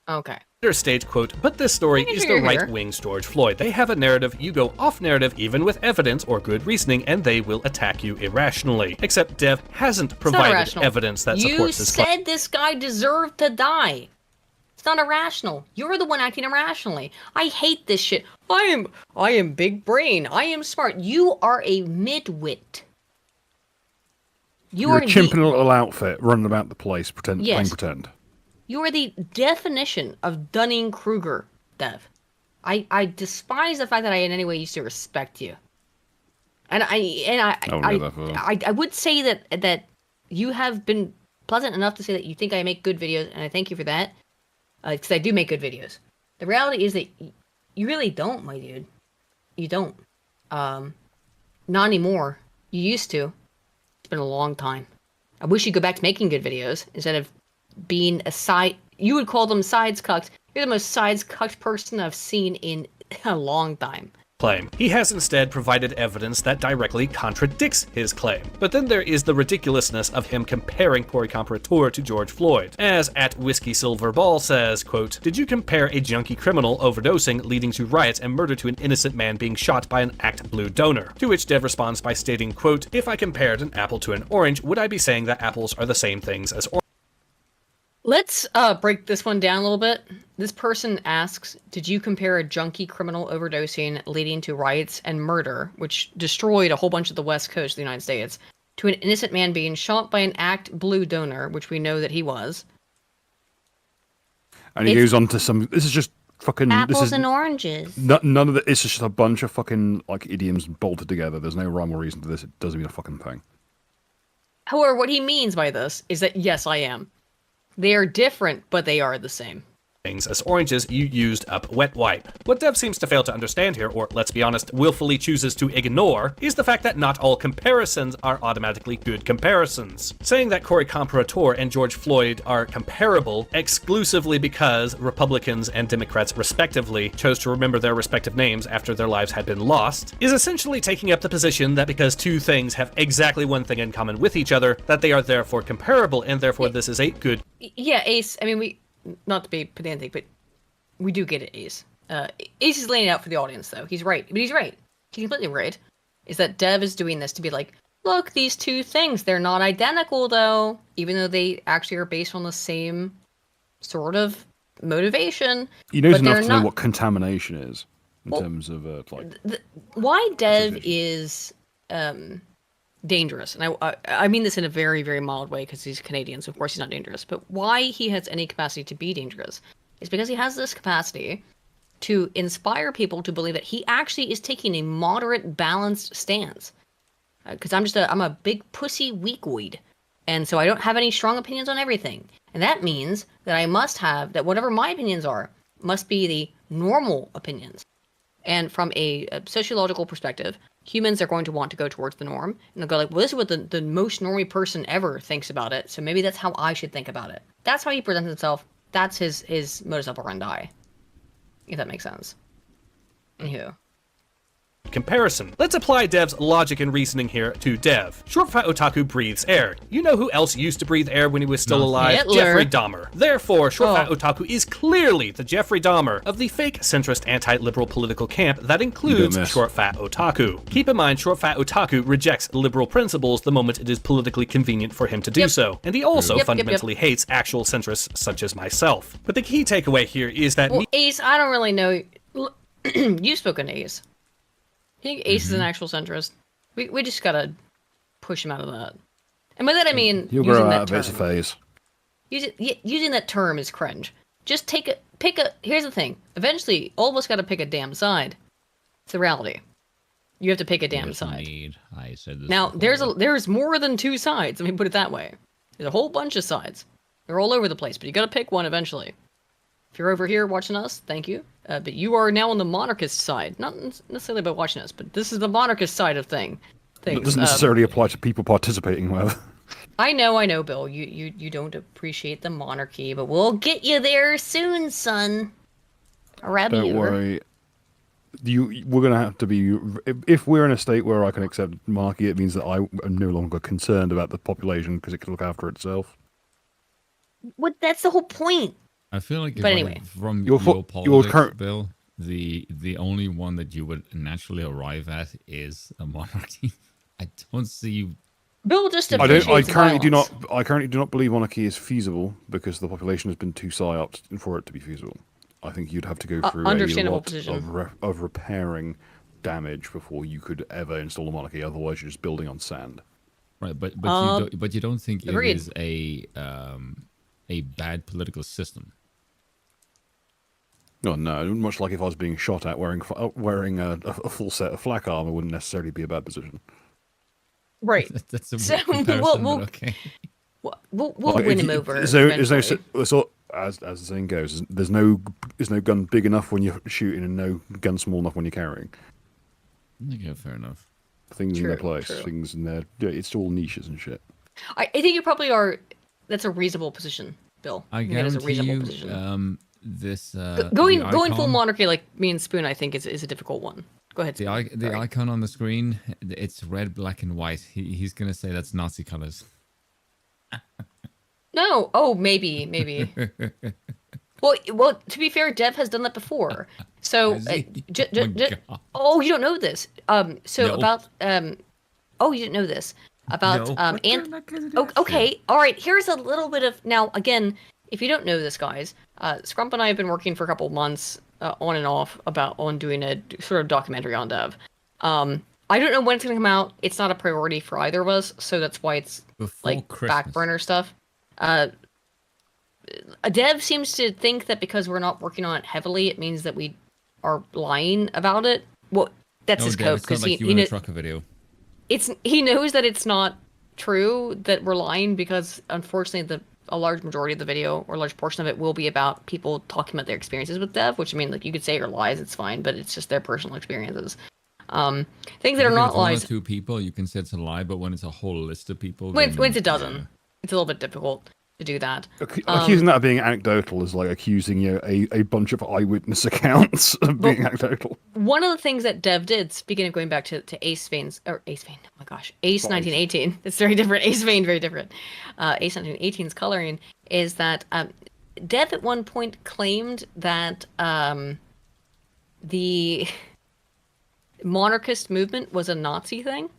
Okay. State quote, but this story is the right-wing's George Floyd. They have a narrative, you go off-narrative even with evidence or good reasoning, and they will attack you irrationally. Except Dev hasn't provided evidence that supports his claim. You said this guy deserved to die. It's not irrational. You're the one acting irrationally. I hate this shit. I am big brain. I am smart. You are a midwit. You're a chimp in a little outfit running about the place playing pretend. You are the definition of Dunning-Kruger, Dev. I despise the fact that I in any way used to respect you. And I would say that you have been pleasant enough to say that you think I make good videos, and I thank you for that. Because I do make good videos. The reality is that you really don't, my dude. You don't. Not anymore. You used to. It's been a long time. I wish you'd go back to making good videos instead of being a side. You would call them sides cucked. You're the most sides cucked person I've seen in a long time. claim. He has instead provided evidence that directly contradicts his claim. But then there is the ridiculousness of him comparing Cory Comparator to George Floyd. As at Whiskey Silver Ball says, quote, "Did you compare a junkie criminal overdosing leading to riots and murder to an innocent man being shot by an Act Blue donor?" To which Dev responds by stating, quote, "If I compared an apple to an orange, would I be saying that apples are the same things as oranges?" Let's break this one down a little bit. This person asks, did you compare a junkie criminal overdosing leading to riots and murder, which destroyed a whole bunch of the west coast of the United States, to an innocent man being shot by an Act Blue donor, which we know that he was? And he goes on to some... This is just fucking... Apples and oranges. None of it. It's just a bunch of fucking like idioms bolted together. There's no rhyme or reason to this. It doesn't mean a fucking thing. However, what he means by this is that, yes, I am. They are different, but they are the same. As oranges, you used up wet wipe. What Dev seems to fail to understand here, or let's be honest, willfully chooses to ignore, is the fact that not all comparisons are automatically good comparisons. Saying that Cory Comparator and George Floyd are comparable exclusively because Republicans and Democrats respectively chose to remember their respective names after their lives had been lost is essentially taking up the position that because two things have exactly one thing in common with each other, that they are therefore comparable, and therefore this is a good... Yeah, Ace, I mean, not to be pedantic, but we do get it, Ace. Ace is laying it out for the audience, though. He's right. But he's right. He's completely right. Is that Dev is doing this to be like, look, these two things, they're not identical, though, even though they actually are based on the same sort of motivation. He knows enough to know what contamination is in terms of why Dev is dangerous, and I mean this in a very, very mild way because he's Canadian, so of course he's not dangerous, but why he has any capacity to be dangerous is because he has this capacity to inspire people to believe that he actually is taking a moderate, balanced stance. Because I'm a big pussy weakweed, and so I don't have any strong opinions on everything, and that means that I must have, that whatever my opinions are must be the normal opinions. And from a sociological perspective, humans are going to want to go towards the norm. And they'll go like, well, this is what the most normy person ever thinks about it. So maybe that's how I should think about it. That's how he presents himself. That's his modus operandi. If that makes sense. Anywho. Comparison. Let's apply Dev's logic and reasoning here to Dev. Short Fat Otaku breathes air. You know who else used to breathe air when he was still alive? Hitler. Jeffrey Dahmer. Therefore, Short Fat Otaku is clearly the Jeffrey Dahmer of the fake centrist anti-liberal political camp that includes Short Fat Otaku. Keep in mind, Short Fat Otaku rejects liberal principles the moment it is politically convenient for him to do so. And he also fundamentally hates actual centrists such as myself. But the key takeaway here is that... Well, Ace, I don't really know... You've spoken to Ace. I think Ace is an actual centrist. We just gotta push him out of that. And by that I mean you'll grow out of his phase. Using that term is cringe. Just pick a. Here's the thing. Eventually, all of us gotta pick a damn side. It's the reality. You have to pick a damn side. I said this now before. there's more than two sides. Let me put it that way. There's a whole bunch of sides. They're all over the place, but you gotta pick one eventually. If you're over here watching us, thank you. But you are now on the monarchist side. Not necessarily by watching us, but this is the monarchist side of things. It doesn't necessarily apply to people participating, well. I know, Bill. You don't appreciate the monarchy, but we'll get you there soon, son. Don't worry. We're going to have to be... If we're in a state where I can accept monarchy, it means that I am no longer concerned about the population because it can look after itself. What? That's the whole point. I feel like from your politics, Bill, the only one that you would naturally arrive at is a monarchy. I don't see you. Bill just I currently do not believe monarchy is feasible because the population has been too psyoped for it to be feasible. I think you'd have to go through a lot of repairing damage before you could ever install a monarchy. Otherwise, you're just building on sand. Right, but you don't think it is a bad political system? Oh, no, much like if I was being shot at wearing a full set of flak armor wouldn't necessarily be a bad position. Right. That's a so we'll okay. We'll win him over. As the saying goes, there's no gun big enough when you're shooting and no gun small enough when you're carrying. Okay, fair enough. Things in their place, things in their... It's all niches and shit. I think you probably are... That's a reasonable position, Bill. I guarantee you, this going the full icon- monarchy like me and Spoon, I think is a difficult one. Go ahead. The icon on the screen, it's red, black, and white. He's gonna say that's Nazi colors. No. Oh, maybe. Well. To be fair, Dev has done that before. So, oh, you don't know this. So No. about oh, you didn't know this about No. okay, all right. Here's a little bit of now. Again, if you don't know this, guys, Scrump and I have been working for a couple of months on and off on doing a sort of documentary on Dev. I don't know when it's gonna come out. It's not a priority for either of us, so that's why it's Before like Christmas. back burner stuff. Dev seems to think that because we're not working on it heavily, it means that we are lying about it. Well, that's his Dev, cope it's not because like you in a trucker video. he knows that it's not true that we're lying because unfortunately a large majority of the video or a large portion of it will be about people talking about their experiences with Dev, which I mean, like you could say are lies, it's fine, but it's just their personal experiences. Things that are not One or lies. two people, you can say it's a lie, but when it's a whole list of people, When then, it's a dozen, it's a little bit difficult to do that. Accusing that of being anecdotal is like accusing a bunch of eyewitness accounts of being anecdotal. One of the things that Dev did, speaking of going back to Ace Vane, oh my gosh, Ace 1918, it's very different, Ace Vane, very different. Ace 1918's coloring is that Dev at one point claimed that the monarchist movement was a Nazi thing.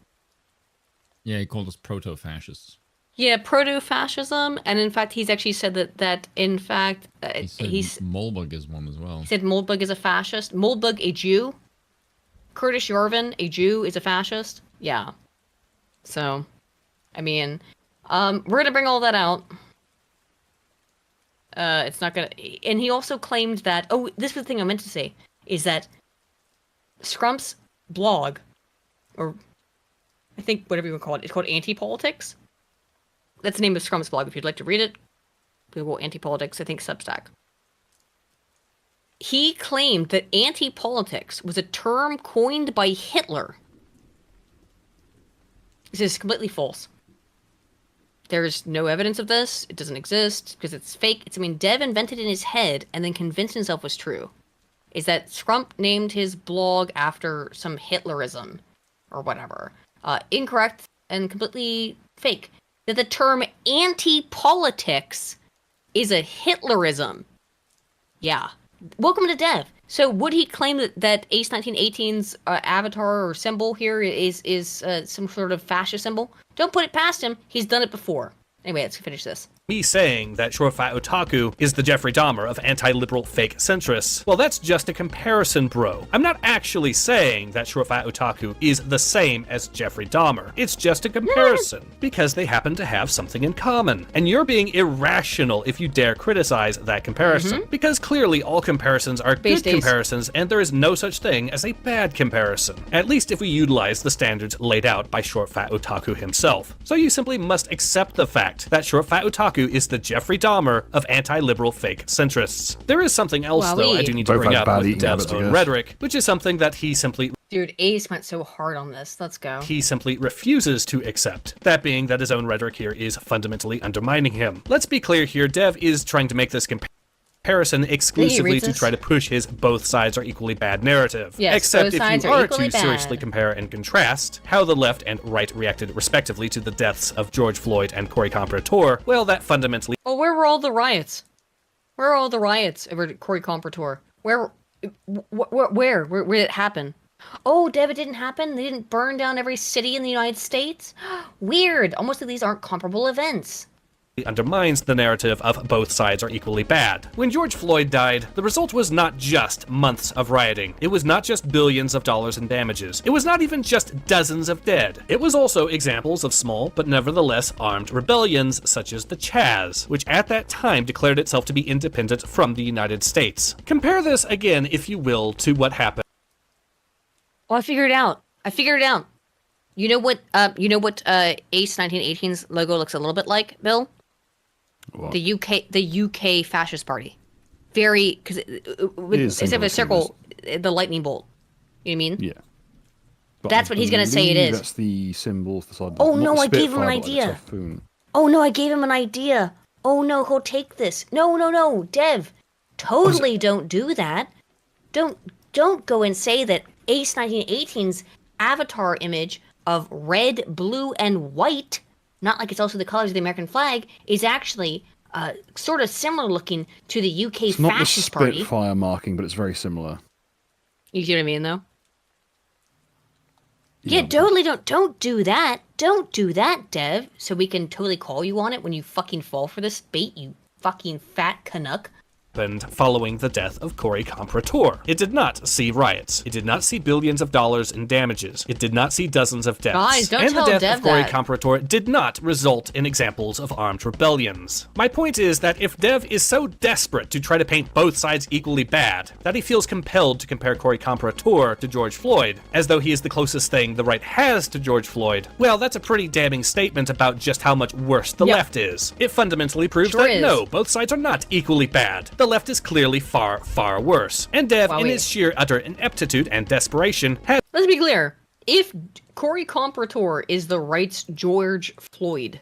Yeah, he called us proto-fascists. Yeah, proto-fascism, and in fact, he's actually said that in fact, He said Moldbug is one as well. He said Moldbug is a fascist. Moldbug, a Jew. Kurdish Yarvin, a Jew, is a fascist. Yeah. So, I mean, we're gonna bring all that out. It's not gonna. And he also claimed that. Oh, this was the thing I meant to say is that Scrump's blog, or I think whatever you would call it, it's called Anti-Politics. That's the name of Scrump's blog. If you'd like to read it, Google Anti-Politics, I think Substack. He claimed that anti-politics was a term coined by Hitler. This is completely false. There's no evidence of this. It doesn't exist because it's fake. Dev invented it in his head and then convinced himself was true. Is that Scrump named his blog after some Hitlerism or whatever. Incorrect and completely fake. That the term anti-politics is a Hitlerism. Yeah. Welcome to Dev. So would he claim that Ace 1918's avatar or symbol here is some sort of fascist symbol? Don't put it past him. He's done it before. Anyway, let's finish this. Me saying that Short Fat Otaku is the Jeffrey Dahmer of anti-liberal fake centrists. Well, that's just a comparison, bro. I'm not actually saying that Short Fat Otaku is the same as Jeffrey Dahmer. It's just a comparison, because they happen to have something in common. And you're being irrational if you dare criticize that comparison, because clearly all comparisons are good comparisons, and there is no such thing as a bad comparison. At least if we utilize the standards laid out by Short Fat Otaku himself. So you simply must accept the fact that Short Fat Otaku is the Jeffrey Dahmer of anti-liberal fake centrists. There is something else, though, I do need to bring up with Dev's own rhetoric, which is something that he simply... Dude, Ace went so hard on this. Let's go. He simply refuses to accept. That being that his own rhetoric here is fundamentally undermining him. Let's be clear here, Dev is trying to make this comparison exclusively to try to push his both sides are equally bad narrative. Yes, except both if sides you are are equally to seriously bad. compare and contrast how the left and right reacted respectively to the deaths of George Floyd and Corey Comparator, well, that fundamentally... Well, where were all the riots? Where are all the riots over Corey Comparator? Where did it happen? Oh, Dev, it didn't happen? They didn't burn down every city in the United States? Weird. Almost like these aren't comparable events. Undermines the narrative of both sides are equally bad. When George Floyd died, the result was not just months of rioting. It was not just billions of dollars in damages. It was not even just dozens of dead. It was also examples of small but nevertheless armed rebellions such as the Chaz, which at that time declared itself to be independent from the United States. Compare this again, if you will, to what happened. Oh, I figured it out. You know what Ace 1918's logo looks a little bit like, Bill? What? The UK fascist party. Very, because instead of a circle, the lightning bolt. You know what I mean? Yeah. But that's what he's gonna say it is. That's the symbol for the side. Oh no, I gave him an idea. Oh no, I gave him an idea. Oh no, he'll take this. No, Dev. Totally don't do that. Don't go and say that Ace 1918's avatar image of red, blue, and white, not like it's also the colors of the American flag, is actually sort of similar looking to the UK It's not the Fascist Party. Spitfire marking, but it's very similar. You see what I mean, though? Yeah, totally don't do that. Don't do that, Dev. So we can totally call you on it when you fucking fall for this bait, you fucking fat Canuck. Following the death of Corey Comparator. It did not see riots. It did not see billions of dollars in damages. It did not see dozens of deaths. Guys, don't and tell the death Dev of Corey that. Comparator did not result in examples of armed rebellions. My point is that if Dev is so desperate to try to paint both sides equally bad, that he feels compelled to compare Corey Comparator to George Floyd, as though he is the closest thing the right has to George Floyd, well, that's a pretty damning statement about just how much worse the left is. It fundamentally proves that no, both sides are not equally bad. The left is clearly far, far worse. And Dev, in his sheer utter ineptitude and desperation, has... Let's be clear. If Corey Comparator is the right's George Floyd,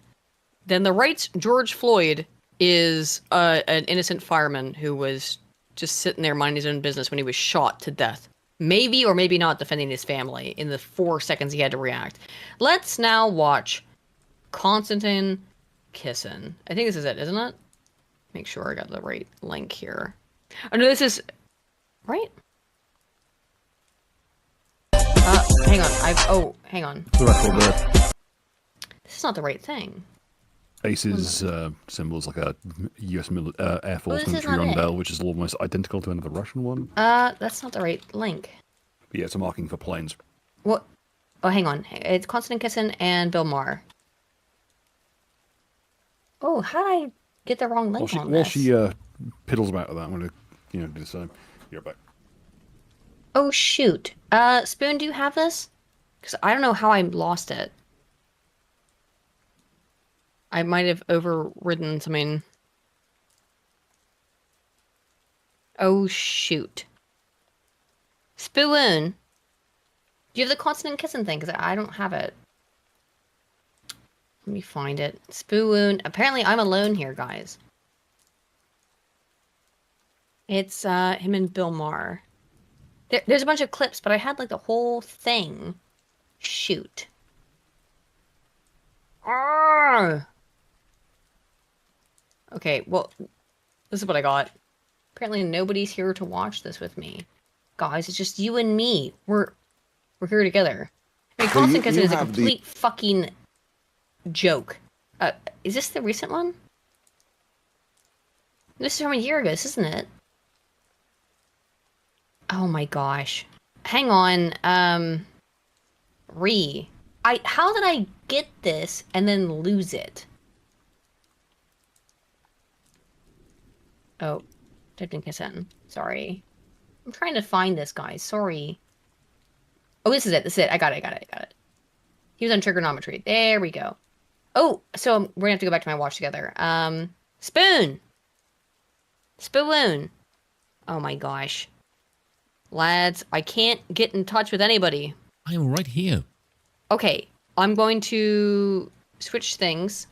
then the right's George Floyd is an innocent fireman who was just sitting there minding his own business when he was shot to death. Maybe or maybe not defending his family in the 4 seconds he had to react. Let's now watch Konstantin Kisin. I think this is it, isn't it? Make sure I got the right link here. Oh no, this is right. Hang on. Hang on. This is not the right thing. Ace's symbol is like a U.S. Air Force this is military not it. rondelle, which is almost identical to another Russian one. That's not the right link. But yeah, it's a marking for planes. What? Oh, hang on. It's Konstantin Kisin and Bill Maher. Oh, how did I get the wrong link on While this? she piddles about with that, I'm going to, do the same. Be right back. Oh, shoot. Spoon, do you have this? Because I don't know how I lost it. I might have overridden something. Oh, shoot. Spoon, do you have the Konstantin Kisin thing? Because I don't have it. Let me find it. Spoon. Apparently, I'm alone here, guys. It's him and Bill Maher. There's a bunch of clips, but I had like the whole thing. Shoot. Arrgh! Okay, well, this is what I got. Apparently nobody's here to watch this with me. Guys, it's just you and me. We're here together. I mean, Konstantin Kisin is a complete fucking joke. Is this the recent one? This is from a year ago, isn't it? Oh my gosh. Hang on. How did I get this and then lose it? Oh, Konstantin Kisin. Sorry. I'm trying to find this, guys. Sorry. Oh, this is it. This is it. I got it. He was on trigonometry. There we go. Oh, so we're gonna have to go back to my watch together. Spoon! Spoon! Oh my gosh. Lads, I can't get in touch with anybody. I am right here. Okay, I'm going to switch things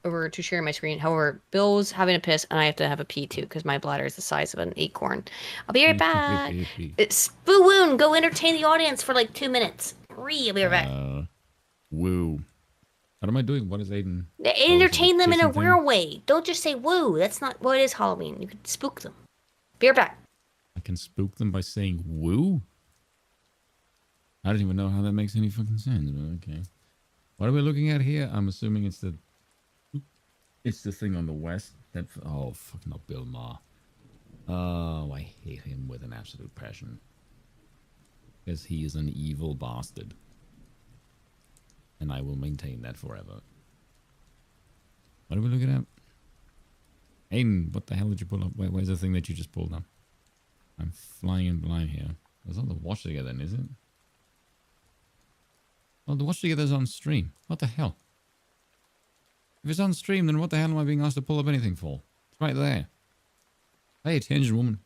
over to sharing my screen. However, Bill's having a piss, and I have to have a pee too, because my bladder is the size of an acorn. I'll be right back. Spoon, go entertain the audience for like 2 minutes. I'll be right back. Woo. What am I doing? What is Aiden? Entertain them in a kissing real thing? way. Don't just say woo. That's not what it is Halloween. You can spook them. Be right back. I can spook them by saying woo? I don't even know how that makes any fucking sense, but okay. What are we looking at here? I'm assuming it's the thing on the west. That fucking not Bill Maher. Oh, I hate him with an absolute passion. Because he is an evil bastard. And I will maintain that forever. What are we looking at? Aiden, what the hell did you pull up? Where's the thing that you just pulled up? I'm flying in blind here. That's not the watch together then, is it? Oh, the watch together is on stream. What the hell? If it's on stream, then what the hell am I being asked to pull up anything for? It's right there. Pay attention, woman.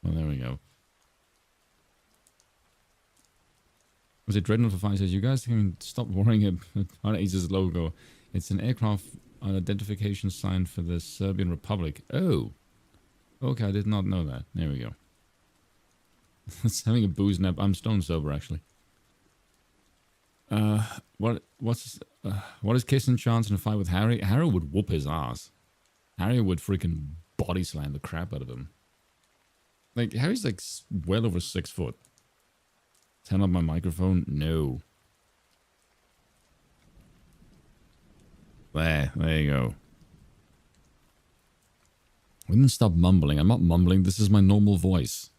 Well, there we go. Was it Dreadnought for 5 says, you guys can stop worrying about Ace's logo. It's an aircraft an identification sign for the Serbian Republic. Oh. Okay, I did not know that. There we go. It's having a booze nap. I'm stone sober, actually. What is kissing chance in a fight with Harry? Harry would whoop his ass. Harry would freaking body slam the crap out of him. Like, Harry's like well over 6 foot. Turn up my microphone? No. There you go. Women, stop mumbling. I'm not mumbling. This is my normal voice.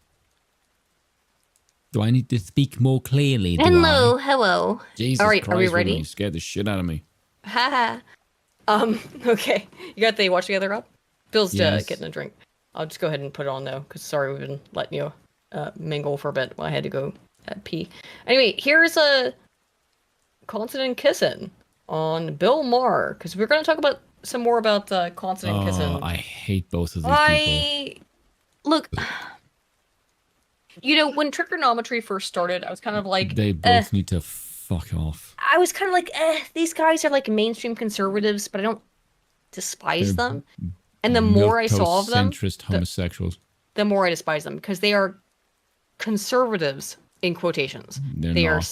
Do I need to speak more clearly? Hello. Jesus All right, Christ, are we ready? You scared the shit out of me. Haha. Okay. You got the watch together up? Bill's Yes. getting a drink. I'll just go ahead and put it on though, because sorry we've been letting you mingle for a bit while I had to go pee. Anyway, here's a consonant kissing on Bill Maher, because we're going to talk about some more about consonant kissing. I hate both of these people. Look, you know, when trigonometry first started, I was kind of like, They both need to fuck off. I was kind of like, these guys are like mainstream conservatives, but I don't despise them. And the more I saw of them, Centrist homosexuals. the more I despise them, because they are conservatives in quotations. They're Are not.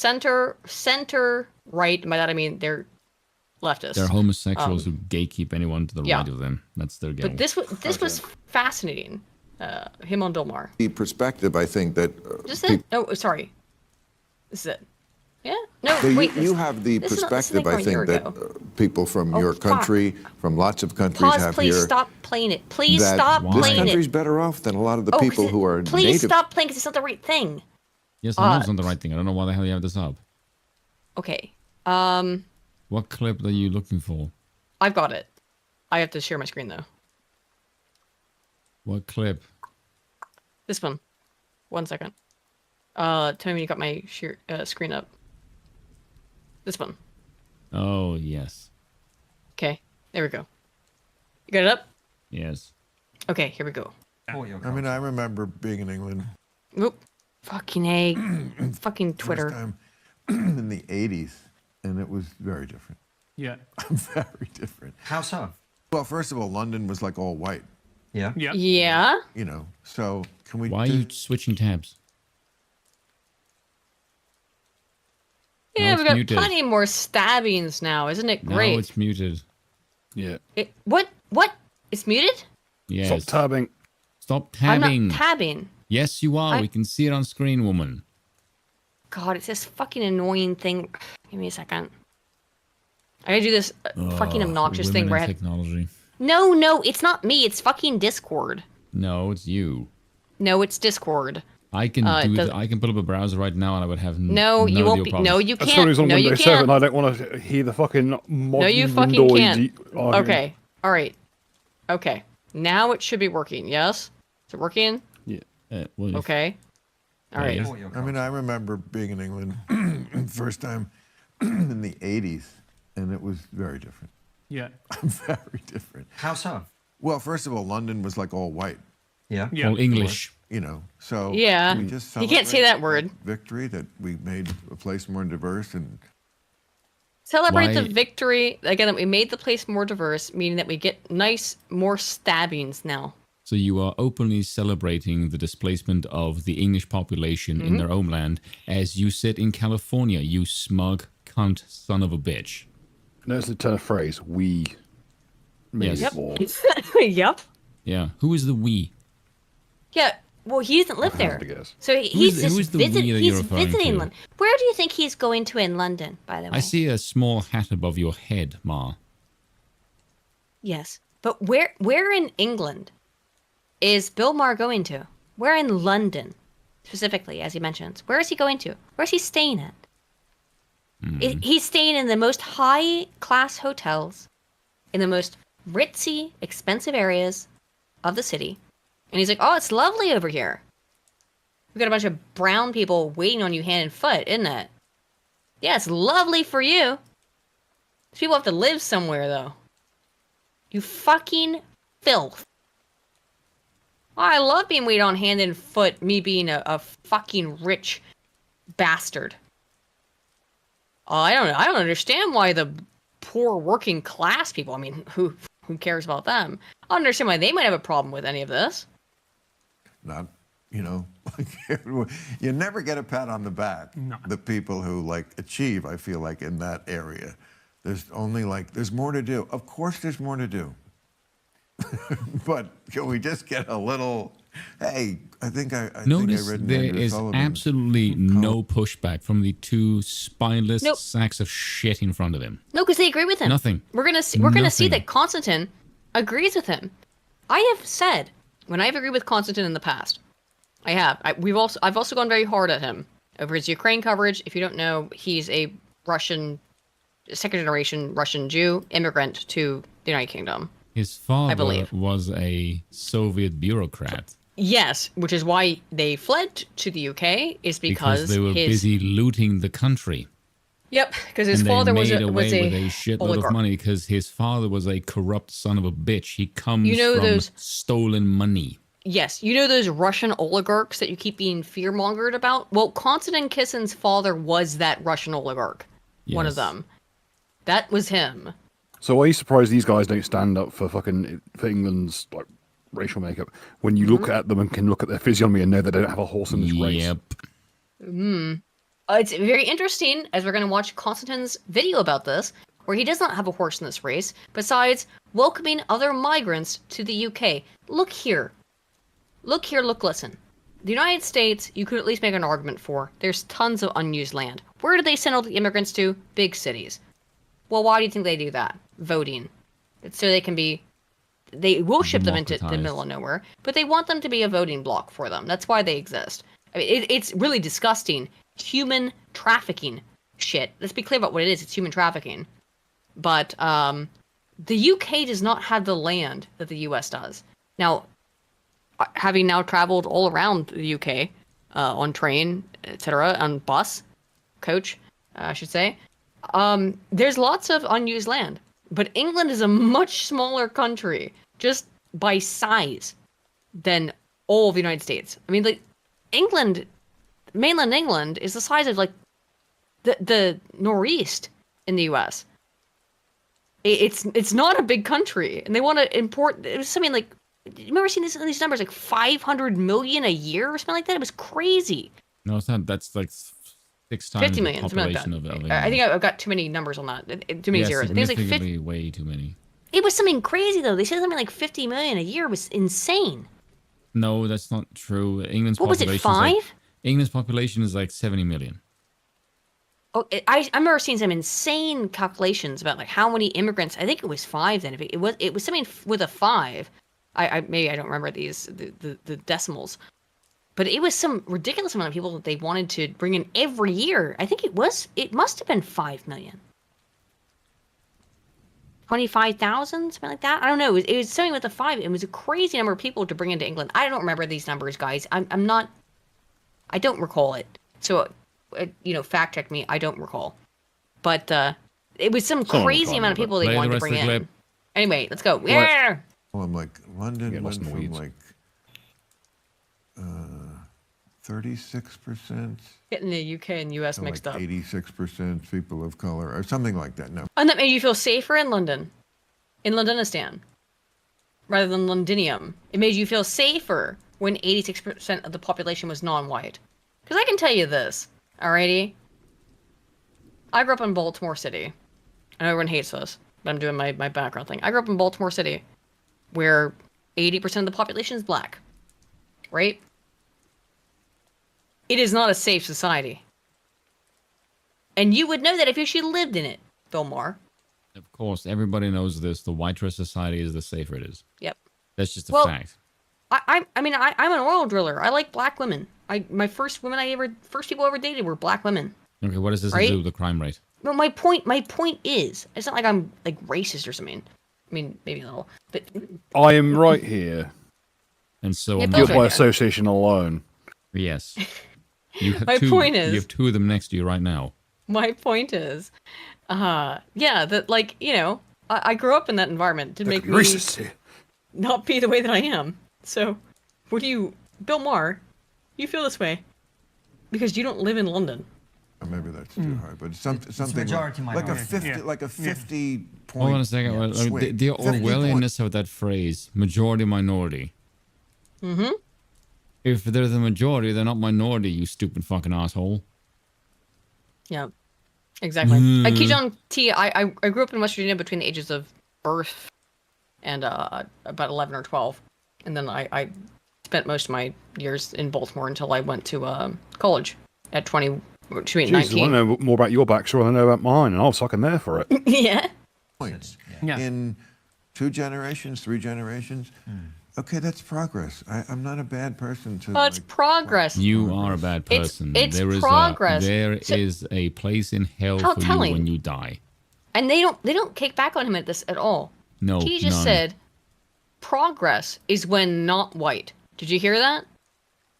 center right. By that I mean they're leftists. They're homosexuals who gatekeep anyone to the yeah. right of them. That's their game. But this was fascinating. Him on Bill Maher. The perspective, I think that Just it? Oh, sorry. This is it. Yeah. No. so wait. you have the this is not- this is perspective, like I from a year think, that ago. people from Oh, your fuck. country, from lots of countries Pause. have Please here. stop playing it. Please that stop this playing country's it. better off than a lot of the 'cause people who are Please native. stop playing because it's not the right thing. Yes, I know it's not the right thing. I don't know why the hell you have this up. Okay. What clip are you looking for? I've got it. I have to share my screen though. What clip? This one. 1 second. Tell me when you got my screen up. This one. Oh, yes. Okay. There we go. You got it up? Yes. Okay, here we go. I mean, I remember being in England Oop. Fucking egg. Fucking Twitter. first time in the 80s, and it was very different. Yeah. Very different. How so? Well, first of all, London was like all white. Yeah. Yeah. You know, so can we? Why are you switching tabs? Yeah, it's we've got muted. plenty more stabbings now. Isn't it great? No, it's muted. Yeah. What? It's muted? Yes. Stop tabbing. Stop I'm tabbing. not tabbing. Yes, you are. We can see it on screen, woman. God, it's this fucking annoying thing. Give me a second. I gotta do this fucking obnoxious thing Women where I in have... technology. No, it's not me. It's fucking Discord. No, it's you. No, it's Discord. I can I can put up a browser right now, and I would have No, you won't be. No, you That's can't. on No, you Windows 7. can't. I don't want to hear the fucking modern No, you fucking Windows can't. argument. Okay. All right. Okay. Now it should be working. Yes. Is it working? Yeah. Well, Okay. All right. I mean, I remember being in England first time in the 80s, and it was very different. Yeah. Very different. How so? Well, first of all, London was like all white. Yeah. All English. You know, so Yeah. can we just You can't say celebrate that word. Victory that we made a place more diverse and Celebrate the Why- victory again that we made the place more diverse, meaning that we get more stabbings now. So you are openly celebrating the displacement of the English population in their homeland as you sit in California, you smug cunt son of a bitch. Notice the turn of phrase. We made Yes. it more. Yep. Yeah. Who is the we? Yeah. Well, he doesn't live there, I guess. so he's just who's the we that he's you're referring visiting to? London. Where do you think he's going to in London? By the way. I see a small hat above your head, Ma. Yes, but where in England is Bill Maher going to? Where in London, specifically, as he mentions? Where is he going to? Where is he staying at? He's staying in the most high-class hotels, in the most ritzy, expensive areas of the city. And he's like, oh, it's lovely over here. We got a bunch of brown people waiting on you hand and foot, isn't it? Yeah, it's lovely for you. These people have to live somewhere, though. You fucking filth. Oh, I love being waited on hand and foot, me being a fucking rich bastard. Oh, I don't understand why the poor working class people. I mean, who cares about them? I don't understand why they might have a problem with any of this. Not, you never get a pat on the back. No. The people who achieve, I feel like, in that area. There's only there's more to do. Of course there's more to do. But can we just get a little, hey, I think I Notice read there Andrew is Sullivan's absolutely no pushback from the two spineless sacks of shit in front of him. No, because they agree with him. Nothing. We're gonna see Nothing. that Konstantin agrees with him. I have said when I've agreed with Konstantin in the past, I have. I've also gone very hard at him over his Ukraine coverage. If you don't know, he's a second-generation Russian Jew immigrant to the United Kingdom. His I father believe. was a Soviet bureaucrat. Yes, which is why they fled to the UK. Is because they were busy looting the country. Yep, because his And father they was made a away with a shitload oligarch. of money because his father was a corrupt son of a bitch. He comes You know from those- stolen money. Yes, you know those Russian oligarchs that you keep being fear-mongered about? Well, Konstantin Kissin's father was that Russian oligarch. One of Yes. them. That was him. So are you surprised these guys don't stand up for England's racial makeup when you look at them and can look at their physiognomy and know they don't have a horse in this race? Yep. It's very interesting, as we're going to watch Konstantin's video about this, where he does not have a horse in this race, besides welcoming other migrants to the UK. Look here. Look here, look, listen. The United States, you could at least make an argument for. There's tons of unused land. Where do they send all the immigrants to? Big cities. Well, why do you think they do that? Voting. It's so they can be... They will ship them into the middle of nowhere, but they want them to be a voting bloc for them. That's why they exist. I mean, it's really disgusting. Human trafficking shit. Let's be clear about what it is. It's human trafficking. But the UK does not have the land that the US does. Now, having now traveled all around the UK on train, etc., on bus, coach, I should say, there's lots of unused land. But England is a much smaller country, just by size, than all of the United States. I mean, England, mainland England, is the size of the Northeast in the U.S. It's not a big country, and they want to import. It was something like, you remember seeing these numbers, like 500 million a year or something like that? It was crazy. No, it's not. That's like 6 times 50 million, the something like population that. of England. I think I've got too many numbers on that. Too many zeros. I think it was like 50. Significantly way too many. It was something crazy though. They said something like 50 million a year. It was insane. No, that's not true. England's What was it, population is 5? England's population is like 70 million. Oh, I remember seeing some insane calculations about how many immigrants. I think it was 5 then. If it was something with a 5. Maybe I don't remember the decimals, but it was some ridiculous amount of people that they wanted to bring in every year. I think it must have been 5 million. 25,000, something like that. I don't know. It was something with a 5. It was a crazy number of people to bring into England. I don't remember these numbers, guys. I don't recall it. So, fact check me. I don't recall. But it was some crazy amount of people they wanted to bring in. Anyway, let's go. Yeah. Well, I'm like, London went from 36%. Getting the UK and US mixed up. 86% people of color, or something like that. No. And that made you feel safer in London, in Londonistan, rather than Londinium. It made you feel safer when 86% of the population was non-white. Because I can tell you this, alrighty? I grew up in Baltimore City. I know everyone hates this, but I'm doing my background thing. I grew up in Baltimore City, where 80% of the population is black, right? It is not a safe society. And you would know that if you actually lived in it, Fillmore. Of course, everybody knows this. The white trash society is the safer it is. Yep. That's just a fact. I'm an oil driller. I like black women. My first people I ever dated were black women. Okay, what does this have to do with the crime rate? Well, my point is, it's not like I'm racist or something. I mean, maybe a little, but I am right here. And so Yeah, am Bill's I. right By here. association alone. Yes. You have My point is- you have 2 of them next to you right now. my point is, that I grew up in that environment to make me not be the way that I am. So, Bill Maher, you feel this way because you don't live in London. Or maybe that's too hard, but something majority like a minority. 50, like a 50 point. Hold on a second. Well, swing. the 50 Orwellianness of that phrase, majority minority. Mm-hmm. If they're the majority, they're not minority, you stupid fucking asshole. Yeah, exactly. Kijong T, I grew up in West Virginia between the ages of birth and about 11 or 12. And then I spent most of my years in Baltimore until I went to college at 19. Jesus, I want to know more about your backstory than I know about mine, and I was fucking there for it. Yeah. Points. In 2 generations, 3 generations. Okay, that's progress. I'm not a bad person to. But it's progress. You are a bad person. It's there is progress. There is a place in hell How for telling. you when you die. And they don't kick back on him at this at all. No, He just none. said progress is when not white. Did you hear that?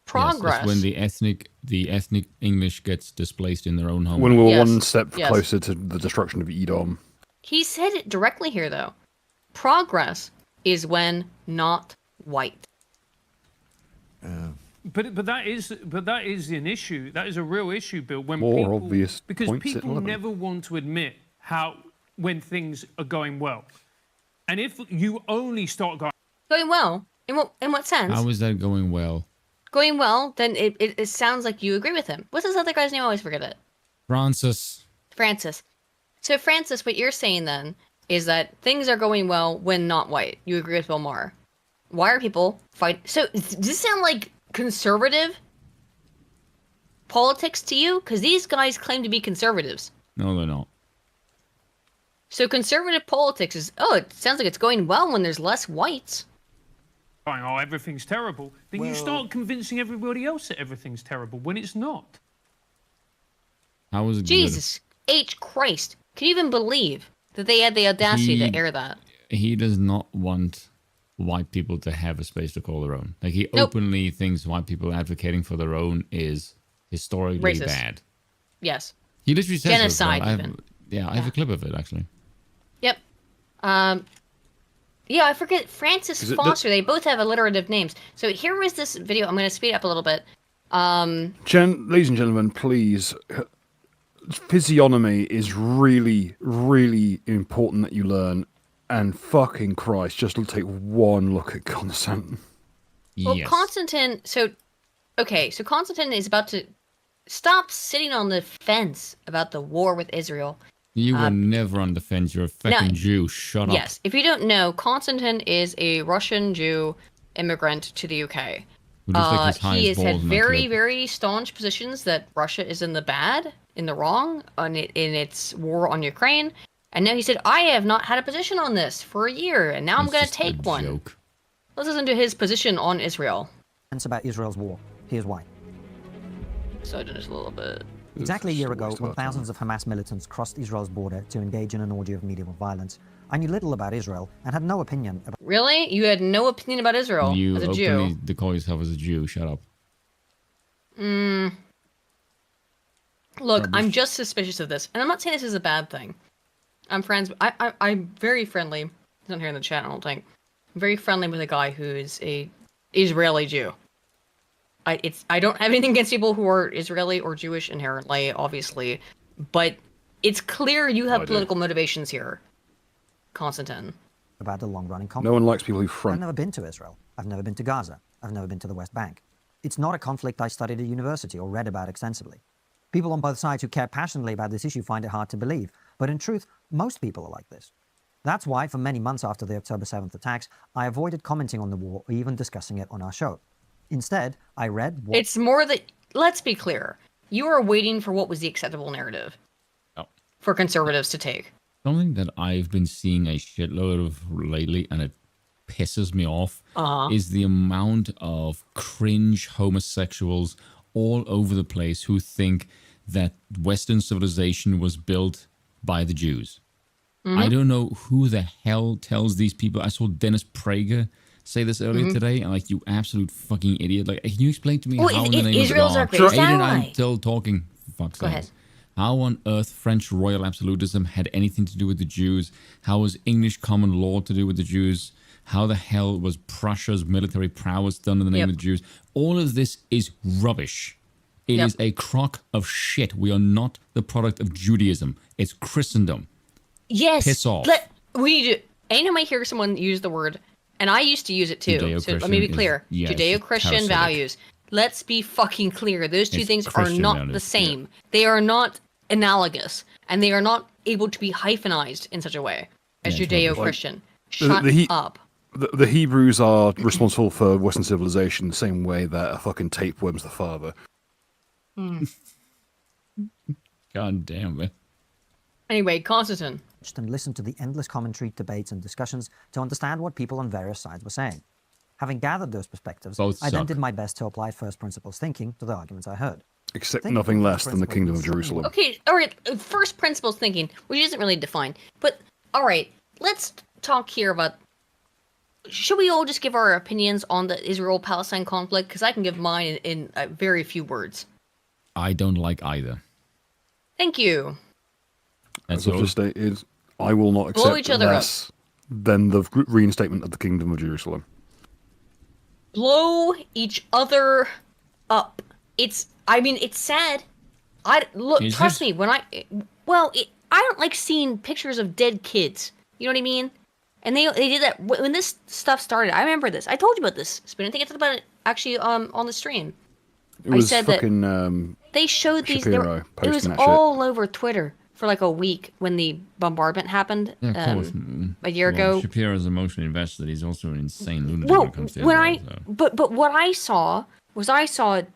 Progress. Yes, it's when the ethnic English gets displaced in their own home. When we're Yes. one step Yes. closer to the destruction of Edom. He said it directly here though. Progress is when not white. But that is an issue. That is a real issue, Bill. When More people, obvious because points at people 11. never want to admit when things are going well, and if you only start Going well? In what sense? How is that going well? Going well, then it sounds like you agree with him. What's this other guy's name? I always forget it. Francis. So Francis, what you're saying then is that things are going well when not white. You agree with Bill Maher. Why are people fighting? So does this sound like conservative politics to you? Because these guys claim to be conservatives. No, they're not. So conservative politics is, it sounds like it's going well when there's less whites. oh, everything's terrible, then you start convincing everybody else that everything's terrible when it's not. How was it Jesus H. Christ. Can you even believe that they had the audacity to air that? He does not want white people to have a space to call their own. Like, he Nope. openly thinks white people advocating for their own is historically Racist. bad. Yes. He literally says Genocide, so. even. I have a clip of it, actually. Yep. Yeah, I forget. Francis Is it Foster. They both have alliterative names. So here was this video. I'm going to speed up a little bit. Ladies and gentlemen, please. Physiognomy is really, really important that you learn. And fucking Christ, just take one look at Constantine. Well, Constantine. So Constantine is about to stop sitting on the fence about the war with Israel. You were never on the fence. You're a fucking Jew. Shut up. Yes. If you don't know, Constantine is a Russian Jew immigrant to the UK. Who looks like his highest He has balls had in that very, clip. very staunch positions that Russia is in the bad, in the wrong, in its war on Ukraine. And now he said, I have not had a position on this for a year, and now I'm going to take one. Joke. Let's listen to his position on Israel. It's about Israel's war. Here's why. So just a little bit. Exactly a year ago, when thousands of Hamas militants crossed Israel's border to engage in an orgy of medieval violence, I knew little about Israel and had no opinion about... Really? You had no opinion about Israel You as a openly Jew? call yourself as a Jew. Shut up. Look, I'm just suspicious of this, and I'm not saying this is a bad thing. I'm friends. I'm very friendly. He's not here in the chat, I don't think. I'm very friendly with a guy who's a Israeli Jew. I don't have anything against people who are Israeli or Jewish inherently, obviously, but it's clear you have political motivations here, Constantine. About the long-running conflict. No one likes people who I've front. never been to Israel. I've never been to Gaza. I've never been to the West Bank. It's not a conflict I studied at university or read about extensively. People on both sides who care passionately about this issue find it hard to believe, but in truth, most people are like this. That's why, for many months after the October 7th attacks, I avoided commenting on the war or even discussing it on our show. Instead, I read what... It's more that, let's be clear, you are waiting for what was the acceptable narrative for conservatives to take. Something that I've been seeing a shitload of lately, and it pisses me off, is the amount of cringe homosexuals all over the place who think that Western civilization was built by the Jews. I don't know who the hell tells these people. I saw Dennis Prager say this earlier today, and like, you absolute fucking idiot. Like, can you explain to me how in the name Israel's of our God? greatest Aiden, ally. I'm still talking. For fuck's Go sake. ahead. How on earth French royal absolutism had anything to do with the Jews? How was English common law to do with the Jews? How the hell was Prussia's military prowess done in the name of the Jews? All of this is rubbish. It is a crock of shit. We are not the product of Judaism. It's Christendom. Yes. Piss off. Anytime I hear someone use the word, and I used to use it too, so let me be clear. Judeo-Christian values. Let's be fucking clear. Those two things are not the same. Yeah. They are not analogous, and they are not able to be hyphenized in such a way as Judeo-Christian. Shut up. The Hebrews are responsible for Western civilization the same way that a fucking tapeworm's the father. God damn it. Anyway, Constantine. And listen to the endless commentary, debates, and discussions to understand what people on various sides were saying. Having gathered those perspectives, I then did my best to apply first principles thinking to the arguments I heard. Except nothing less than the Kingdom of Jerusalem. Okay, all right, first principles thinking, which isn't really defined. But, all right, let's talk here about... Should we all just give our opinions on the Israel-Palestine conflict? Because I can give mine in very few words. I don't like either. Thank you. As I've just stated, I will not accept less than the reinstatement of the Kingdom of Jerusalem. Blow each other up. It's sad. Trust me, when I don't like seeing pictures of dead kids. You know what I mean? And they did that when this stuff started. I remember this. I told you about this, Spoon. I think I talked about it actually on the stream. I said that they showed these. Shapiro it was all over Twitter for like a week when the bombardment happened a year ago. Shapiro's emotionally invested. He's also an insane lunatic when it comes to Israel. But what I saw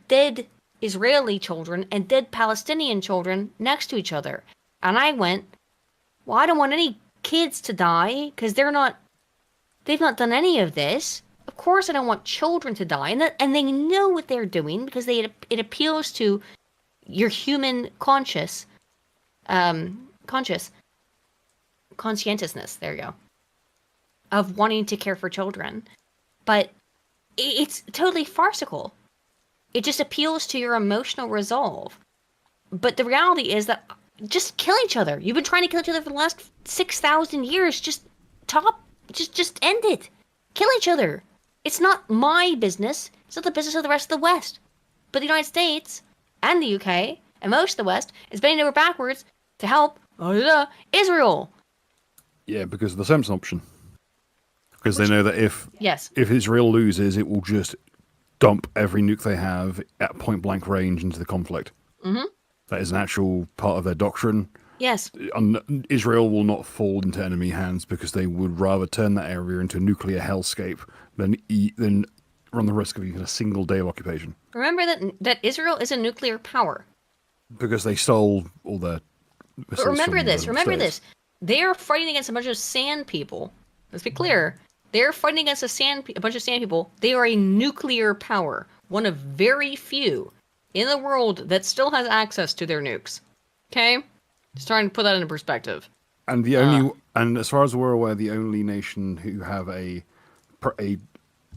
dead Israeli children and dead Palestinian children next to each other, and I went, well, I don't want any kids to die because they've not done any of this. Of course, I don't want children to die, and they know what they're doing because it appeals to your human conscientiousness. There you go. Of wanting to care for children, but it's totally farcical. It just appeals to your emotional resolve. But the reality is that just kill each other. You've been trying to kill each other for the last 6,000 years. Just end it. Kill each other. It's not my business. It's not the business of the rest of the West. But the United States and the UK and most of the West is bending over backwards to help Israel. Yeah, because of the Samson option. Because they know that if Israel loses, it will just dump every nuke they have at point blank range into the conflict. Mm-hmm. That is an actual part of their doctrine. Yes. Israel will not fall into enemy hands because they would rather turn that area into a nuclear hellscape than run the risk of even a single day of occupation. Remember that Israel is a nuclear power. Because they stole all their... But remember this. They are fighting against a bunch of sand people. Let's be clear. They're fighting against a bunch of sand people. They are a nuclear power. One of very few in the world that still has access to their nukes. Okay? Just trying to put that into perspective. And and as far as we're aware, the only nation who have a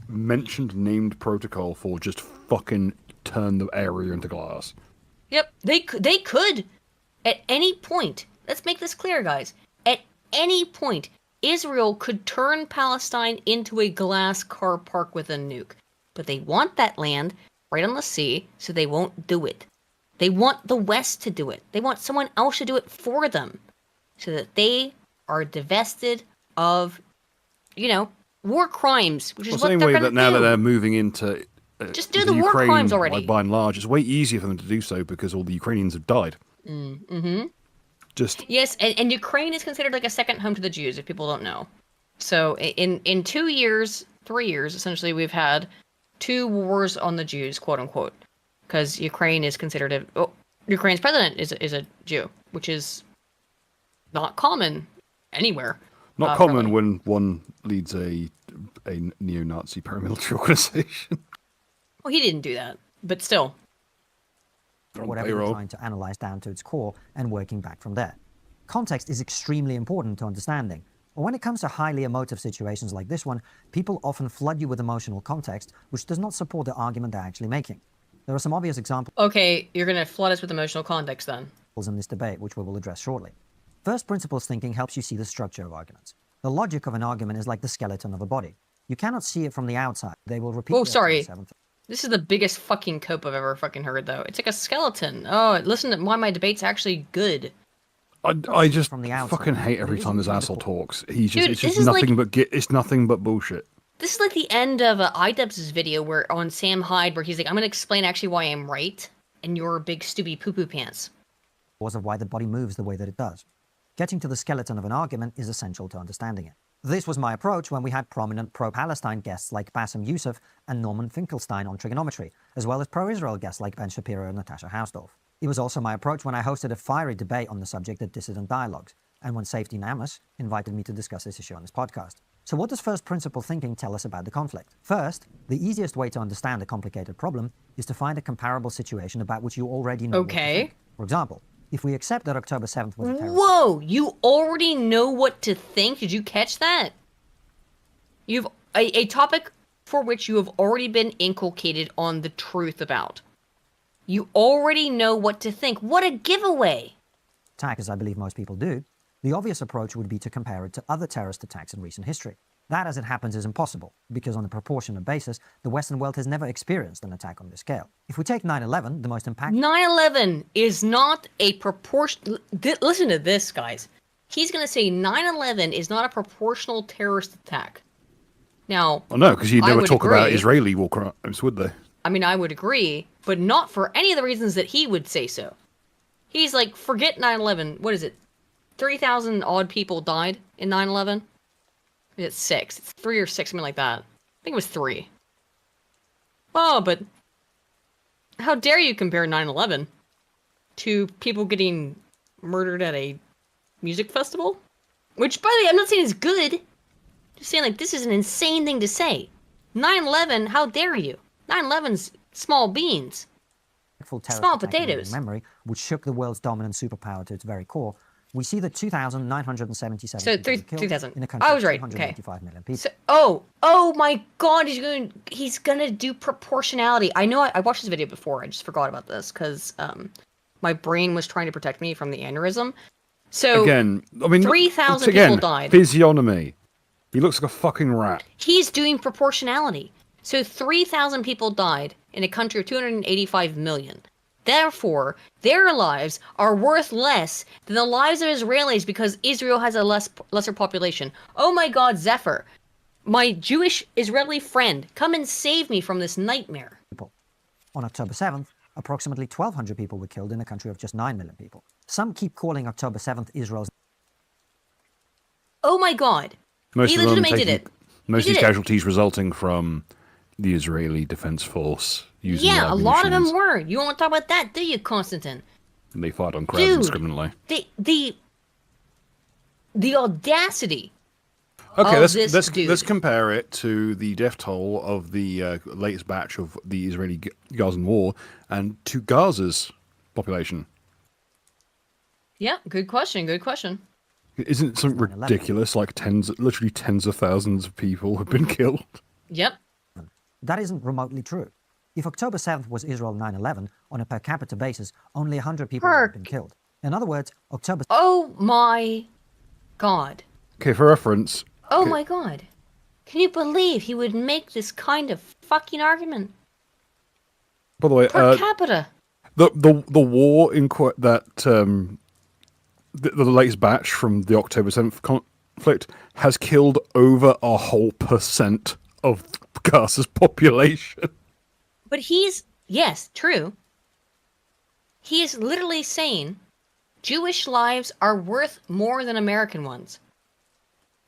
named protocol for just fucking turn the area into glass. Yep, they could at any point. Let's make this clear, guys. At any point, Israel could turn Palestine into a glass car park with a nuke. But they want that land right on the sea, so they won't do it. They want the West to do it. They want someone else to do it for them, so that they are divested of, war crimes, which is what they're going to do. The same way that now that they're moving into just do the war crimes already. By and large, it's way easier for them to do so because all the Ukrainians have died. Mm-hmm. Yes, and Ukraine is considered like a second home to the Jews, if people don't know. So in 3 years, essentially, we've had 2 wars on the Jews, quote unquote, because Ukraine is considered Ukraine's president is a Jew, which is not common anywhere. Not common when one leads a neo-Nazi paramilitary organization. Well, he didn't do that, but still. Whatever you're trying to analyze down to its core and working back from there. Context is extremely important to understanding. But when it comes to highly emotive situations like this one, people often flood you with emotional context, which does not support the argument they're actually making. There are some obvious examples. Okay, you're going to flood us with emotional context then. In this debate, which we will address shortly. First principles thinking helps you see the structure of arguments. The logic of an argument is like the skeleton of a body. You cannot see it from the outside. They will repeat. Oh, sorry. This is the biggest fucking cope I've ever fucking heard, though. It's like a skeleton. Oh, listen to why my debate's actually good. I just fucking hate every time this asshole talks. It's Dude, just nothing it's nothing but bullshit. This is like the end of iDubbbz' video where on Sam Hyde, where he's like, I'm gonna explain actually why I'm right, and you're big stupid poo-poo pants. Cause of why the body moves the way that it does. Getting to the skeleton of an argument is essential to understanding it. This was my approach when we had prominent pro-Palestine guests like Bassem Youssef and Norman Finkelstein on trigonometry, as well as pro-Israel guests like Ben Shapiro and Natasha Hausdorff. It was also my approach when I hosted a fiery debate on the subject at Dissident Dialogues, and when Safety Namus invited me to discuss this issue on this podcast. So what does first principle thinking tell us about the conflict? First, the easiest way to understand a complicated problem is to find a comparable situation about which you already know what to think. For example, if we accept that October 7th was a terrorist... Whoa! You already know what to think? Did you catch that? You've a topic for which you have already been inculcated on the truth about. You already know what to think. What a giveaway! Attack, as I believe most people do, the obvious approach would be to compare it to other terrorist attacks in recent history. That, as it happens, is impossible, because on a proportionate basis, the Western world has never experienced an attack on this scale. If we take 9/11, the most impactful... 9/11 is not a proportion... Listen to this, guys. He's going to say 9/11 is not a proportional terrorist attack. Now... Well, no, because you'd never talk about Israeli war crimes, would they? I mean, I would agree, but not for any of the reasons that he would say so. He's like, forget 9/11. What is it? 3,000 odd people died in 9/11? It's 6. It's 3 or 6, something like that. I think it was 3. Oh, but how dare you compare 9/11 to people getting murdered at a music festival? Which, by the way, I'm not saying is good. Just saying, like, this is an insane thing to say. 9/11, how dare you? 9/11's small beans. Small potatoes. Memory, which shook the world's dominant superpower to its very core. We see that 2,977 so people killed 3,000. in a country I was of right. 285 million people. So, oh my God! He's gonna do proportionality. I know. I watched this video before. I just forgot about this because my brain was trying to protect me from the aneurysm. So again, I mean, 3,000 people died. Physiognomy. He looks like a fucking rat. He's doing proportionality. So 3,000 people died in a country of 285 million. Therefore, their lives are worth less than the lives of Israelis because Israel has a lesser population. Oh my God, Zephyr, my Jewish Israeli friend, come and save me from this nightmare. On October 7th, approximately 1,200 people were killed in a country of just 9 million people. Some keep calling October 7th Israel's... Oh my God. He legitimated it. Most of these casualties resulting from the Israeli Defense Force using a lot of them were. You won't talk about that, do you, Constantine? And they fired on crowds indiscriminately. The audacity. Okay, of this dude. Let's compare it to the death toll of the latest batch of the Israeli-Gazan war and to Gaza's population. Yeah, good question. Good question. Isn't it something ridiculous? Like literally tens of thousands of people have been killed. Yep. That isn't remotely true. If October 7th was Israel 9/11, on a per capita basis, only 100 people have been killed. In other words, October... Oh my God. Okay, for reference... Oh my God. Can you believe he would make this kind of fucking argument? By the way... Per capita. The war in that... the latest batch from the October 7th conflict has killed over a whole % of Gaza's population. But yes, true. He is literally saying Jewish lives are worth more than American ones.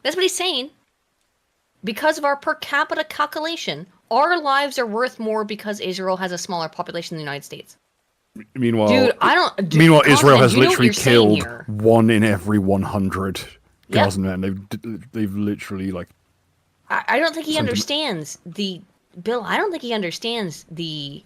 That's what he's saying. Because of our per capita calculation, our lives are worth more because Israel has a smaller population than the United States. Meanwhile, Meanwhile, Israel has literally killed 1 in every 100 Gazan men. They've literally like. I don't think he understands Bill. I don't think he understands the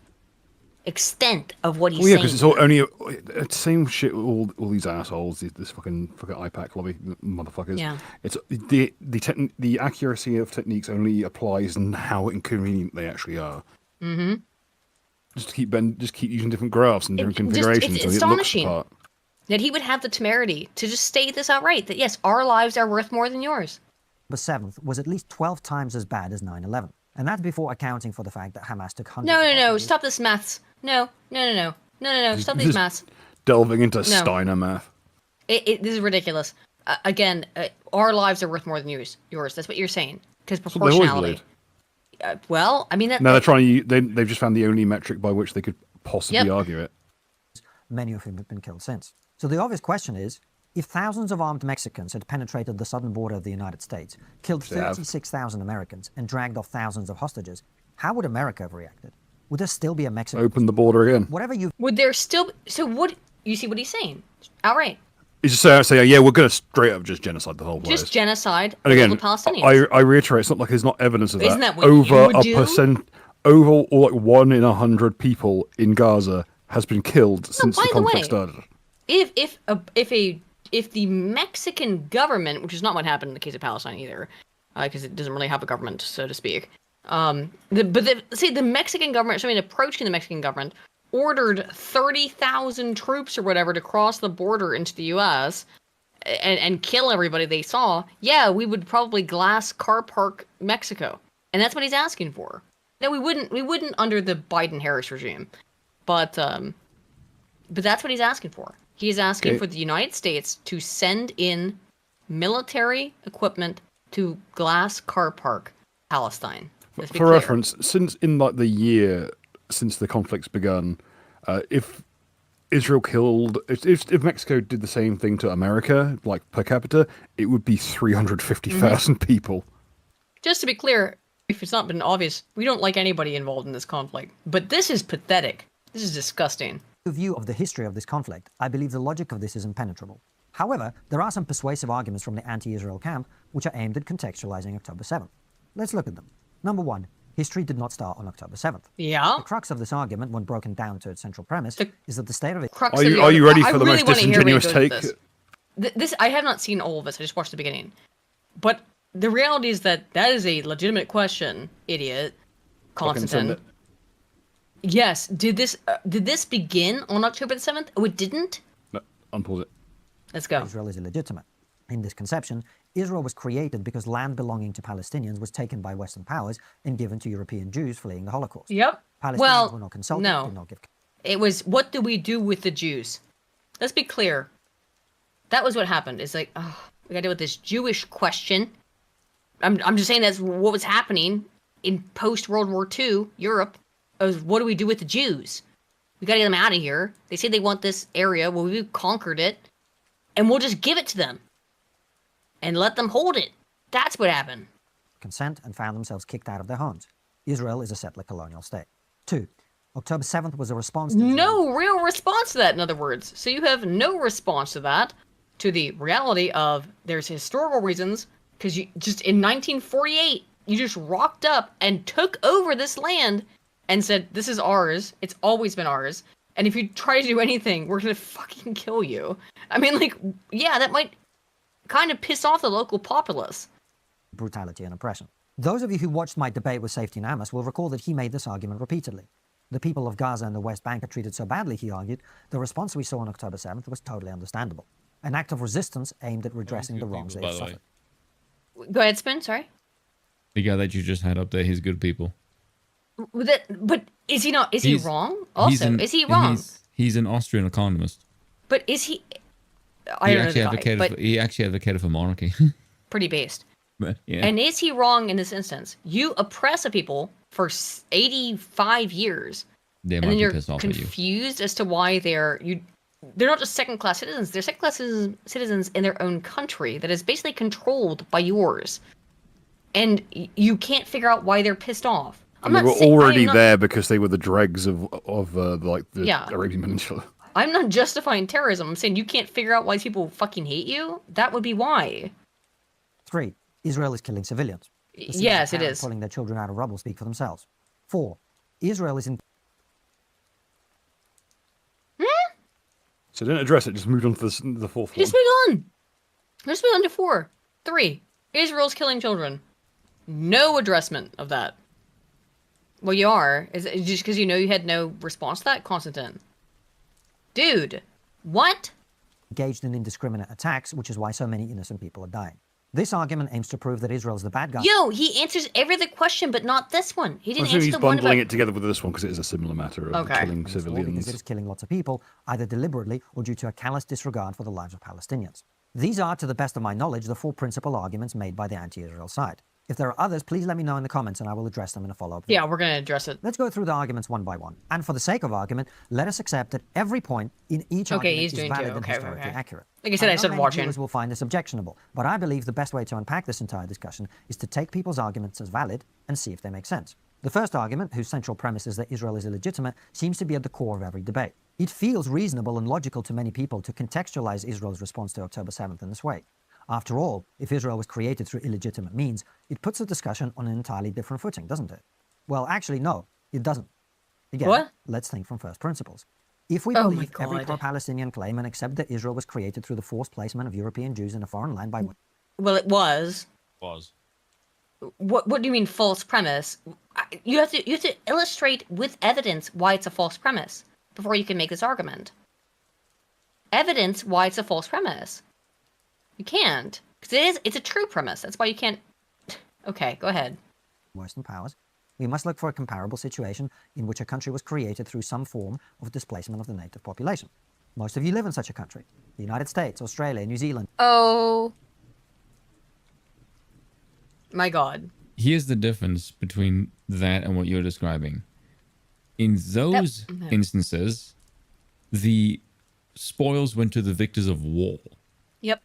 extent of what he's saying. Yeah, because it's all only the same shit. All these assholes, this fucking IPAC lobby motherfuckers. Yeah. It's the accuracy of techniques only applies in how inconvenient they actually are. Mm-hmm. Just keep using different graphs and different configurations. It's astonishing that he would have the temerity to just state this outright, that yes, our lives are worth more than yours. The 7th was at least 12 times as bad as 9/11. And that's before accounting for the fact that Hamas took hundreds No, of no, no. hostages. Stop this maths. No. Stop these Just maths. delving into No. Steiner math. This is ridiculous. Again, our lives are worth more than yours. That's what you're saying. Because That's what they've always proportionality. believed. Well, I mean that. Now they're trying to. They've just found the only metric by which they could possibly argue it. Many of whom have been killed since. So the obvious question is, if thousands of armed Mexicans had penetrated the southern border of the United States, killed 36,000 Americans, and dragged off thousands of hostages, how would America have reacted? Would there still be a Mexican? Open the border again. Whatever you. Would there still? So what? You see what he's saying? Outright. He's just saying, yeah, we're going to straight up just genocide the whole place. Just genocide And again, all the Palestinians. I reiterate, it's not like there's not evidence of that. Isn't that what you would do? Over like 1 in 100 people in Gaza has been killed since the conflict started. If the Mexican government, which is not what happened in the case of Palestine either, because it doesn't really have a government, so to speak. The Mexican government, approaching the Mexican government, ordered 30,000 troops or whatever to cross the border into the U.S. and kill everybody they saw. Yeah, we would probably glass car park Mexico, and that's what he's asking for. No, we wouldn't under the Biden-Harris regime, but that's what he's asking for. He's asking for the United States to send in military equipment to glass car park Palestine. For reference, since in like the year since the conflict's begun, if Israel killed, if Mexico did the same thing to America, like per capita, it would be 350,000 people. Just to be clear, if it's not been obvious, we don't like anybody involved in this conflict. But this is pathetic. This is disgusting. In view of the history of this conflict, I believe the logic of this is impenetrable. However, there are some persuasive arguments from the anti-Israel camp which are aimed at contextualizing October 7th. Let's look at them. Number one, history did not start on October 7th. Yeah. The crux of this argument, when broken down to its central premise, is that the state of it. Are you ready for the most disingenuous take? This I have not seen all of this. I just watched the beginning. But the reality is that is a legitimate question, idiot. Constantine. Yes. Did this begin on October the 7th? Oh, it didn't? No, unpause it. Let's go. Israel is illegitimate. In this conception, Israel was created because land belonging to Palestinians was taken by Western powers and given to European Jews fleeing the Holocaust. Yep. Palestinians were not consulted, did not give. It was, what do we do with the Jews? Let's be clear. That was what happened. It's like, oh, we gotta deal with this Jewish question. I'm just saying that's what was happening in post-World War II Europe. What do we do with the Jews? We gotta get them out of here. They say they want this area. Well, we conquered it. And we'll just give it to them. And let them hold it. That's what happened. Consent and found themselves kicked out of their homes. Israel is a settler colonial state. 2. October 7th was a response to no real response to that, in other words. So you have no response to that, to the reality of there's historical reasons, because you just in 1948, you just rocked up and took over this land and said, this is ours. It's always been ours. And if you try to do anything, we're going to fucking kill you. I mean, like, yeah, that might kind of piss off the local populace. Brutality and oppression. Those of you who watched my debate with Safety Amos will recall that he made this argument repeatedly. The people of Gaza and the West Bank are treated so badly, he argued, the response we saw on October 7th was totally understandable. An act of resistance aimed at redressing the wrongs they had suffered. Go ahead, Spin, sorry. The guy that you just had up there, he's good people. But is he not? Is he wrong? Also, is he wrong? He's an Austrian economist. But is he? I don't know the guy, but he actually advocated for monarchy. Pretty based. But, yeah. And is he wrong in this instance? You oppress a people for 85 years, and then you're confused as to why they're not just second-class citizens. They're second-class citizens in their own country that is basically controlled by yours, and you can't figure out why they're pissed off. And they were already there because they were the dregs of the Arabian Peninsula. I'm not justifying terrorism. I'm saying you can't figure out why people fucking hate you. That would be why. 3. Israel is killing civilians. Yes, it is. Pulling their children out of rubble speak for themselves. 4. Israel is in. So didn't address it. Just moved on to the fourth one. Just moved on. Just moved on to 4. 3. Israel's killing children. No addressment of that. Well, you are. Is it just because you know you had no response to that, Constantine? Dude, what? Engaged in indiscriminate attacks, which is why so many innocent people are dying. This argument aims to prove that Israel's the bad guy. Yo, he answers every other question, but not this one. He I didn't think answer he's the one about... bundling it together with this one because it is a similar matter of killing Because it civilians. is killing lots of people, either deliberately or due to a callous disregard for the lives of Palestinians. These are, to the best of my knowledge, the 4 principal arguments made by the anti-Israel side. If there are others, please let me know in the comments and I will address them in a follow-up video. Yeah, we're going to address it. Let's go through the arguments one by one. And for the sake of argument, let us accept that every point in each argument is valid and historically accurate. Like I said, I started watching. Viewers will find this objectionable, but I believe the best way to unpack this entire discussion is to take people's arguments as valid and see if they make sense. The first argument, whose central premise is that Israel is illegitimate, seems to be at the core of every debate. It feels reasonable and logical to many people to contextualize Israel's response to October 7th in this way. After all, if Israel was created through illegitimate means, it puts the discussion on an entirely different footing, doesn't it? Well, actually, no, it doesn't. Again, let's think from first principles. If we believe every pro-Palestinian claim and accept that Israel was created through the forced placement of European Jews in a foreign land by... Well, it was. What do you mean false premise? You have to illustrate with evidence why it's a false premise before you can make this argument. Evidence why it's a false premise. You can't, because it's a true premise. That's why you can't. Okay, go ahead. Western powers. We must look for a comparable situation in which a country was created through some form of displacement of the native population. Most of you live in such a country. The United States, Australia, New Zealand. Oh. My God. Here's the difference between that and what you're describing. In those instances, the spoils went to the victors of war. Yep.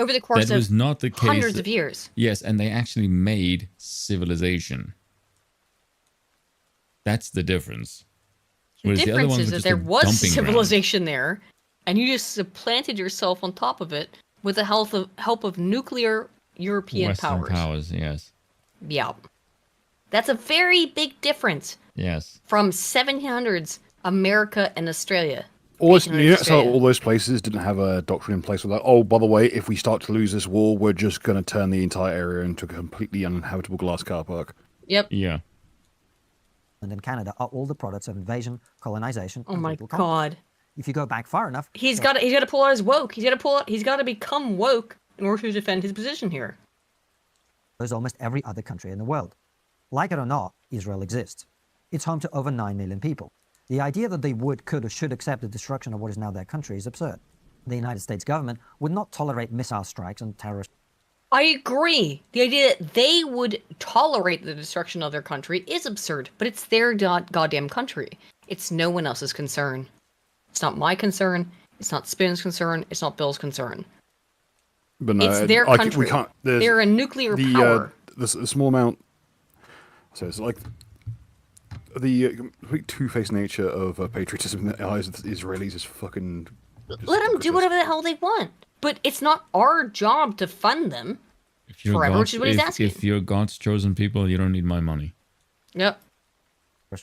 Over the course that was not the case. Hundreds of years. Yes, and they actually made civilization. That's the difference. The difference is that there was civilization there, and you just supplanted yourself on top of it with the help of nuclear European Western powers, yes. Yeah. That's a very big difference. Yes. From 1700s America and Australia. All those places didn't have a doctrine in place with that. Oh, by the way, if we start to lose this war, we're just going to turn the entire area into a completely uninhabitable glass car park. Yep. Yeah. And in Canada are all the products of invasion, colonization. Oh my God. If you go back far enough, he's got to pull out his woke. He's got to become woke in order to defend his position here. There's almost every other country in the world. Like it or not, Israel exists. It's home to over 9 million people. The idea that they would, could, or should accept the destruction of what is now their country is absurd. The United States government would not tolerate missile strikes and terrorist... I agree. The idea that they would tolerate the destruction of their country is absurd, but it's their goddamn country. It's no one else's concern. It's not my concern. It's not Spin's concern. It's not Bill's concern. But no, it's their country. They're a nuclear power. The small amount... So it's like... The complete two-faced nature of patriotism in the eyes of the Israelis is fucking... Let them do whatever the hell they want. But it's not our job to fund them forever, which is what he's asking. If you're God's chosen people, you don't need my money. Yep.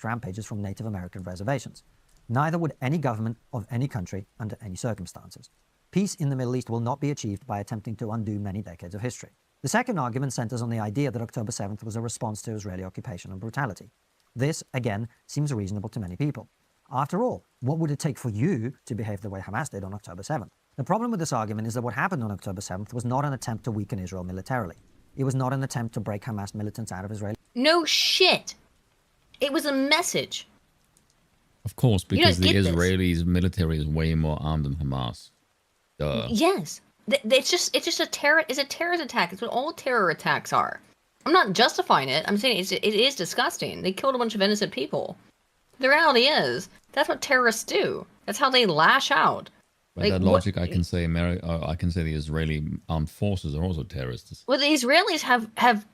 Rampages from Native American reservations. Neither would any government of any country under any circumstances. Peace in the Middle East will not be achieved by attempting to undo many decades of history. The second argument centers on the idea that October 7th was a response to Israeli occupation and brutality. This, again, seems reasonable to many people. After all, what would it take for you to behave the way Hamas did on October 7th? The problem with this argument is that what happened on October 7th was not an attempt to weaken Israel militarily. It was not an attempt to break Hamas militants out of Israel. No shit. It was a message. Of course, because the Israelis' military is way more armed than Hamas. Duh. Yes. It's just a terrorist attack. It's what all terror attacks are. I'm not justifying it. I'm saying it is disgusting. They killed a bunch of innocent people. The reality is, that's what terrorists do. That's how they lash out. By that logic, I can say the Israeli armed forces are also terrorists. Well, the Israelis have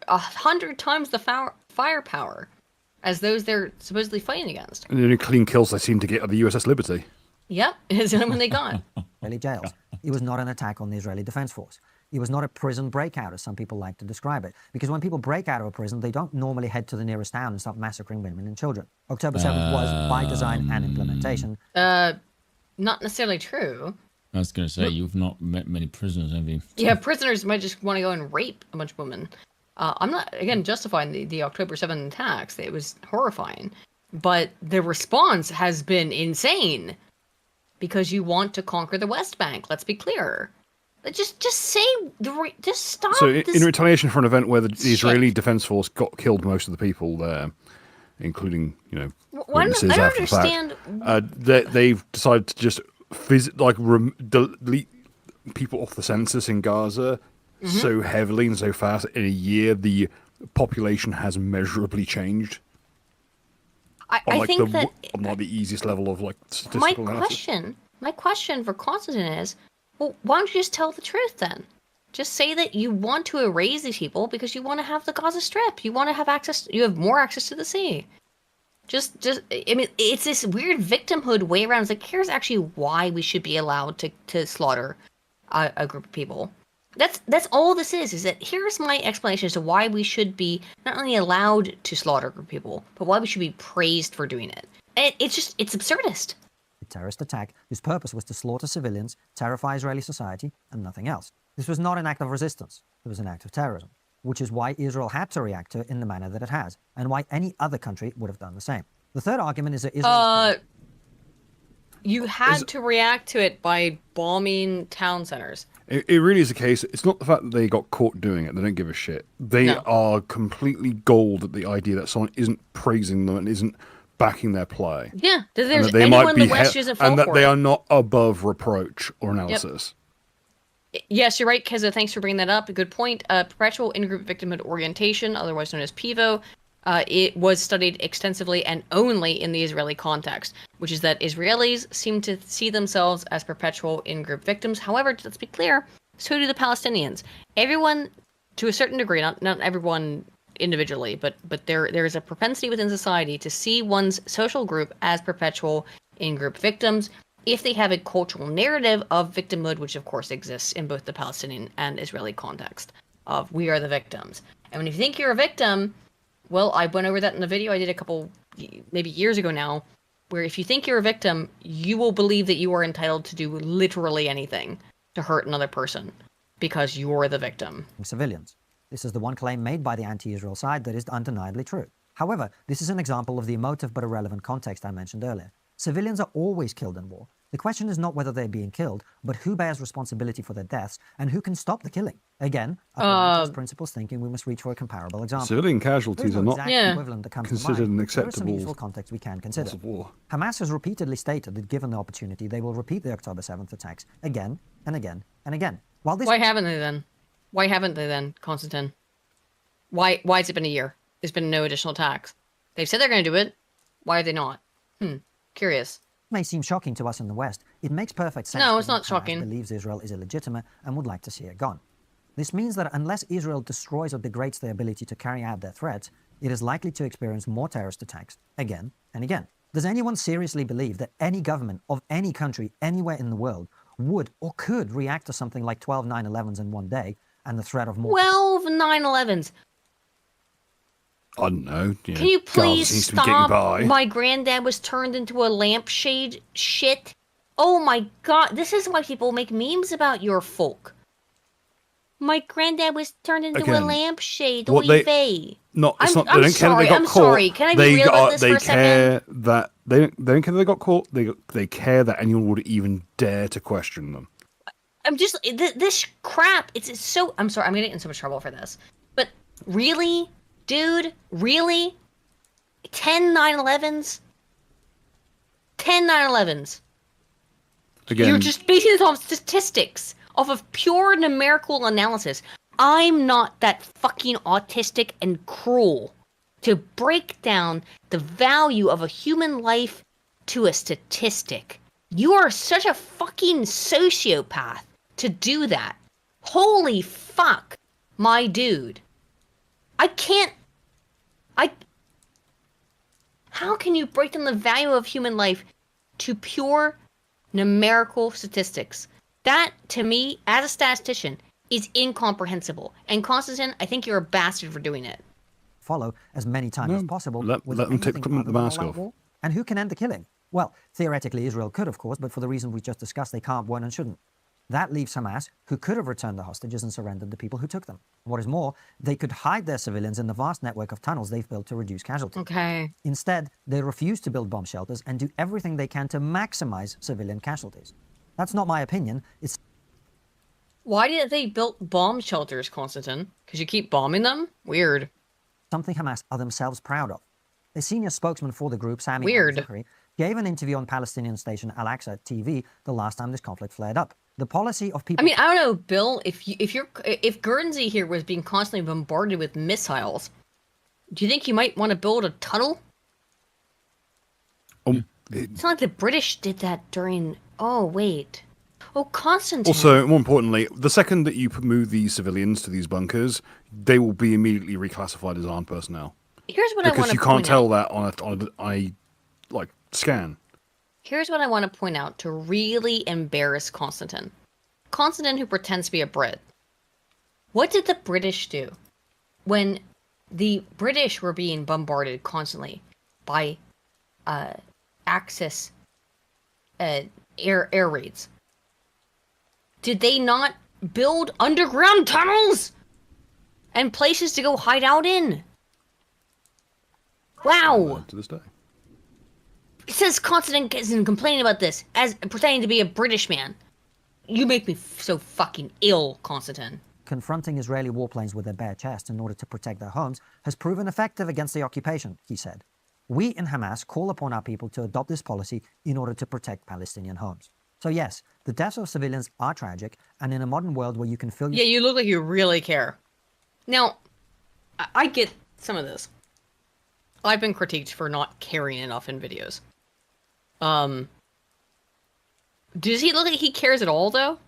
100 times the firepower as those they're supposedly fighting against. And the only clean kills they seem to get are the USS Liberty. Yep, it's the only one they got. Israeli jails. It was not an attack on the Israeli Defense Force. It was not a prison breakout, as some people like to describe it. Because when people break out of a prison, they don't normally head to the nearest town and start massacring women and children. October 7th was, by design and implementation... Not necessarily true. I was going to say, you've not met many prisoners, have you? Yeah, prisoners might just want to go and rape a bunch of women. I'm not, again, justifying the October 7th attacks. It was horrifying. But the response has been insane. Because you want to conquer the West Bank, let's be clear. Just say, just stop. So this in retaliation for an event where the Israeli shit. Defense Force killed most of the people there, including witnesses I don't after the fact, understand. they've decided to just delete people off the census in Gaza so heavily and so fast. In a year, the population has measurably changed. I think that on like the easiest level of like statistical analysis. My question for Constantine is, well, why don't you just tell the truth then? Just say that you want to erase these people because you want to have the Gaza Strip. You want to have access. You have more access to the sea. I mean, it's this weird victimhood way around. It's like, here's actually why we should be allowed to slaughter a group of people. That's all this is that here's my explanation as to why we should be not only allowed to slaughter a group of people, but why we should be praised for doing it. And it's absurdist. A terrorist attack whose purpose was to slaughter civilians, terrify Israeli society, and nothing else. This was not an act of resistance. It was an act of terrorism, which is why Israel had to react to it in the manner that it has, and why any other country would have done the same. The third argument is that Israel... You had to react to it by bombing town centers. It really is a case. It's not the fact that they got caught doing it. They don't give a shit. They are completely gold at the idea that someone isn't praising them and isn't backing their play. Yeah, that there's they anyone might in be the West who doesn't fall and that for they it. are not above reproach or analysis. Yes, you're right, Keza. Thanks for bringing that up. A good point. Perpetual in-group victimhood orientation, otherwise known as PIVO, it was studied extensively and only in the Israeli context, which is that Israelis seem to see themselves as perpetual in-group victims. However, let's be clear, so do the Palestinians. Everyone, to a certain degree, not everyone individually, but there is a propensity within society to see one's social group as perpetual in-group victims if they have a cultural narrative of victimhood, which of course exists in both the Palestinian and Israeli context, of we are the victims. And when you think you're a victim, well, I went over that in the video I did a couple, maybe years ago now, where if you think you're a victim, you will believe that you are entitled to do literally anything to hurt another person because you're the victim. Civilians. This is the one claim made by the anti-Israel side that is undeniably true. However, this is an example of the emotive but irrelevant context I mentioned earlier. Civilians are always killed in war. The question is not whether they're being killed, but who bears responsibility for their deaths and who can stop the killing. Again, applying those principles thinking we must reach for a comparable example. Civilian casualties are not equivalent that comes considered to mind, an but there are some acceptable useful context we can consider. cause of war. Hamas has repeatedly stated that given the opportunity, they will repeat the October 7th attacks again and again and again. While this Why haven't they then? Why haven't they then, Constantine? Why has it been a year? There's been no additional attacks. They've said they're going to do it. Why are they not? Curious. may seem shocking to us in the West, it makes perfect sense. No, it's not Hamas shocking. believes Israel is illegitimate and would like to see it gone. This means that unless Israel destroys or degrades their ability to carry out their threats, it is likely to experience more terrorist attacks again and again. Does anyone seriously believe that any government of any country anywhere in the world would or could react to something like 12 9/11s in one day and the threat of more... 12 9/11s. I don't know. Can you please seems to be getting by. stop? My granddad was turned into a lampshade shit. Oh my god, this is why people make memes about your folk. My granddad was turned into a Again, lampshade. what Oy they- vey. No, it's I'm not. They don't care that sorry, they got I'm caught. sorry. Can I be real about this for a care second? that they don't care that they got caught. They care that anyone would even dare to question them. I'm just this crap. It's so. I'm sorry. I'm gonna get in so much trouble for this. But really, dude, really, 10 9/11s, 10 9/11s. Again, You're just basing this on statistics off of pure numerical analysis. I'm not that fucking autistic and cruel to break down the value of a human life to a statistic. You are such a fucking sociopath to do that. Holy fuck, my dude. How can you break down the value of human life to pure numerical statistics? That, to me, as a statistician, is incomprehensible. And Constantine, I think you're a bastard for doing it. follow as many times as possible. let them anything take other the than mask all-out off. war. And who can end the killing? Well, theoretically, Israel could, of course, but for the reason we just discussed, they can't, won't, and shouldn't. That leaves Hamas, who could have returned the hostages and surrendered the people who took them. What is more, they could hide their civilians in the vast network of tunnels they've built to reduce casualties. Okay. Instead, they refuse to build bomb shelters and do everything they can to maximize civilian casualties. That's not my opinion. It's Why did they build bomb shelters, Constantine? Because you keep bombing them? Weird. Something Hamas are themselves proud of. A senior spokesman for the group, Sami Weird. al-Zuhri, gave an interview on Palestinian station Al-Aqsa TV the last time this conflict flared up. The policy of people... I mean, I don't know, Bill, if Guernsey here was being constantly bombarded with missiles, do you think you might want to build a tunnel? It's not like the British did that during... Oh, wait. Oh, Constantine. Also, more importantly, the second that you move these civilians to these bunkers, they will be immediately reclassified as armed personnel. Here's what I want to point out. Because you can't tell that on a scan. Here's what I want to point out to really embarrass Constantine. Constantine, who pretends to be a Brit. What did the British do when the British were being bombarded constantly by Axis air raids? Did they not build underground tunnels and places to go hide out in? Wow. To this day. It says Constantine isn't complaining about this as pretending to be a British man. You make me so fucking ill, Constantine. Confronting Israeli warplanes with their bare chests in order to protect their homes has proven effective against the occupation, he said. We in Hamas call upon our people to adopt this policy in order to protect Palestinian homes. So yes, the deaths of civilians are tragic, and in a modern world where you can fill... Yeah, you look like you really care. Now, I get some of this. I've been critiqued for not caring enough in videos. Does he look like he cares at all, though?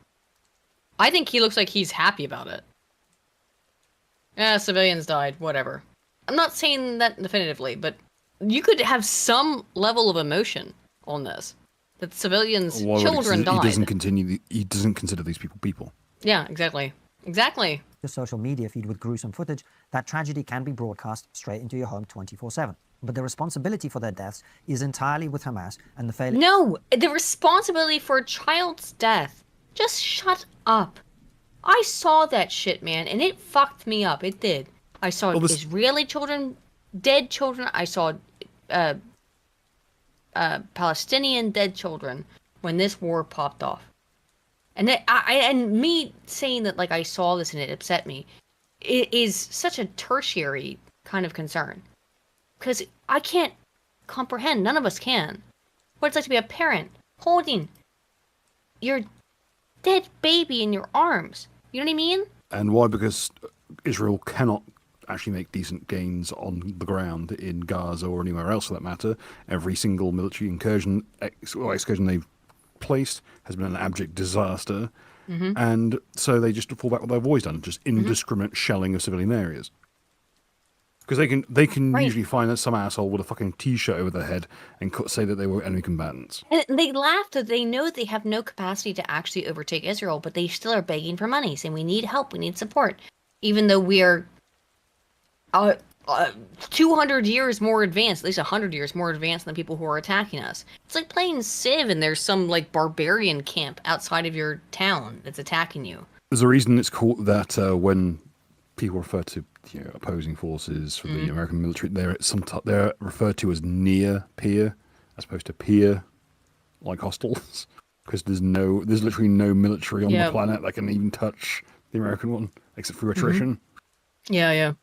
I think he looks like he's happy about it. Yeah, civilians died, whatever. I'm not saying that definitively, but you could have some level of emotion on this. That civilians, children died. He doesn't consider these people. Yeah, exactly. Exactly. The social media feed with gruesome footage, that tragedy can be broadcast straight into your home 24/7. But the responsibility for their deaths is entirely with Hamas and the failure... No! The responsibility for a child's death. Just shut up. I saw that shit, man, and it fucked me up. It did. I saw Israeli children, dead children. I saw Palestinian dead children when this war popped off. And me saying that like I saw this and it upset me, it is such a tertiary kind of concern. Because I can't comprehend, none of us can, what it's like to be a parent holding your dead baby in your arms. You know what I mean? And why? Because Israel cannot actually make decent gains on the ground in Gaza or anywhere else for that matter. Every single military excursion they've placed has been an abject disaster. Mm-hmm. And so they just fall back what they've always done, just indiscriminate shelling of civilian areas. Because they can usually find that some asshole with a fucking t-shirt over their head and say that they were enemy combatants. And they laugh that they know they have no capacity to actually overtake Israel, but they still are begging for money, saying we need help, we need support. Even though we are 200 years more advanced, at least 100 years more advanced than the people who are attacking us. It's like playing Civ and there's some like barbarian camp outside of your town that's attacking you. There's a reason it's called that when people refer to opposing forces for the American military, they're referred to as near peer as opposed to peer like hostiles, because there's literally no military on the planet that can even touch the American one except for attrition. Yeah.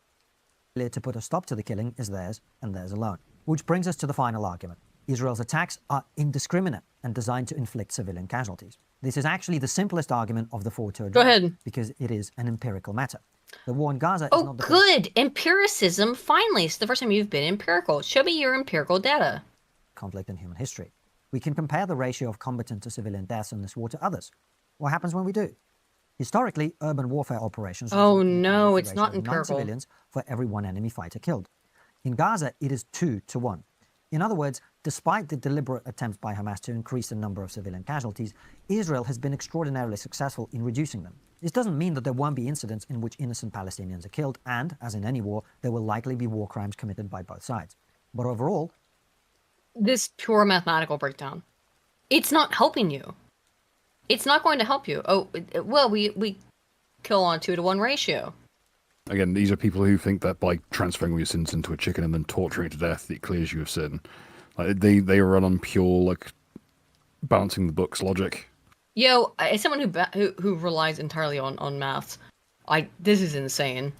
To put a stop to the killing is theirs and theirs alone. Which brings us to the final argument. Israel's attacks are indiscriminate and designed to inflict civilian casualties. This is actually the simplest argument of the four to address. Go ahead. Because it is an empirical matter. The war in Gaza is not the good! Empiricism, finally! It's the first time you've been empirical. Show me your empirical data. Conflict in human history. We can compare the ratio of combatant to civilian deaths in this war to others. What happens when we do? Historically, urban warfare operations... Oh no, it's not empirical. 9 civilians for every 1 enemy fighter killed. In Gaza, it is 2 to 1. In other words, despite the deliberate attempts by Hamas to increase the number of civilian casualties, Israel has been extraordinarily successful in reducing them. This doesn't mean that there won't be incidents in which innocent Palestinians are killed, and, as in any war, there will likely be war crimes committed by both sides. But overall... This pure mathematical breakdown, it's not helping you. It's not going to help you. Oh, well, we kill on 2 to 1 ratio. Again, these are people who think that by transferring all your sins into a chicken and then torturing it to death, it clears you of sin. Like, they run on pure, balancing the books logic. Yo, as someone who relies entirely on maths, this is insane.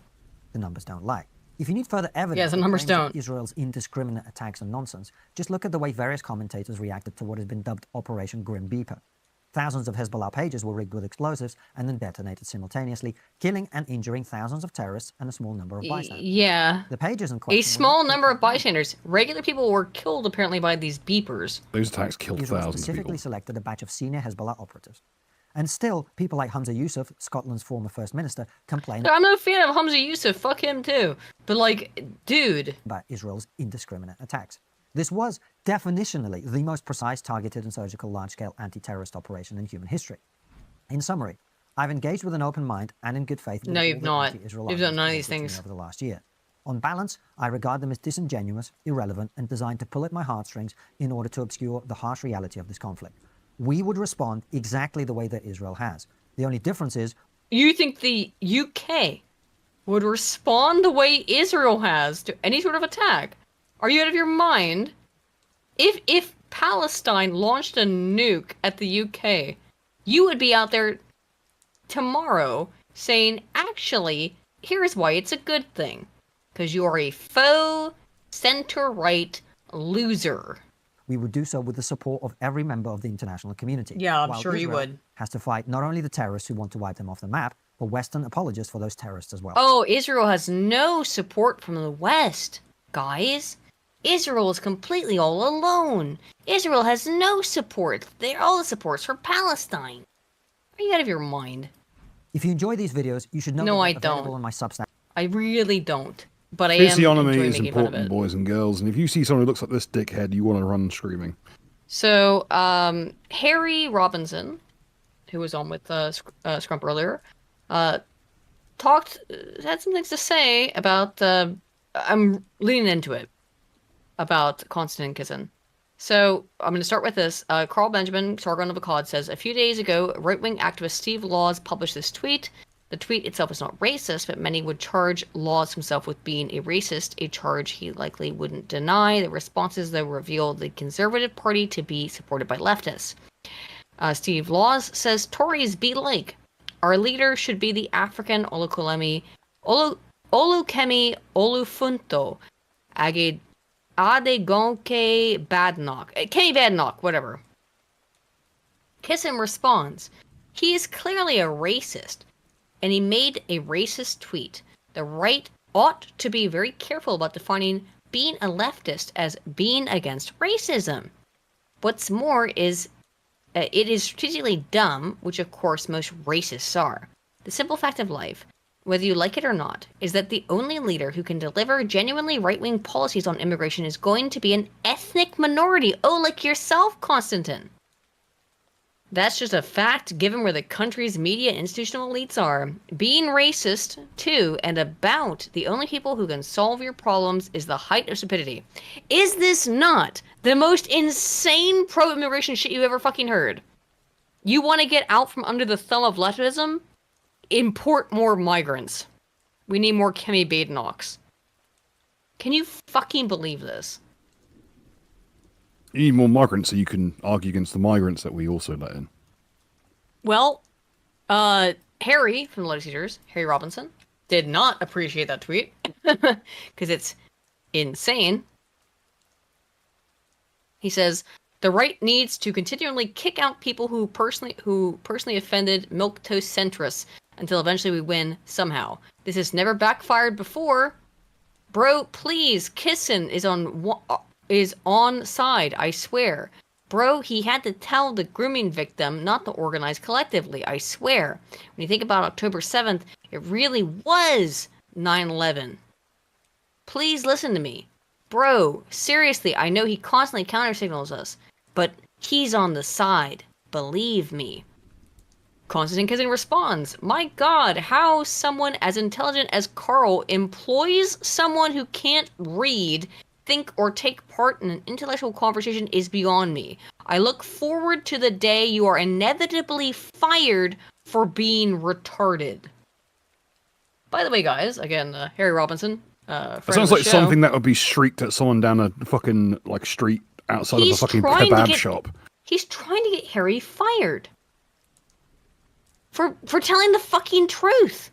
The numbers don't lie. If you need further evidence Yeah, the numbers don't. Israel's indiscriminate attacks and nonsense, just look at the way various commentators reacted to what has been dubbed Operation Grim Reaper. Thousands of Hezbollah pages were rigged with explosives and then detonated simultaneously, killing and injuring thousands of terrorists and a small number of bystanders. Yeah. The pages in question. A small number of bystanders. Regular people were killed apparently by these beepers. Those attacks killed Israel thousands of specifically people. selected a batch of senior Hezbollah operatives. And still, people like Hamza Yusuf, Scotland's former First Minister, complain I'm no fan of Hamza Yusuf, fuck him too. But like, dude. About Israel's indiscriminate attacks. This was definitionally the most precise, targeted and surgical large-scale anti-terrorist operation in human history. In summary, I've engaged with an open mind and in good faith. No, you've not. You've done none of these things. Over the last year. On balance, I regard them as disingenuous, irrelevant, and designed to pull at my heartstrings in order to obscure the harsh reality of this conflict. We would respond exactly the way that Israel has. The only difference is... You think the UK would respond the way Israel has to any sort of attack? Are you out of your mind? If Palestine launched a nuke at the UK, you would be out there tomorrow saying, actually, here's why it's a good thing. Because you are a faux center-right loser. We would do so with the support of every member of the international community. Yeah, I'm while sure you Israel would. Has to fight not only the terrorists who want to wipe them off the map, but Western apologists for those terrorists as well. Oh, Israel has no support from the West, guys. Israel is completely all alone. Israel has no support. All the support's for Palestine. Are you out of your mind? If you enjoy these videos, you should know No, that I they're available don't. on my Substack. I really don't. But I am Physiognomy enjoying is making fun of important, it. boys and girls, and if you see someone who looks like this dickhead, you want to run screaming. So, Harry Robinson, who was on with Scrump earlier, had some things to say about, I'm leaning into it, about Konstantin Kisin. So, I'm going to start with this. Carl Benjamin, Sargon of Akkad, says, a few days ago, right-wing activist Steve Laws published this tweet. The tweet itself is not racist, but many would charge Laws himself with being a racist, a charge he likely wouldn't deny. The responses, though, revealed the Conservative Party to be supported by leftists. Steve Laws says, Tories be like. Our leader should be the African Olukemi Olufunto Adegonke Badenoch. Kenny Badenoch, whatever. Kisin responds, he is clearly a racist. And he made a racist tweet. The right ought to be very careful about defining being a leftist as being against racism. What's more is, it is strategically dumb, which of course most racists are. The simple fact of life, whether you like it or not, is that the only leader who can deliver genuinely right-wing policies on immigration is going to be an ethnic minority. Oh, like yourself, Konstantin. That's just a fact given where the country's media and institutional elites are. Being racist, too, and about the only people who can solve your problems is the height of stupidity. Is this not the most insane pro-immigration shit you ever fucking heard? You want to get out from under the thumb of leftism? Import more migrants. We need more Kemi Badenochs. Can you fucking believe this? You need more migrants so you can argue against the migrants that we also let in. Well, Harry from the Lotus Eaters, Harry Robinson, did not appreciate that tweet because it's insane. He says the right needs to continually kick out people who personally offended milquetoast centrists until eventually we win somehow. This has never backfired before. Bro, please, Kisin is on side, I swear. Bro, he had to tell the grooming victim not to organize collectively, I swear. When you think about October 7th, it really was 9/11. Please listen to me. Bro, seriously, I know he constantly countersignals us, but he's on the side. Believe me. Konstantin Kisin responds, my god, how someone as intelligent as Carl employs someone who can't read, think, or take part in an intellectual conversation is beyond me. I look forward to the day you are inevitably fired for being retarded. By the way, guys, again, Harry Robinson, It sounds like something that would be shrieked at someone down a fucking street outside of a fucking kebab shop. He's trying to get Harry fired. for telling the fucking truth.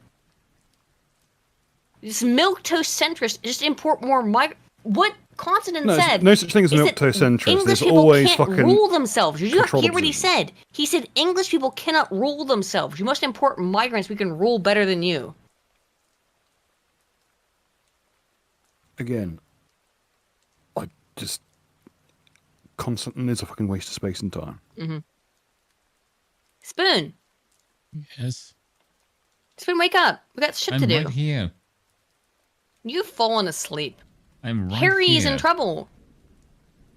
This milquetoast centrist just import more what Constantine said. No such thing as a milquetoast centrist. English There's people always can't fucking rule themselves. Did you not control hear what he opposition. said? He said English people cannot rule themselves. You must import migrants. We can rule better than you. Again, Constantine is a fucking waste of space and time. Mm-hmm. Spoon. Yes. Spoon, wake up. We got shit I'm to do. right here. You've fallen asleep. I'm right Harry's here. in trouble.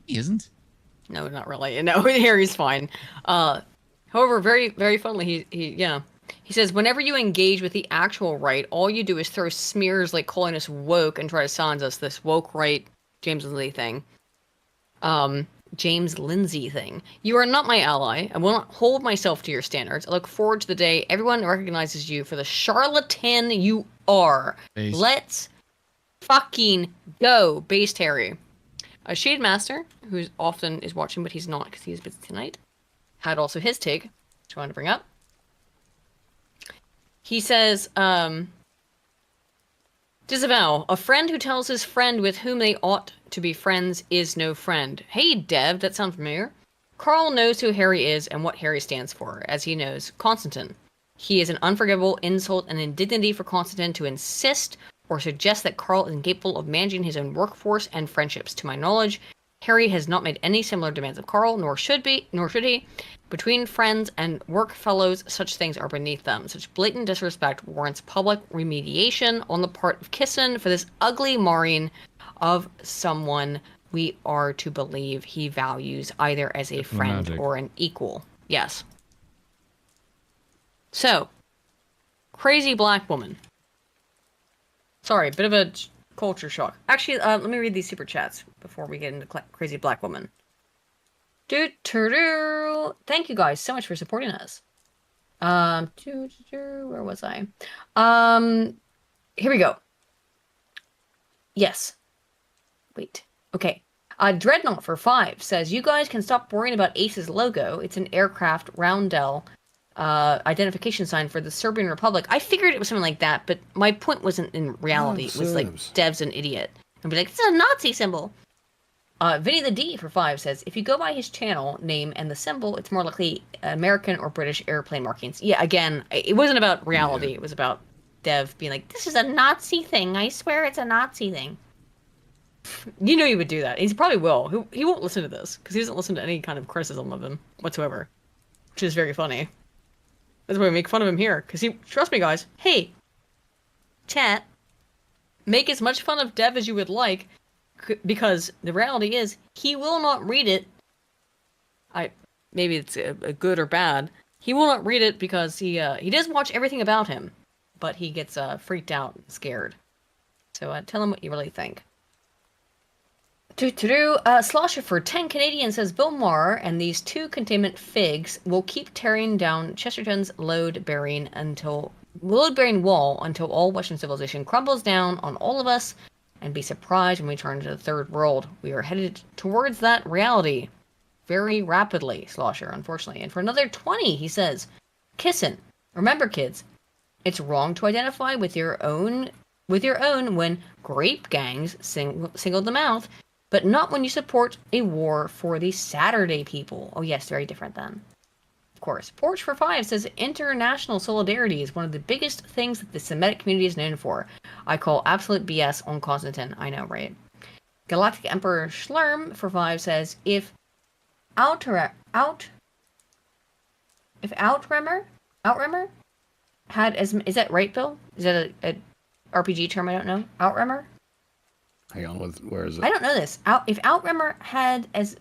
He isn't. No, not really. No, Harry's fine. However, very, very funnily, he says, whenever you engage with the actual right, all you do is throw smears like calling us woke and try to silence us, this woke right James Lindsay thing. James Lindsay thing. You are not my ally. I will not hold myself to your standards. I look forward to the day everyone recognizes you for the charlatan you are. Based. Let's fucking go, Based Harry. A Shade Master, who often is watching, but he's not because he's busy tonight, had also his take, which I wanted to bring up. He says, disavow, a friend who tells his friend with whom they ought to be friends is no friend. Hey, Dev, that sounds familiar. Carl knows who Harry is and what Harry stands for, as he knows Constantine. He is an unforgivable insult and indignity for Constantine to insist or suggest that Carl is incapable of managing his own workforce and friendships. To my knowledge, Harry has not made any similar demands of Carl, nor should he. Between friends and work fellows, such things are beneath them. Such blatant disrespect warrants public remediation on the part of Kissin for this ugly marring of someone we are to believe he values either as a friend or an equal. Yes. So, crazy black woman. Sorry, bit of a culture shock. Actually, let me read these super chats before we get into crazy black woman. Thank you guys so much for supporting us. Where was I? Here we go. Yes. Wait. Okay. Dreadnought for 5 says, you guys can stop worrying about Ace's logo. It's an aircraft roundel identification sign for the Serbian Republic. I figured it was something like that, but my point wasn't in reality. It was like Dev's an idiot. And be like, it's a Nazi symbol. Vinny the D for 5 says, if you go by his channel name and the symbol, it's more likely American or British airplane markings. Yeah, again, it wasn't about reality. Yeah. It was about Dev being like, this is a Nazi thing. I swear it's a Nazi thing. You know he would do that. He probably will. He won't listen to this because he doesn't listen to any kind of criticism of him whatsoever, which is very funny. That's why we make fun of him here because trust me, guys. Hey, chat, make as much fun of Dev as you would like. Because the reality is, he will not read it. Maybe it's a good or bad. He will not read it because he does watch everything about him, but he gets freaked out and scared. So tell him what you really think. Slosher for 10 Canadian says Bill Maher and these 2 containment figs will keep tearing down Chesterton's load-bearing wall until all Western civilization crumbles down on all of us. And be surprised when we turn to the third world. We are headed towards that reality very rapidly, Slosher, unfortunately. And for another 20, he says, Kissin. Remember, kids, it's wrong to identify with your own when grape gangs single them out, but not when you support a war for the Saturday people. Oh yes, very different then. Of course. Porch for 5 says international solidarity is one of the biggest things that the Semitic community is known for. I call absolute BS on Constantine. I know, right? Galactic Emperor Schlurm for 5 says, if Outremer had as... Is that right, Bill? Is that a RPG term I don't know? Outremer? Hang on, where is it? I don't know this. If Outremer had as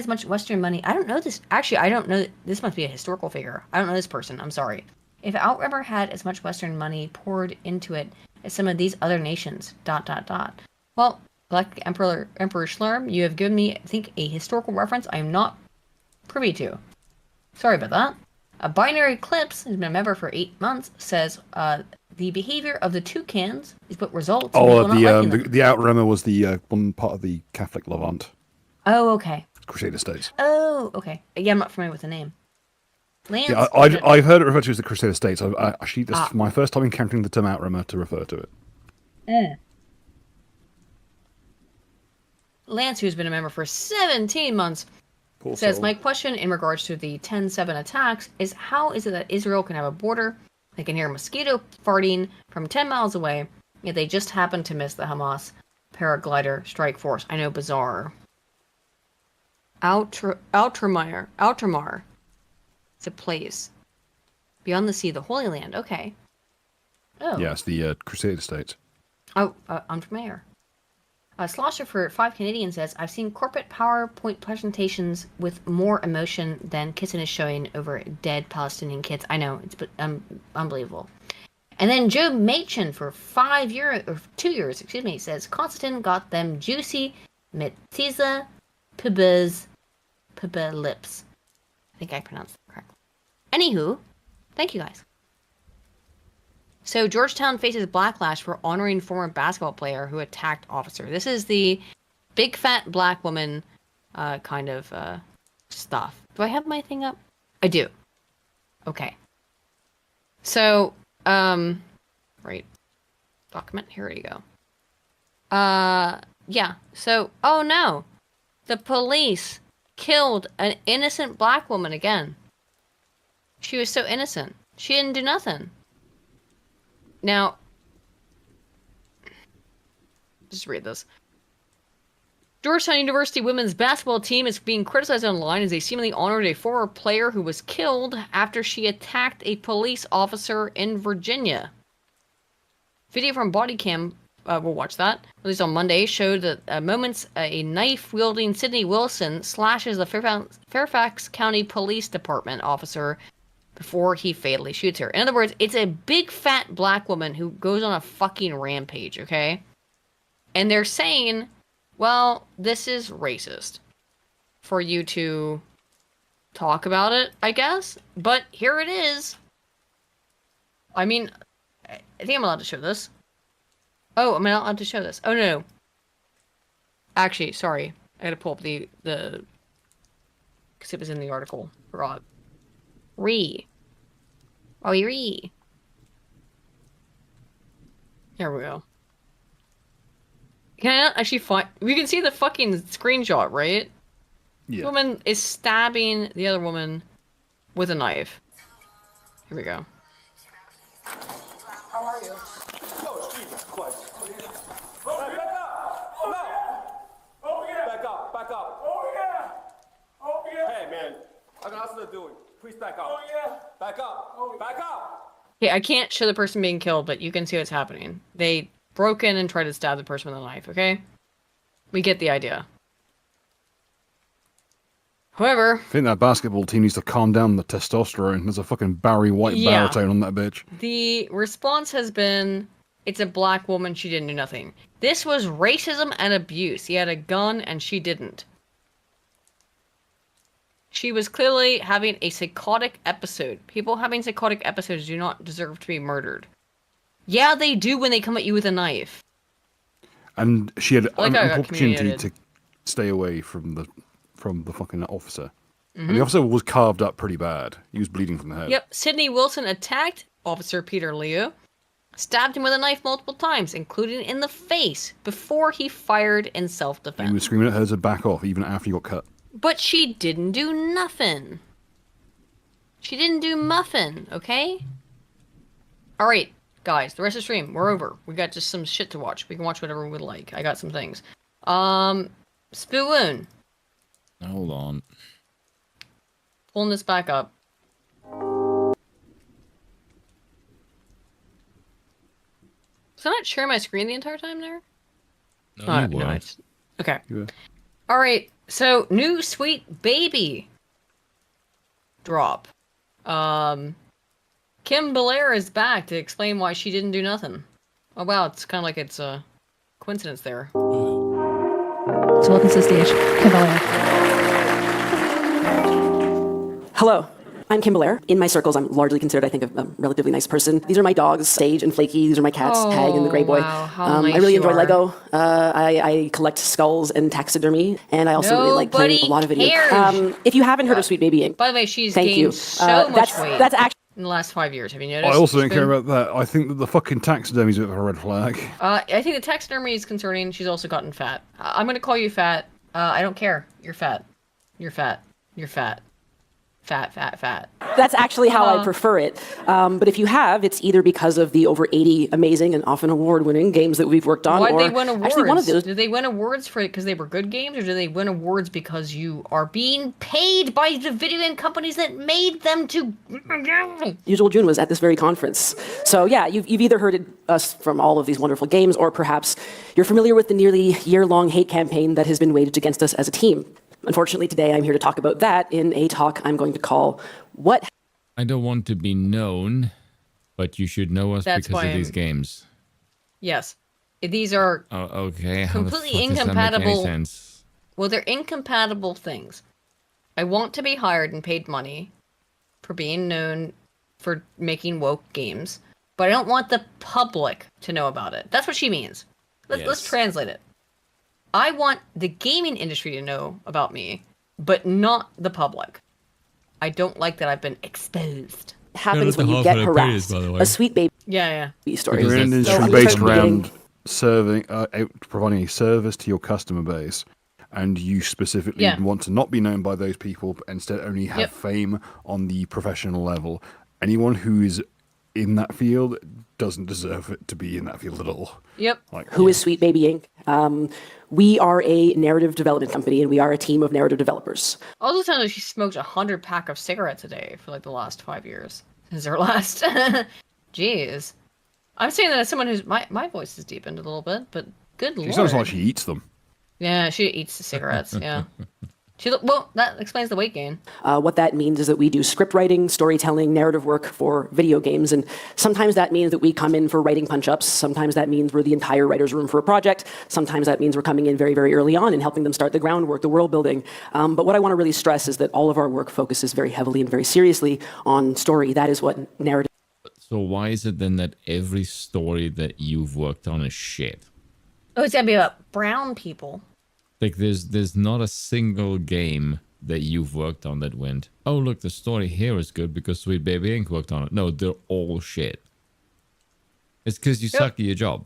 much Western money... I don't know this. Actually, I don't know. This must be a historical figure. I don't know this person. I'm sorry. If Outremer had as much Western money poured into it as some of these other nations... ... Well, Galactic Emperor Schlurm, you have given me, I think, a historical reference I am not privy to. Sorry about that. A Binary Eclipse has been a member for 8 months, says the behavior of the toucans is what results in people not liking them. The Outremer was the one part of the Catholic Levant. Oh, okay. Crusader states. Oh, okay. Yeah, I'm not familiar with the name. Lance, Yeah, I've heard it referred to as the Crusader States. Actually, this is my first time encountering the term outrunner to refer to it. Lance, who's been a member for 17 months, says, soul. my question in regards to the 10/7 attacks is how is it that Israel can have a border, they can hear a mosquito farting from 10 miles away, yet they just happen to miss the Hamas paraglider strike force? I know, bizarre. Outramar. It's a place. Beyond the sea, the Holy Land. Okay. Oh. Yeah, it's the Crusader States. Oh, Outramar. Slosher for 5 Canadian says, I've seen corporate PowerPoint presentations with more emotion than Kissen is showing over dead Palestinian kids. I know, it's unbelievable. And then Joe Machen for 2 years, says, Constantine got them juicy Metziza Pibas lips. I think I pronounced that correctly. Anywho, thank you guys. So Georgetown faces backlash for honoring former basketball player who attacked officer. This is the big fat black woman kind of stuff. Do I have my thing up? I do. Okay. So, right. Document, here we go. Yeah, so, oh no. The police killed an innocent black woman again. She was so innocent. She didn't do nothing. Now, just read this. Georgetown University women's basketball team is being criticized online as they seemingly honored a former player who was killed after she attacked a police officer in Virginia. Video from body cam, we'll watch that, released on Monday, showed that moments a knife-wielding Sydney Wilson slashes the Fairfax County Police Department officer before he fatally shoots her. In other words, it's a big fat black woman who goes on a fucking rampage, okay? And they're saying, well, this is racist for you to talk about it, I guess. But here it is. I mean, I think I'm allowed to show this. Oh, I'm not allowed to show this. Oh, no. Actually, sorry. I gotta pull up the because it was in the article. Forgot. Here we go. Can I not actually find... We can see the fucking screenshot, right? Yeah. This woman is stabbing the other woman with a knife. Here we go. How are you? Oh, Jesus Christ. Back up! No! Oh, yeah! Back up, back up. Oh, yeah! Oh, yeah! Hey, man. I got nothing to do. Please back up. Oh, yeah! Back up! Oh, back up! Okay, I can't show the person being killed, but you can see what's happening. They broke in and tried to stab the person with a knife, okay? We get the idea. However... I think that basketball team needs to calm down the testosterone. There's a fucking Barry White baritone on that bitch. The response has been, it's a black woman, she didn't do nothing. This was racism and abuse. He had a gun and she didn't. She was clearly having a psychotic episode. People having psychotic episodes do not deserve to be murdered. Yeah, they do when they come at you with a knife. And she had an opportunity communicated. to stay away from the fucking officer. Mhm. And the officer was carved up pretty bad. He was bleeding from the head. Yep, Sydney Wilson attacked Officer Peter Liu, stabbed him with a knife multiple times, including in the face, before he fired in And self-defense. he was screaming at her to back off, even after he got cut. But she didn't do nothing. She didn't do muffin, okay? Alright, guys, the rest of the stream, we're over. We got just some shit to watch. We can watch whatever we like. I got some things. Spoon. Hold on. Pulling this back up. Was I not sharing my screen the entire time there? No, you were. Okay. Alright, so new Sweet Baby drop. Kim Belair is back to explain why she didn't do nothing. Oh wow, it's kind of like it's a coincidence there. So welcome to the stage, Kim Belair. Hello. I'm Kim Blair. In my circles, I'm largely considered, I think, a relatively nice person. These are my dogs, Sage and Flaky. These are my cats, Tag and the Gray Boy. Wow, how nice I really you enjoy are. Lego. I collect skulls and taxidermy, and I also really like playing a lot of video games. If you haven't heard of Sweet Baby Inc. By the way, she's Thank gained you. so much weight. That's actually in the last 5 years. Have you noticed? I also don't She's care been- about that. I think that the fucking taxidermy is a bit of a red flag. I think the taxidermy is concerning. She's also gotten fat. I'm going to call you fat. I don't care. You're fat. You're fat. You're fat. Fat, fat, fat. That's actually how I prefer it. But if you have, it's either because of the over 80 amazing and often award-winning games that we've worked on, Why'd or they win awards? actually one of those. Did they win awards for it because they were good games, or did they win awards because you are being paid by the video game companies that made them to? Usual June was at this very conference. So yeah, you've either heard us from all of these wonderful games, or perhaps you're familiar with the nearly year-long hate campaign that has been waged against us as a team. Unfortunately, today I'm here to talk about that in a talk I'm going to call What? I don't want to be known, but you should know us That's because why of these I'm- games. Yes, these are Oh, okay. How the completely fuck does that make any incompatible. sense? Well, they're incompatible things. I want to be hired and paid money for being known for making woke games, but I don't want the public to know about it. That's what she means. Let's Yes. translate it. I want the gaming industry to know about me, but not the public. I don't like that I've been exposed. Happens when you get harassed. A Sweet Baby Yeah. story. You're in an So industry I'm based starting getting- around serving, providing a service to your customer base, and you specifically Yeah. want to not be known by those people, but instead only have Yep. fame on the professional level. Anyone who is in that field doesn't deserve it to be in that field at all. Yep. Who is Sweet Baby Inc.? We are a narrative development company, and we are a team of narrative developers. Also sounds like she smoked 100 pack of cigarettes a day for like the last 5 years. Since her last. Jeez. I'm saying that as someone who's my voice has deepened a little bit, but good She lord. sounds like she eats them. Yeah, she eats the cigarettes. Yeah. Well, that explains the weight gain. What that means is that we do script writing, storytelling, narrative work for video games, and sometimes that means that we come in for writing punch-ups. Sometimes that means we're the entire writer's room for a project. Sometimes that means we're coming in very, very early on and helping them start the groundwork, the world building. But what I want to really stress is that all of our work focuses very heavily and very seriously on story. That is what narrative. So why is it then that every story that you've worked on is shit? Oh, it's gonna be about brown people. Like there's not a single game that you've worked on that went, oh look, the story here is good because Sweet Baby Inc. worked on it. No, they're all shit. It's because you suck at your job.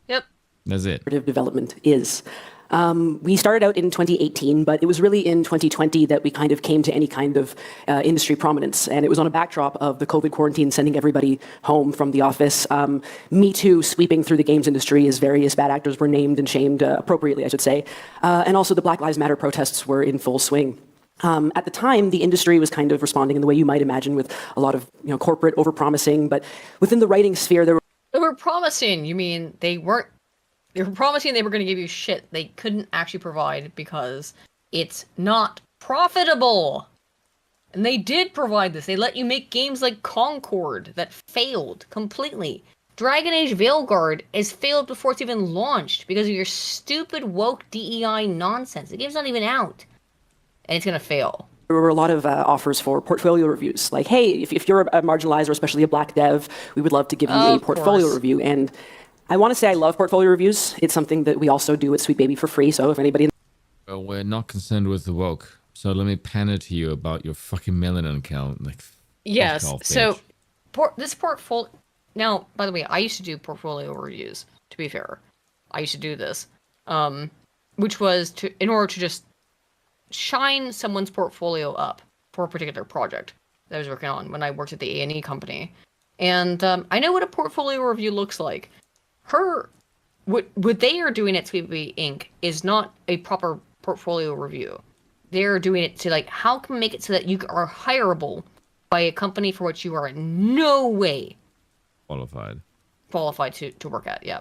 Yep. That's it. Narrative development is. We started out in 2018, but it was really in 2020 that we kind of came to any kind of industry prominence. And it was on a backdrop of the COVID quarantine sending everybody home from the office. Me Too sweeping through the games industry as various bad actors were named and shamed appropriately, I should say. And also the Black Lives Matter protests were in full swing. At the time, the industry was kind of responding in the way you might imagine, with a lot of corporate overpromising. But within the writing sphere, there were... They were promising. You mean they weren't? They were promising they were going to give you shit they couldn't actually provide because it's not profitable. And they did provide this. They let you make games like Concord that failed completely. Dragon Age Veilguard has failed before it's even launched because of your stupid woke DEI nonsense. The game's not even out. And it's going to fail. There were a lot of offers for portfolio reviews. Like, hey, if you're a marginalized or especially a black dev, we would love to give you a portfolio review. And I want to say I love portfolio reviews. It's something that we also do at Sweet Baby for free. So if anybody... Well, we're not concerned with the woke. So let me pander to you about your fucking melanin count. Like, yes. fuck off, So bitch. this portfolio... Now, by the way, I used to do portfolio reviews, to be fair. I used to do this. Which was in order to just shine someone's portfolio up for a particular project that I was working on when I worked at the A&E company. And I know what a portfolio review looks like. What they are doing at Sweet Baby Inc. is not a proper portfolio review. They're doing it to how can we make it so that you are hireable by a company for which you are in no way qualified to work at. Yeah.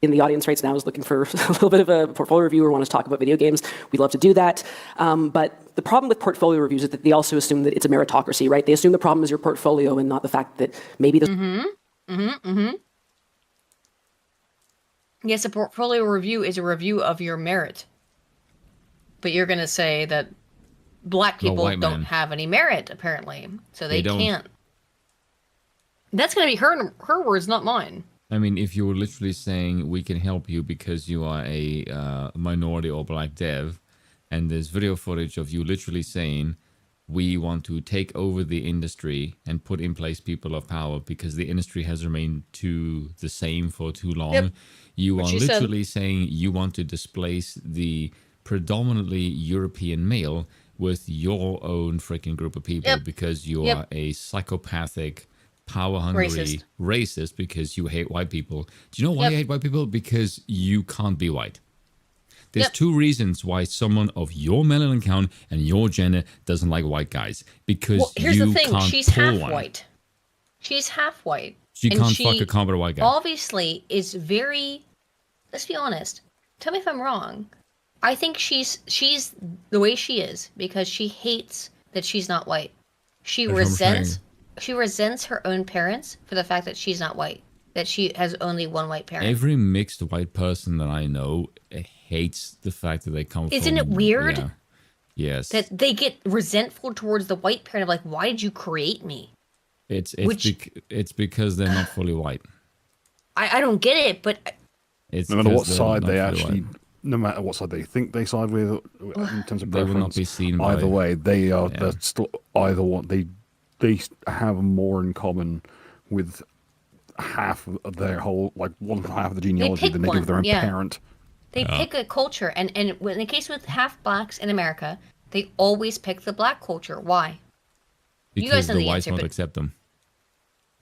In the audience right now is looking for a little bit of a portfolio review or want to talk about video games, we'd love to do that. But the problem with portfolio reviews is that they also assume that it's a meritocracy, right? They assume the problem is your portfolio and not the fact that maybe there's... Yes, a portfolio review is a review of your merit. But you're going to say that black people white don't man. have any merit, apparently. So they don't. can't. That's going to be her words, not mine. I mean, if you were literally saying we can help you because you are a minority or black dev, and there's video footage of you literally saying we want to take over the industry and put in place people of power because the industry has remained the same for too long. Yep. You What are she said. literally saying you want to displace the predominantly European male with your own freaking group of people Yep. because you Yep. are a psychopathic, power-hungry Racist. because you hate white people. Do you know why Yep. you hate white people? Because you can't be white. There's Yep. two reasons why someone of your melanin count and your gender doesn't like white guys. Because Well, here's you the thing. can't She's pull half one. white. She's half white. She and can't fuck a competent white guy. Obviously, is very. Let's be honest. Tell me if I'm wrong. I think she's the way she is because she hates that she's not white. She That's what I'm saying. resents her own parents for the fact that she's not white. That she has only one white parent. Every mixed white person that I know hates the fact that they come Isn't from... it weird? Yeah. Yes. That they get resentful towards the white parent of like, why did you create me? It's Which- because they're not fully white. I don't get it, but It's No matter what because they're side not they fully actually, white. no matter what side they think they side with in terms of They will preference, not be seen by- either way. They are Yeah. they're still either one. They have more in common with half of their whole, like one half of the genealogy pick than they do with their one, own yeah. parent. they pick a culture. And in the case with half blacks in America, they always pick the black culture. Why? You guys Because know the the whites answer, won't but- accept them.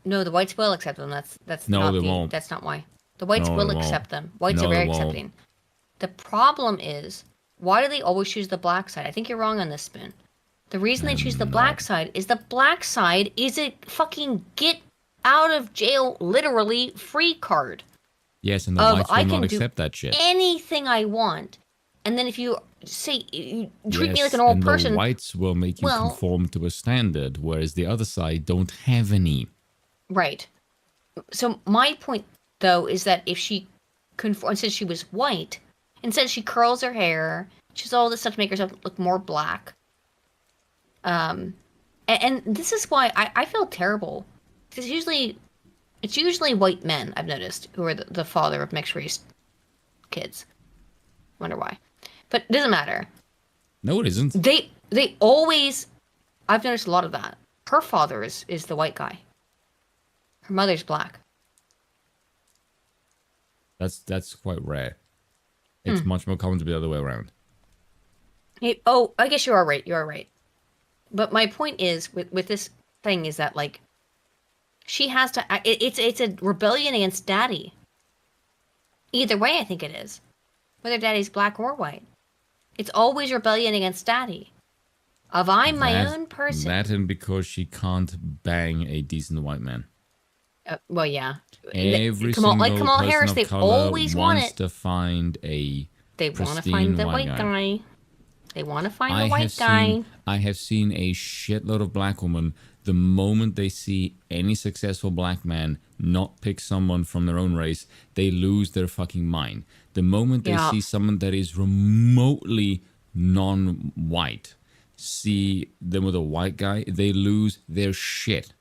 No, the whites will accept them. That's No, not they won't. That's not why. The whites No, will they won't. accept them. Whites No, are very they won't. accepting. The problem is, why do they always choose the black side? I think you're wrong on this, Spoon. The reason they choose the black side is the black side is a fucking get out of jail literally free card. Yes, and the Of, whites I will can not do accept that shit. Anything I want. And then if you say you treat me Yes, like an old and person, the whites will make you well- conform to a standard, whereas the other side don't have any. right. So my point though is that if she since she was white, instead she curls her hair, she does all this stuff to make herself look more black. And this is why I feel terrible. It's usually white men I've noticed who are the father of mixed race kids. Wonder why, but it doesn't matter. No, it isn't. They always. I've noticed a lot of that. Her father is the white guy. Her mother's black. That's quite rare. It's much more common to be the other way around. I guess you are right. You are right. But my point is with this thing is that like she has to. It's a rebellion against daddy. Either way, I think it is. Whether daddy's black or white, it's always rebellion against daddy. Of I'm my own person. That and because she can't bang a decent white man. Well, yeah. Every Kamala single Harris, person they of color always want wants it. to find a They want to pristine find the white guy. They want to find the white guy. I have seen a shitload of black women. The moment they see any successful black man not pick someone from their own race, they lose their fucking mind. The moment they Yeah. see someone that is remotely non-white, see them with a white guy, they lose their shit.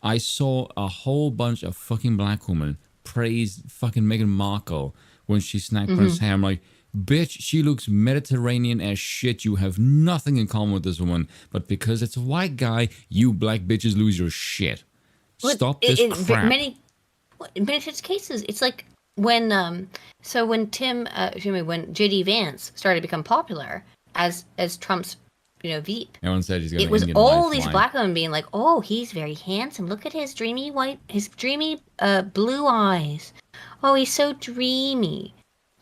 I saw a whole bunch of fucking black women praise fucking Meghan Markle when she snagged Prince Harry. I'm like, bitch, she looks Mediterranean as shit. You have nothing in common with this woman. But because it's a white guy, you black bitches lose your shit. Stop this crap. In many cases, it's like when when JD Vance started to become popular as Trump's Veep. Everyone said he's got It an was Indian all wife, these why? black women being like, "Oh, he's very handsome. Look at his dreamy blue eyes. Oh, he's so dreamy."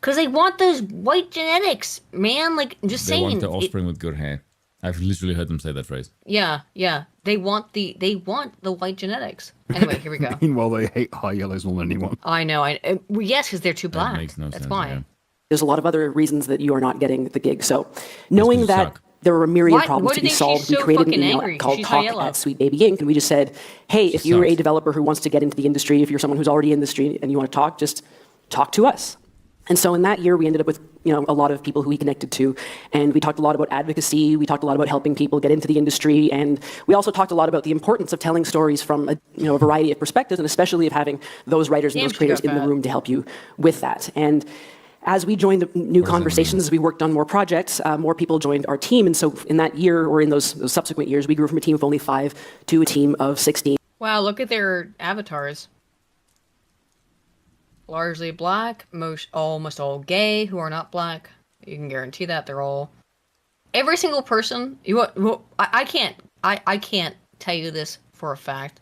Because they want those white genetics, man. Like, just They saying. want the offspring with good hair. I've literally heard them say that phrase. Yeah. They want the white genetics. Anyway, here we go. Meanwhile, they hate high yellows more than anyone. I know. Well, yes, because they're too black. That makes no That's sense. why. Yeah. There's a lot of other reasons that you are not getting the gig. So knowing you that suck. there were a myriad Why- of problems what to do be you think she's solved, we so created an fucking email angry? called She's Talk yellow. at Sweet Baby Inc. And we just said, hey, if you're a sucks. developer who wants to get into the industry, if you're someone who's already in the industry and you want to talk, just talk to us. And so in that year, we ended up with a lot of people who we connected to, and we talked a lot about advocacy. We talked a lot about helping people get into the industry, and we also talked a lot about the importance of telling stories from a variety of perspectives, and especially of having those writers and those creators in the room to help you with that. And as we joined new conversations, as we worked on more projects, more people joined our team. And so in that year, or in those subsequent years, we grew from a team of only 5 to a team of 16. Wow, look at their avatars. Largely black, almost all gay who are not black. You can guarantee that they're all. Every single person. I can't tell you this for a fact,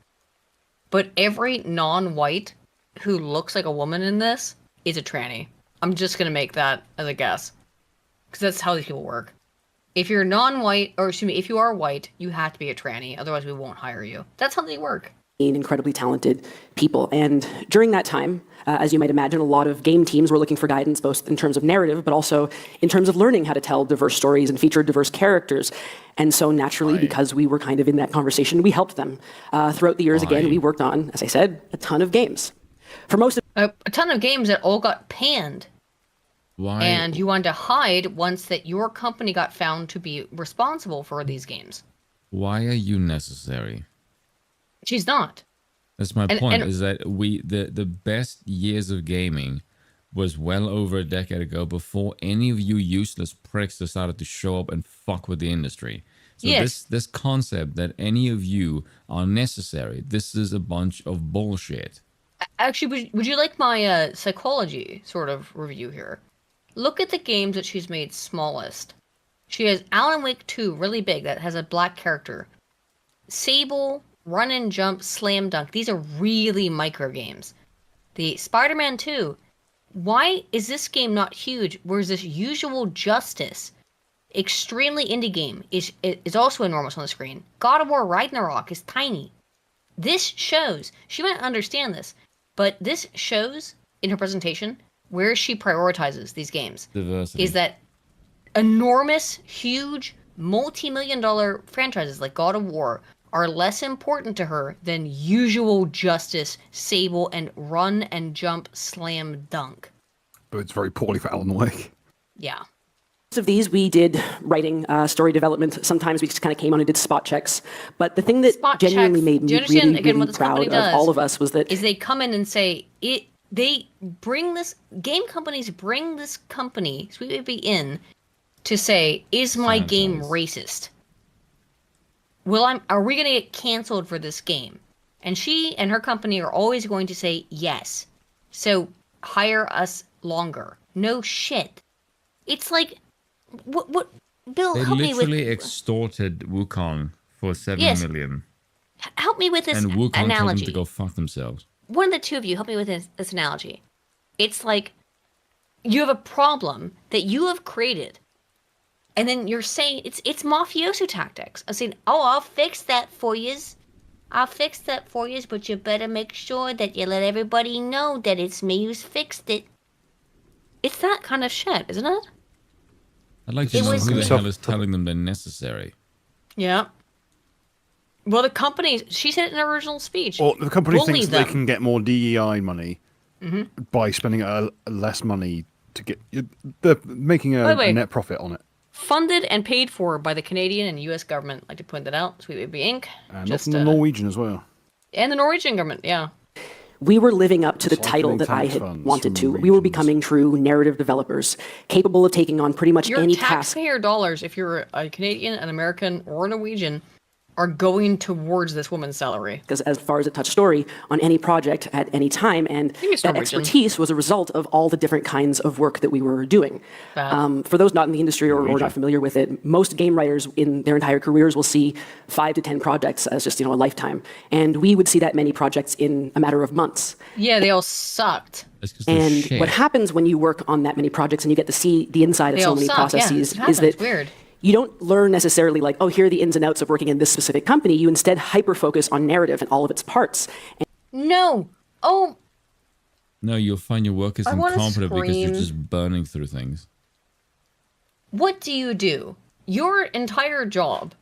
but every non-white who looks like a woman in this is a tranny. I'm just gonna make that as a guess, because that's how these people work. If you're non-white, or excuse me, if you are white, you have to be a tranny. Otherwise, we won't hire you. That's how they work. Incredibly talented people. And during that time, as you might imagine, a lot of game teams were looking for guidance, both in terms of narrative, but also in terms of learning how to tell diverse stories and feature diverse characters. And so naturally, because we were kind of in that conversation, we helped them. Throughout the years, again, we worked on, as I said, a ton of games. For most of a ton of games that all got panned. Why? And you wanted to hide once that your company got found to be responsible for these games. Why are you necessary? She's not. That's my point, is that the best years of gaming was well over a decade ago, before any of you useless pricks decided to show up and fuck with the industry. So this concept that any of you are necessary, this is a bunch of bullshit. Actually, would you like my psychology sort of review here? Look at the games that she's made smallest. She has Alan Wake 2, really big, that has a black character. Sable, Run and Jump, Slam Dunk. These are really micro games. The Spider-Man 2. Why is this game not huge? Whereas this Usual Justice, extremely indie game, is also enormous on the screen. God of War Ragnarok is tiny. This shows, she might understand this, but this shows in her presentation where she prioritizes these games. Diversity. Is that enormous, huge, multi-million-dollar franchises like God of War are less important to her than Usual Justice, Sable, and Run and Jump, Slam Dunk. But it's very poorly for Alan Wake. Yeah. Most of these we did writing, story development. Sometimes we just kind of came on and did spot checks. But the thing that genuinely made me really, really proud of all of us was that is they come in and say they bring this game companies bring this company Sweet Baby in to say, is my game racist? Are we going to get canceled for this game? And she and her company are always going to say yes. So hire us longer. No shit. It's like, what Bill, help me with... They literally extorted Wukong for 7 million. Help me with this and Wukong analogy. told them to go fuck themselves. One of the two of you, help me with this analogy. It's like, you have a problem that you have created. And then you're saying, it's mafioso tactics. I'm saying, I'll fix that for yous. I'll fix that for yous, but you better make sure that you let everybody know that it's me who's fixed it. It's that kind of shit, isn't it? I'd like to know who the hell is telling them they're necessary. Yeah. Well, the company, she said it in her original speech. Or the company bully thinks them. they can get more DEI money by spending less money to get... They're making a net profit on it. Funded and paid for by the Canadian and U.S. government. I'd like to point that out. Sweet Baby Inc. And often the Norwegian as well. And the Norwegian government, yeah. We were living up to the title that I had wanted to. We were becoming true narrative developers, capable of taking on pretty much any task. Your taxpayer dollars, if you're a Canadian, an American, or a Norwegian, are going towards this woman's salary. Because as far as a touch story on any project at any time, and that expertise was a result of all the different kinds of work that we were doing. For those not in the industry or not familiar with it, most game writers in their entire careers will see 5 to 10 projects as just a lifetime, and we would see that many projects in a matter of months. Yeah, they all sucked. And what happens when you work on that many projects and you get to see the inside of so many processes is that weird. You don't learn necessarily like, oh, here are the ins and outs of working in this specific company. You instead hyper-focus on narrative and all of its parts. No. Oh. No, you'll find your work is incompetent because you're just burning through things. What do you do? Your entire job,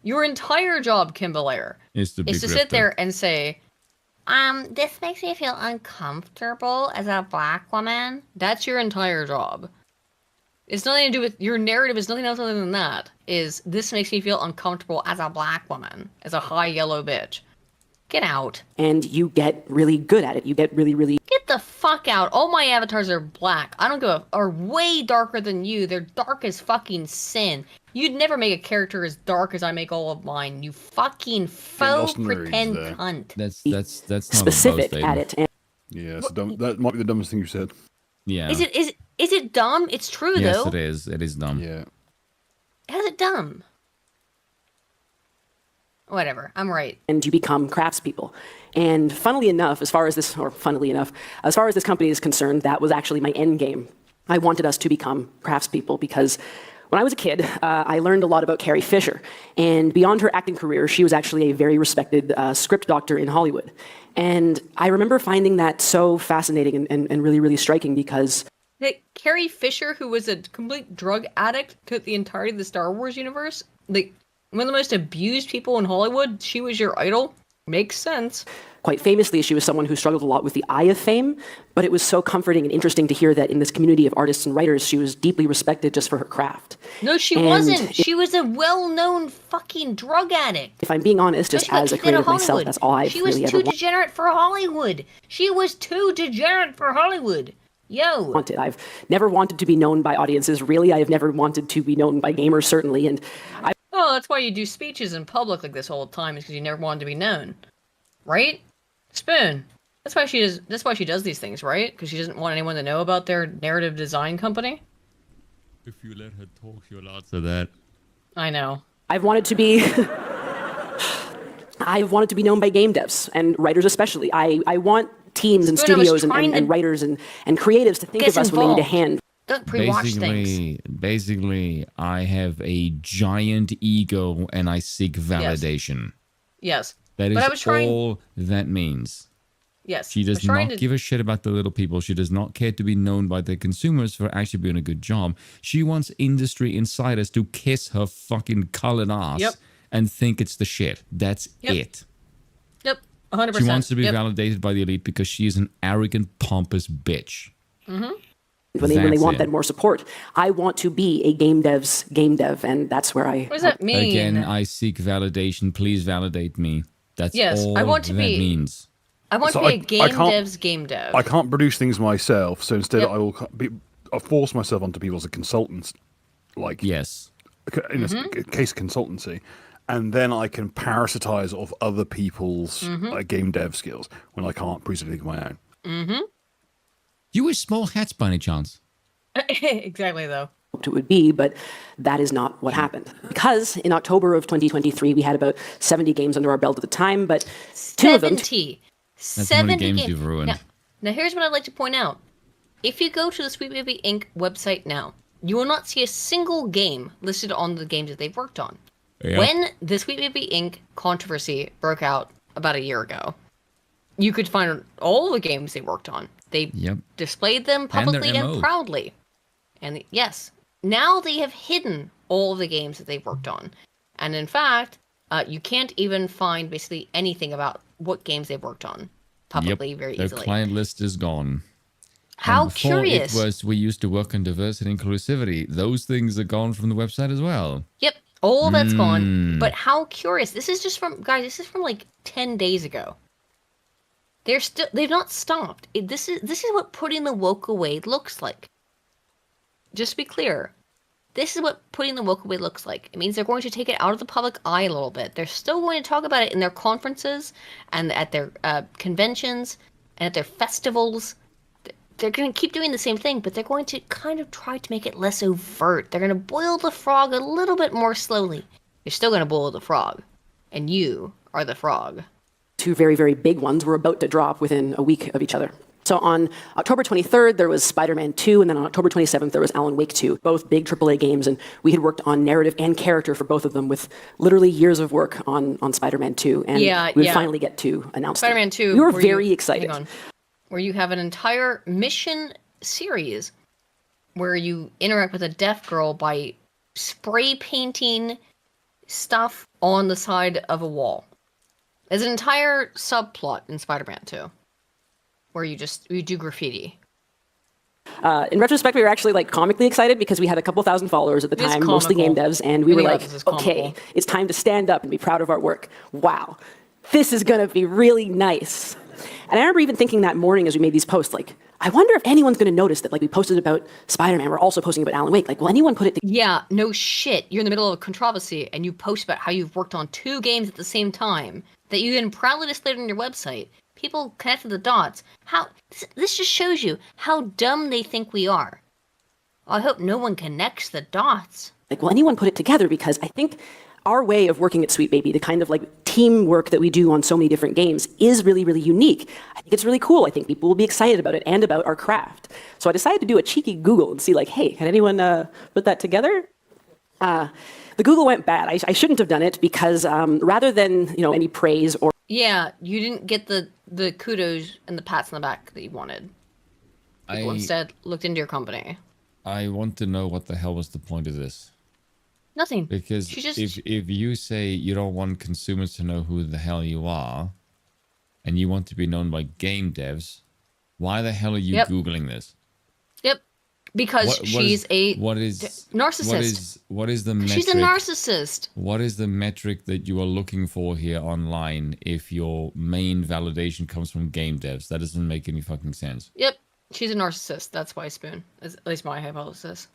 Kim Belair, is to sit there and say, this makes me feel uncomfortable as a black woman. That's your entire job. It's nothing to do with your narrative. Is nothing else other than that. Is this makes me feel uncomfortable as a black woman, as a high yellow bitch. Get out. And you get really good at it. You get really. Get the fuck out. All my avatars are black. I don't are way darker than you. They're dark as fucking sin. You'd never make a character as dark as I make all of mine. You fucking faux pretend cunt. That's not specific at it. Yeah, so that might be the dumbest thing you said. Yeah. Is it dumb? It's true though. Yes, it is. It is dumb. Yeah. How's it dumb? Whatever, I'm right. And you become craftspeople. And funnily enough, as far as this company is concerned, that was actually my end game. I wanted us to become craftspeople because when I was a kid, I learned a lot about Carrie Fisher. And beyond her acting career, she was actually a very respected script doctor in Hollywood. And I remember finding that so fascinating and really striking because... Carrie Fisher, who was a complete drug addict to the entirety of the Star Wars universe, one of the most abused people in Hollywood, she was your idol? Makes sense. Quite famously, she was someone who struggled a lot with the eye of fame, but it was so comforting and interesting to hear that in this community of artists and writers, she was deeply respected just for her craft. No, she wasn't. She was a well-known fucking drug addict. If I'm being honest, just as a creative myself, that's all I've really ever wanted. She was too degenerate for Hollywood. She was too degenerate for Hollywood. Yo. I've never wanted to be known by audiences, really. I've never wanted to be known by gamers, certainly, and Oh, that's why you do speeches in public like this whole time, is because you never wanted to be known. Right? Spoon. That's why she does these things, right? Because she doesn't want anyone to know about their narrative design company? If you let her talk, she'll answer that. I know. I've wanted to be known by game devs and writers especially. I want teams and studios and writers and creatives to think of us when they need a hand. Don't pre-watch things. Basically, I have a giant ego and I seek validation. Yes. That is all that means. Yes. She does not give a shit about the little people. She does not care to be known by the consumers for actually doing a good job. She wants industry insiders to kiss her fucking colored ass and think it's the shit. That's it. Yep. 100%. She wants to be validated by the elite because she is an arrogant, pompous bitch. Mm-hmm. When they want that more support. I want to be a game dev, and that's where I... What does that mean? Again, I seek validation. Please validate me. That's all I want to that means. I want to be a game dev. I can't produce things myself, so instead I force myself onto people as a consultant. Yes. In a case consultancy. And then I can parasitize off other people's game dev skills when I can't produce anything of my own. Mm-hmm. You wear small hats by any chance? Exactly, though. It would be, but that is not what happened. Because in October of 2023, we had about 70 games under our belt at the time, but 70. That's how many games you've ruined. Now, here's what I'd like to point out. If you go to the Sweet Baby Inc. website now, you will not see a single game listed on the games that they've worked on. Yep. When the Sweet Baby Inc. controversy broke out about a year ago, you could find all the games they worked on. They displayed them publicly and proudly. And yes, now they have hidden all of the games that they've worked on. And in fact, you can't even find basically anything about what games they've worked on publicly very easily. Their client list is gone. How curious. We used to work on diversity and inclusivity. Those things are gone from the website as well. Yep, all that's gone. But how curious. This is just from, guys, this is from like 10 days ago. They've not stopped. This is what putting the woke away looks like. Just to be clear, this is what putting the woke away looks like. It means they're going to take it out of the public eye a little bit. They're still going to talk about it in their conferences and at their conventions and at their festivals. They're going to keep doing the same thing, but they're going to kind of try to make it less overt. They're going to boil the frog a little bit more slowly. You're still going to boil the frog, and you are the frog. Two very, very big ones were about to drop within a week of each other. So on October 23rd, there was Spider-Man 2, and then on October 27th, there was Alan Wake 2, both big AAA games, and we had worked on narrative and character for both of them with literally years of work on Spider-Man 2, and we would finally get to announce Spider-Man 2. We were very excited. Where you have an entire mission series where you interact with a deaf girl by spray painting stuff on the side of a wall. There's an entire subplot in Spider-Man 2 where you do graffiti. In retrospect, we were actually like comically excited because we had a couple thousand followers at the time, mostly game devs, and we were like, okay, it's time to stand up and be proud of our work. Wow, this is gonna be really nice. And I remember even thinking that morning as we made these posts, like, I wonder if anyone's gonna notice that like we posted about Spider-Man, we're also posting about Alan Wake. Like, will anyone put it together? Yeah, no shit. You're in the middle of a controversy and you post about how you've worked on 2 games at the same time that you then proudly displayed on your website. People connected the dots. This just shows you how dumb they think we are. I hope no one connects the dots. Like, will anyone put it together? Because I think our way of working at Sweet Baby, the kind of like teamwork that we do on so many different games, is really, really unique. I think it's really cool. I think people will be excited about it and about our craft. So I decided to do a cheeky Google and see like, hey, can anyone put that together? The Google went bad. I shouldn't have done it because rather than any praise or Yeah, you didn't get the kudos and the pats on the back that you wanted. People instead looked into your company. I want to know what the hell was the point of this. Nothing. Because if you say you don't want consumers to know who the hell you are, and you want to be known by game devs, why the hell are you Googling this? Yep. Because she's a narcissist. What is the metric? She's a narcissist. What is the metric that you are looking for here online if your main validation comes from game devs? That doesn't make any fucking sense. Yep. She's a narcissist. That's why Spoon. At least my hypothesis.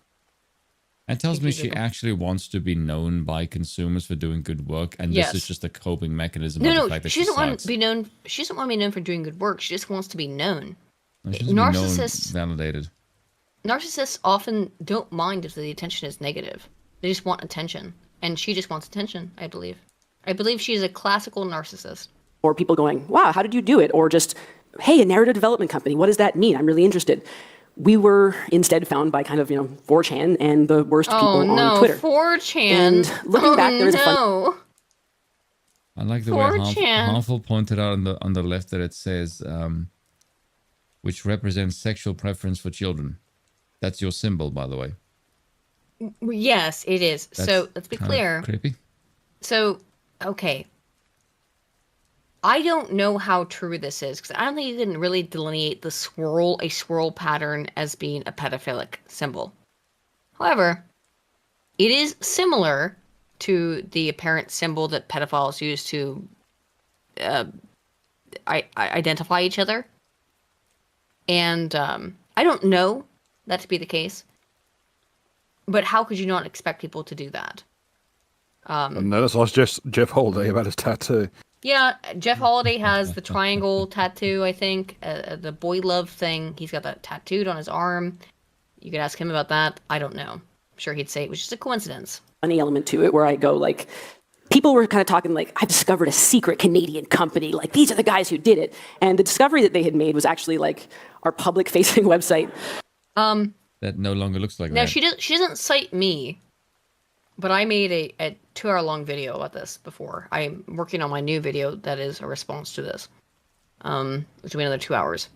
And tells me she actually wants to be known by consumers for doing good work, and this is just a coping mechanism. No, she doesn't want to be known. She doesn't want to be known for doing good work. She just wants to be known. Narcissists validated. Narcissists often don't mind if the attention is negative. They just want attention, and she just wants attention. I believe. I believe she is a classical narcissist. Or people going, "Wow, how did you do it?" Or just, "Hey, a narrative development company. What does that mean? I'm really interested." We were instead found by kind of 4chan and the worst people on Twitter. 4chan. And looking back, there was a fun. I like the way Harmful pointed out on the left that it says, which represents sexual preference for children. That's your symbol, by the way. Yes, it is. So let's be clear. Creepy. So, okay. I don't know how true this is, because I don't think you can really delineate a swirl pattern as being a pedophilic symbol. However, it is similar to the apparent symbol that pedophiles use to identify each other. And I don't know that to be the case. But how could you not expect people to do that? No, let's ask Jeff Holiday about his tattoo. Yeah, Jeff Holiday has the triangle tattoo, I think. The boy love thing. He's got that tattooed on his arm. You could ask him about that. I don't know. I'm sure he'd say it was just a coincidence. Funny element to it where I go, like, people were kind of talking like, I've discovered a secret Canadian company. Like, these are the guys who did it. And the discovery that they had made was actually, like, our public-facing website. That no longer looks like that. No, she doesn't cite me. But I made a 2-hour-long video about this before. I'm working on my new video that is a response to this. Which will be another 2 hours.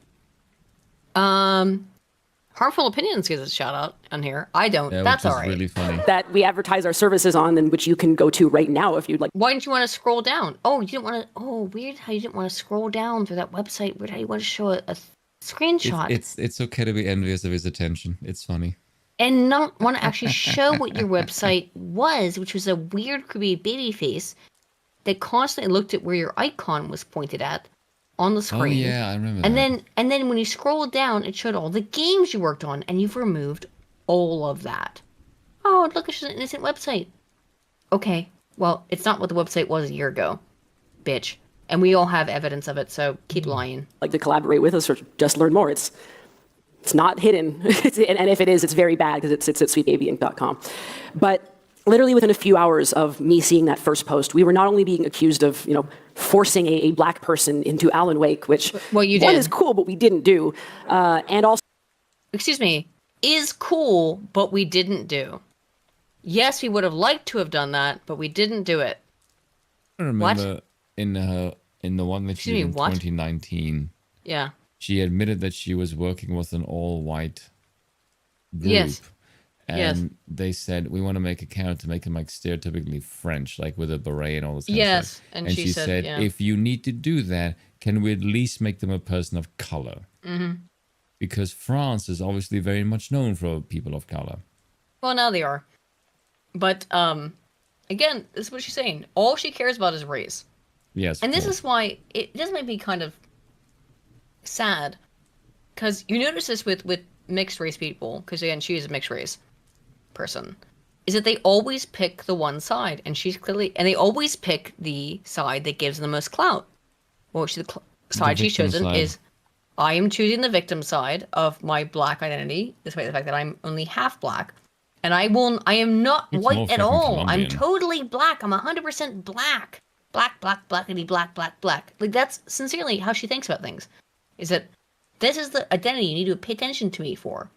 Harmful Opinions gives a shout out on here. I don't. Yeah, that's which is all right. really funny. That we advertise our services on, and which you can go to right now if you'd like. Why didn't you want to scroll down? Oh, you didn't want to. Oh, weird how you didn't want to scroll down through that website. Weird how you want to show a screenshot. It's okay to be envious of his attention. It's funny. And not want to actually show what your website was, which was a weird, creepy baby face that constantly looked at where your icon was pointed at on the screen. Oh yeah, I remember and that. And then when you scrolled down, it showed all the games you worked on, and you've removed all of that. Oh, look, it's just an innocent website. Okay, well, it's not what the website was a year ago, bitch. And we all have evidence of it, so keep lying. Like to collaborate with us or just learn more. It's not hidden, and if it is, it's very bad because it's at sweetbabyinc.com. But literally within a few hours of me seeing that first post, we were not only being accused of, forcing a black person into Alan Wake, which you did. One is cool, but we didn't do, and also, excuse me, is cool, but we didn't do. Yes, we would have liked to have done that, but we didn't do it. I remember in the one that she did in 2019. Yeah. She admitted that she was working with an all-white group. Yes. And they said, we want to make a character to make him like stereotypically French, like with a beret and all this kind of stuff. And she said, if you need to do that, can we at least make them a person of color? Mm-hmm. Because France is obviously very much known for people of color. Well, now they are. But, again, this is what she's saying. All she cares about is race. Yes. And this is why it does make me kind of sad. Because you notice this with mixed race people, because again, she is a mixed race person, is that they always pick the one side. And they always pick the side that gives them the most clout. Well, the side she's chosen is, I am choosing the victim side of my black identity, despite the fact that I'm only half black. And I am not white at all. I'm totally black. I'm 100% black. Blackity, black. Like, that's sincerely how she thinks about things. Is that this is the identity you need to pay attention to me for.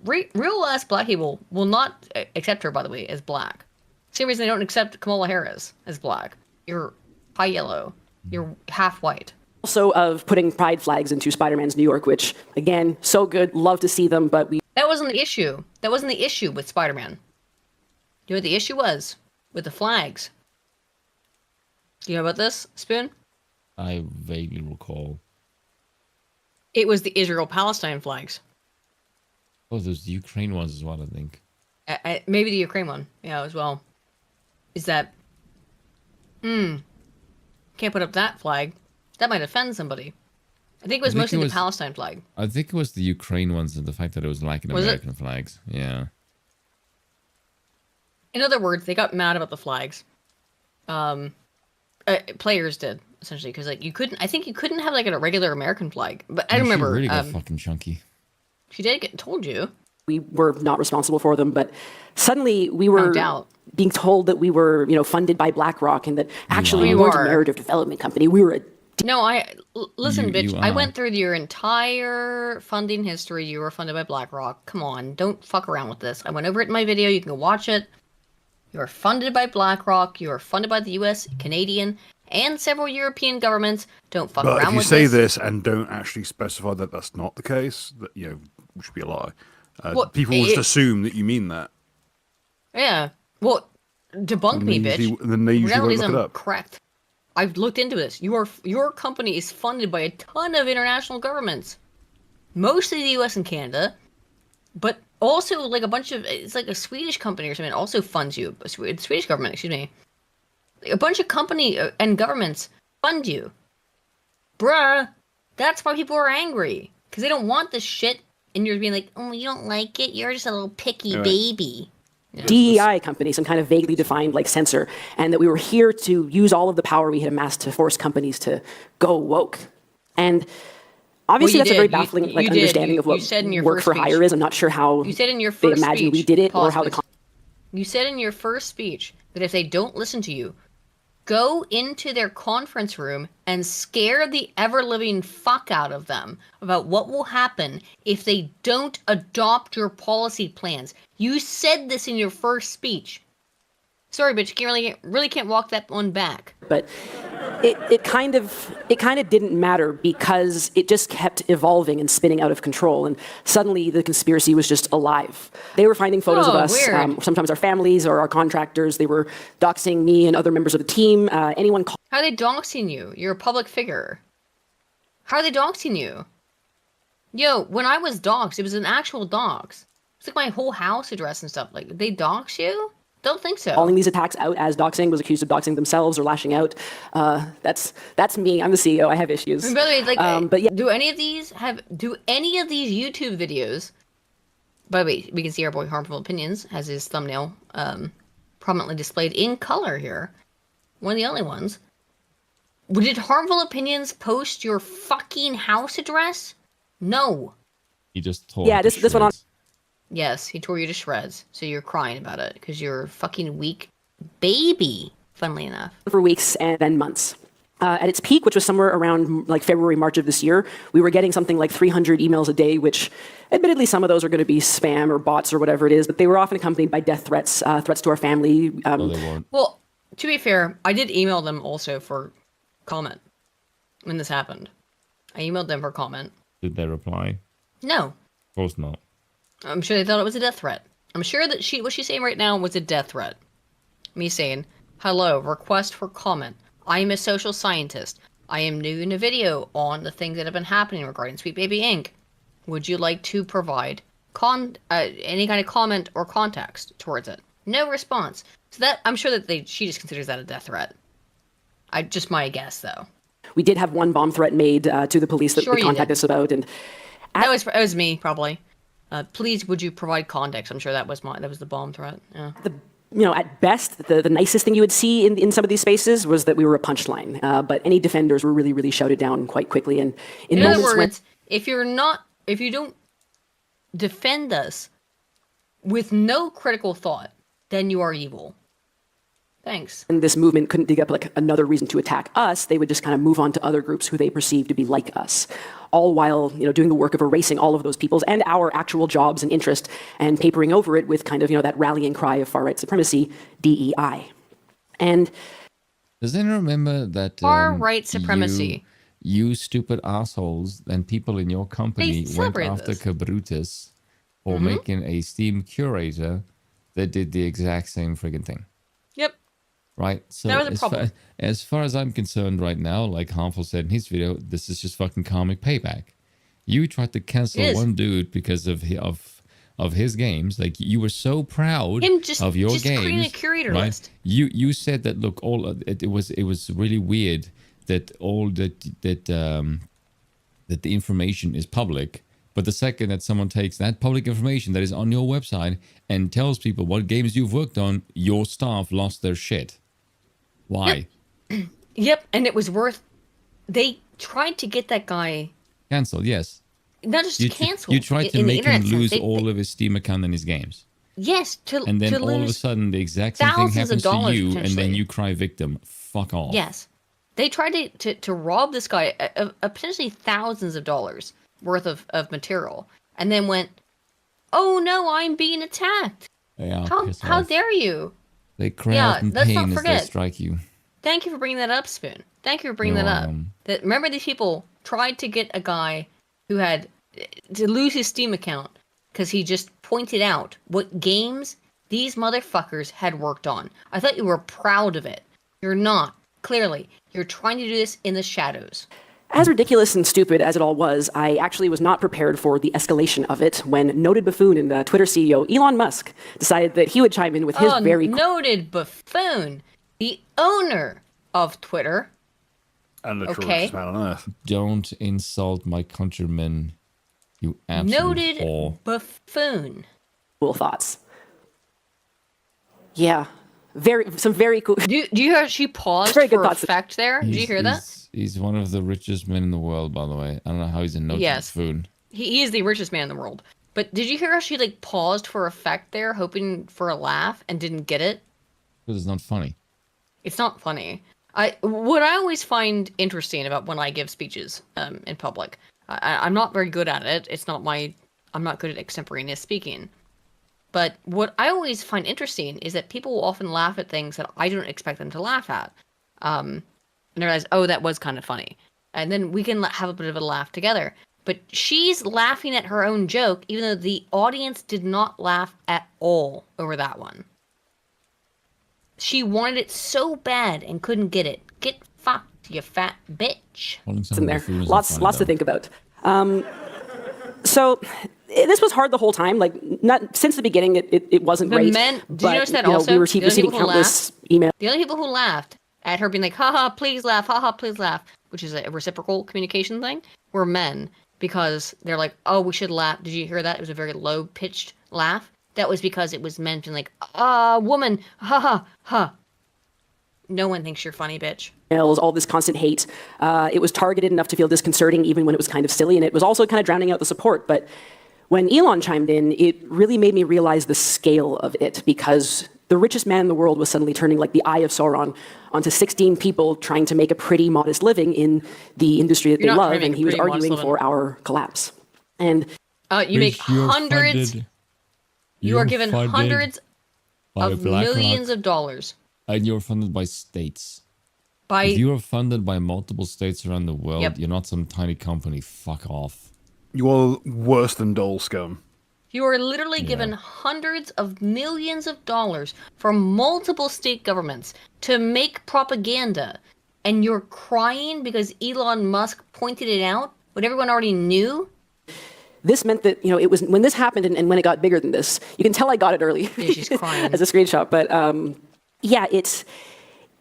Real-ass black people will not accept her, by the way, as black. Same reason they don't accept Kamala Harris as black. You're high yellow. You're half white. Also of putting pride flags into Spider-Man's New York, which, again, so good. Love to see them, but That wasn't the issue. That wasn't the issue with Spider-Man. You know what the issue was? With the flags. Do you know about this, Spoon? I vaguely recall. It was the Israel-Palestine flags. Oh, there's the Ukraine ones as well, I think. Maybe the Ukraine one, yeah, as well. Is that... can't put up that flag. That might offend somebody. I think it was mostly the Palestine flag. I think it was the Ukraine ones and the fact that it was like an American flags. Yeah. In other words, they got mad about the flags. Players did, essentially, because like you couldn't have like a regular American flag. But I remember she really got fucking chunky. She did get told you. We were not responsible for them, but suddenly we were being told that we were, funded by BlackRock and that actually we weren't a narrative development company. We were listen, bitch. I went through your entire funding history. You were funded by BlackRock. Come on, don't fuck around with this. I went over it in my video. You can go watch it. You are funded by BlackRock. You are funded by the U.S., Canadian, and several European governments. Don't fuck around with this. But if you say this and don't actually specify that that's not the case, that which would be a lie. People will just assume that you mean that. Yeah. Well, debunk me, bitch. Then they usually won't look it up. Correct. I've looked into this. Your company is funded by a ton of international governments, mostly the U.S. and Canada, but also like a bunch of, it's like a Swedish company or something also funds you. The Swedish government, excuse me. A bunch of company and governments fund you. Bruh, that's why people are angry. Because they don't want this shit, and you're being like, oh, you don't like it? You're just a little picky baby. DEI company, some kind of vaguely defined like censor, and that we were here to use all of the power we had amassed to force companies to go woke. And obviously that's a very baffling understanding of what work for hire is. I'm not sure how you said in your they first imagine we did it or how the... You said in your first speech that if they don't listen to you, go into their conference room and scare the ever-living fuck out of them about what will happen if they don't adopt your policy plans. You said this in your first speech. Sorry, but you really can't walk that one back. But it kind of didn't matter because it just kept evolving and spinning out of control, and suddenly the conspiracy was just alive. They were finding photos of us, sometimes our families or our contractors. They were doxing me and other members of the team. How are they doxing you? You're a public figure. How are they doxing you? Yo, when I was doxed, it was an actual dox. It's like my whole house address and stuff. Like, they dox you? Don't think so. Calling these attacks out as doxing, was accused of doxing themselves or lashing out. That's me. I'm the CEO. I have issues. And by the way, like, but yeah. Do any of these YouTube videos? By the way, we can see our boy Harmful Opinions has his thumbnail prominently displayed in color here. One of the only ones. Did Harmful Opinions post your fucking house address? No. He just told. Yeah, this one on. Yes, he tore you to shreds, so you're crying about it because you're a fucking weak baby, funnily enough. For weeks and then months. At its peak, which was somewhere around like February, March of this year, we were getting something like 300 emails a day, which admittedly some of those are going to be spam or bots or whatever it is, but they were often accompanied by death threats, threats to our family. Well, to be fair, I did email them also for comment when this happened. I emailed them for comment. Did they reply? No. Of course not. I'm sure they thought it was a death threat. I'm sure that what she's saying right now was a death threat. Me saying, hello, request for comment. I am a social scientist. I am doing a video on the things that have been happening regarding Sweet Baby Inc. would you like to provide any kind of comment or context towards it? No response. So that I'm sure that she just considers that a death threat. Just my guess, though. We did have one bomb threat made to the police that Sure they you contacted did. us about, and That was me, probably. Please, would you provide context? I'm sure that was the bomb threat. Yeah. At best, the nicest thing you would see in some of these spaces was that we were a punchline. But any defenders were really, really shouted down quite quickly. And in other words, if you don't defend us with no critical thought, then you are evil. Thanks. And this movement couldn't dig up like another reason to attack us. They would just kind of move on to other groups who they perceived to be like us, all while doing the work of erasing all of those people's and our actual jobs and interest and papering over it with kind of that rallying cry of far right supremacy, DEI. And does anyone remember that far right supremacy? You stupid assholes and people in your company went after Cabrutus for making a Steam curator that did the exact same friggin' thing. Yep. Right, so as far as I'm concerned right now, like Harmful said in his video, this is just fucking karmic payback. You tried to cancel one dude because of his games. Like, you were so proud of your games. Creating a curator list. You said that, look, it was really weird that that the information is public. But the second that someone takes that public information that is on your website and tells people what games you've worked on, your staff lost their shit. Why? Yep, and it was worth... They tried to get that guy... Cancelled, yes. Not just canceled. You tried to make him lose all of his Steam account and his games. Yes, and then all of a sudden the exact same thing happens to you, and then you cry victim. Fuck off. Yes. They tried to rob this guy of potentially thousands of dollars worth of material, and then went, "Oh no, I'm being attacked. Yeah, how dare you?" They cry out in pain as they strike you. Thank you for bringing that up, Spoon. Thank you for bringing that up. Remember, these people tried to get a guy who had to lose his Steam account because he just pointed out what games these motherfuckers had worked on. I thought you were proud of it. You're not. Clearly, you're trying to do this in the shadows. As ridiculous and stupid as it all was, I actually was not prepared for the escalation of it when noted buffoon and Twitter CEO Elon Musk decided that he would chime in with his noted buffoon, the owner of Twitter. And the truest man on earth. Don't insult my countrymen, you absolute noted whore. Buffoon. Cool thoughts. Yeah. Some very cool. Do you hear she paused for effect there? Did you hear that? He's one of the richest men in the world, by the way. I don't know how he's a noted buffoon. He is the richest man in the world. But did you hear how she paused for effect there, hoping for a laugh, and didn't get it? Because it's not funny. It's not funny. What I always find interesting about when I give speeches in public, I'm not very good at it. I'm not good at extemporaneous speaking. But what I always find interesting is that people will often laugh at things that I don't expect them to laugh at. And they realize, oh, that was kind of funny. And then we can have a bit of a laugh together. But she's laughing at her own joke, even though the audience did not laugh at all over that one. She wanted it so bad and couldn't get it. Get fucked, you fat bitch. It's in there. Lots to think about. So this was hard the whole time. Not since the beginning, it wasn't great. Did you notice that also? We were receiving countless emails. The only people who laughed at her being like, haha, please laugh, which is a reciprocal communication thing, were men, because they're like, oh, we should laugh. Did you hear that? It was a very low-pitched laugh. That was because it was men being like, woman, ha ha ha. No one thinks you're funny, bitch. All this constant hate. It was targeted enough to feel disconcerting, even when it was kind of silly, and it was also kind of drowning out the support. But when Elon chimed in, it really made me realize the scale of it, because the richest man in the world was suddenly turning like the Eye of Sauron onto 16 people trying to make a pretty modest living in the industry that they love, and he was arguing for our collapse. And you make hundreds. You are given hundreds of millions of dollars. And you're funded by states. If you are funded by multiple states around the world, you're not some tiny company. Fuck off. You are worse than Dole scum. You are literally given hundreds of millions of dollars from multiple state governments to make propaganda, and you're crying because Elon Musk pointed it out, what everyone already knew? this meant that, it was when this happened and when it got bigger than this, you can tell I got it early. Yeah, she's crying. As a screenshot. But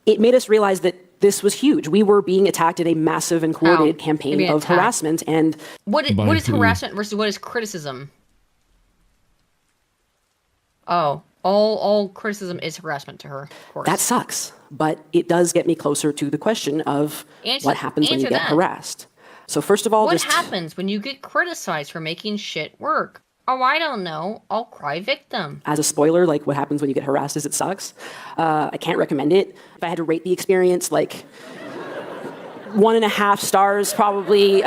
it made us realize that this was huge. We were being attacked in a massive and coordinated campaign of harassment. And what is harassment versus what is criticism? Oh, all criticism is harassment to her, of course. That sucks. But it does get me closer to the question of what happens when you get harassed. So first of all, what happens when you get criticized for making shit work? Oh, I don't know. I'll cry victim. As a spoiler, like what happens when you get harassed is it sucks. I can't recommend it. If I had to rate the experience, like 1.5 stars probably.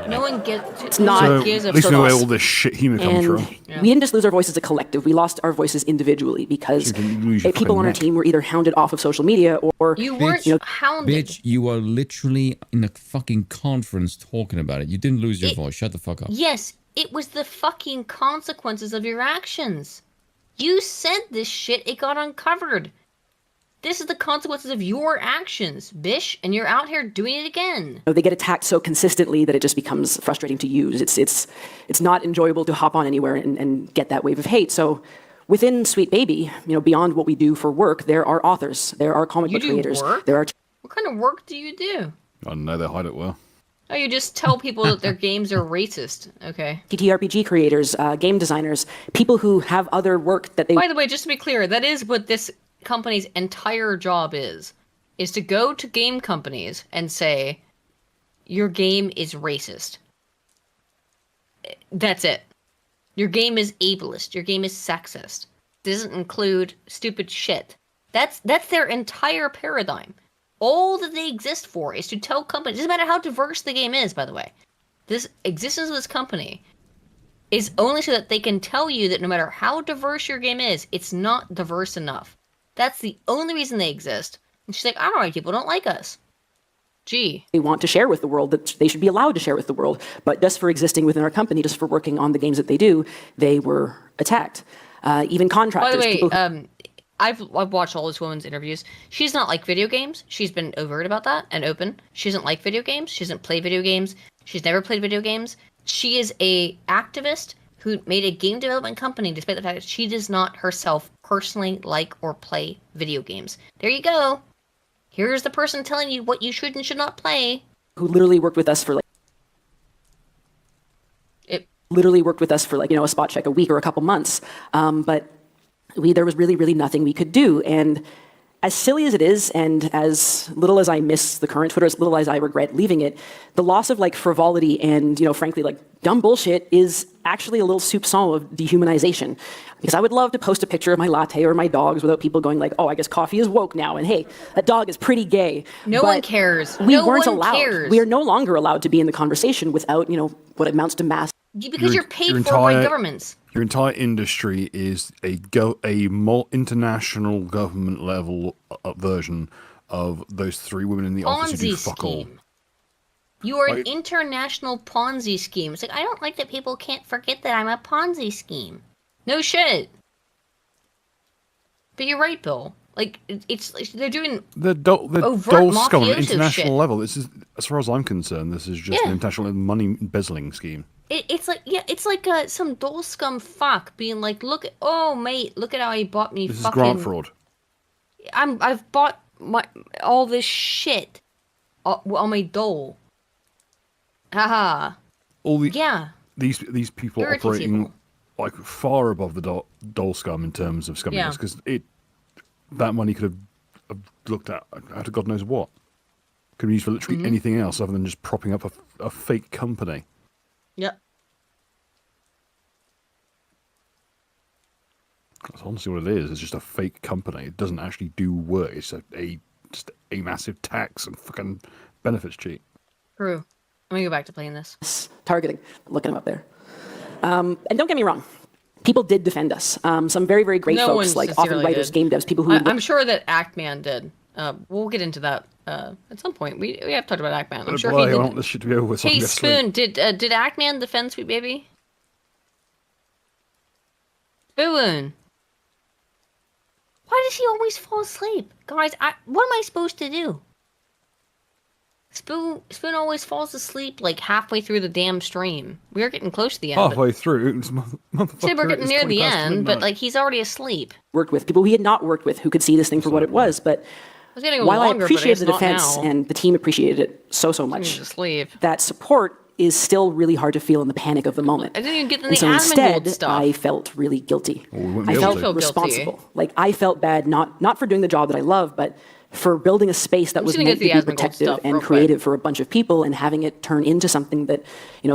No one gets. It's not. So, at least we know where all this shit humor comes from. We didn't just lose our voice as a collective. We lost our voices individually because people on our team were either hounded off of social media or you weren't hounded. Bitch, you are literally in a fucking conference talking about it. You didn't lose your voice. Shut the fuck up. Yes, it was the fucking consequences of your actions. You said this shit. It got uncovered. This is the consequences of your actions, bish, and you're out here doing it again. They get attacked so consistently that it just becomes frustrating to use. It's not enjoyable to hop on anywhere and get that wave of hate. So within Sweet Baby, beyond what we do for work, there are authors, there are comic book creators. There are. What kind of work do you do? I don't know, they hide it well. Oh, you just tell people that their games are racist. Okay. TTRPG creators, game designers, people who have other work that they... By the way, just to be clear, that is what this company's entire job is to go to game companies and say, your game is racist. That's it. Your game is ableist. Your game is sexist. Doesn't include stupid shit. That's their entire paradigm. All that they exist for is to tell companies, doesn't matter how diverse the game is, by the way. This existence of this company is only so that they can tell you that no matter how diverse your game is, it's not diverse enough. That's the only reason they exist. And she's like, I don't know why people don't like us. Gee. They want to share with the world, that they should be allowed to share with the world. But just for existing within our company, just for working on the games that they do, they were attacked. Even contractors. By the way, I've watched all this woman's interviews. She's not like video games. She's been overt about that and open. She doesn't like video games. She doesn't play video games. She's never played video games. She is a activist who made a game development company despite the fact that she does not herself personally like or play video games. There you go. Here's the person telling you what you should and should not play. Who literally worked with us for a spot check, a week or a couple months. But there was really, really nothing we could do. And as silly as it is, and as little as I miss the current Twitter, as little as I regret leaving it, the loss of frivolity and, frankly, dumb bullshit is actually a little soupçon of dehumanization. Because I would love to post a picture of my latte or my dogs without people going oh, I guess coffee is woke now, and hey, that dog is pretty gay. No one cares. We weren't allowed. We are no longer allowed to be in the conversation without, what amounts to mass. Because you're paid for by governments. Your entire industry is a international government level version of those 3 women in the office who do fuck all. You are an international Ponzi scheme. It's I don't like that people can't forget that I'm a Ponzi scheme. No shit. But you're right, Bill. It's they're doing the dole scum at international shit. level. This is, as far as I'm concerned, this is just an international money embezzling scheme. It's like some dole scum fuck being like, look at mate, look at how he bought me. This is grant fraud. I've bought all this shit on my dole. Haha. These people are operating far above the dole scum in terms of scumminess, because that money could have looked at God knows what. Could be used for literally anything else other than just propping up a fake company. Yep. That's honestly what it is. It's just a fake company. It doesn't actually do work. It's just a massive tax and fucking benefits cheat. True. Let me go back to playing this. Targeting. Looking them up there. And don't get me wrong. People did defend us. Some very, very great folks, author writers, game devs, people who... I'm sure that Actman did. We'll get into that at some point. We have talked about Actman. I'm sure he did. I want this shit to be over with. Hey, Spoon, did Actman defend Sweet Baby? Spoon. Why does he always fall asleep? Guys, what am I supposed to do? Spoon always falls asleep like halfway through the damn stream. We are getting close to the end. Halfway through, We're getting near the end, but like he's already asleep. Worked with people we had not worked with who could see this thing for what it was, but while I appreciated the defense and the team appreciated it so much, that support is still really hard to feel in the panic of the moment. I didn't even get in and the so instead, stuff. I felt really guilty. Well, I felt responsible. Like I felt bad, not for doing the job that I love, but for building a space that was meant to be protective and creative for a bunch of people and having it turn into something that,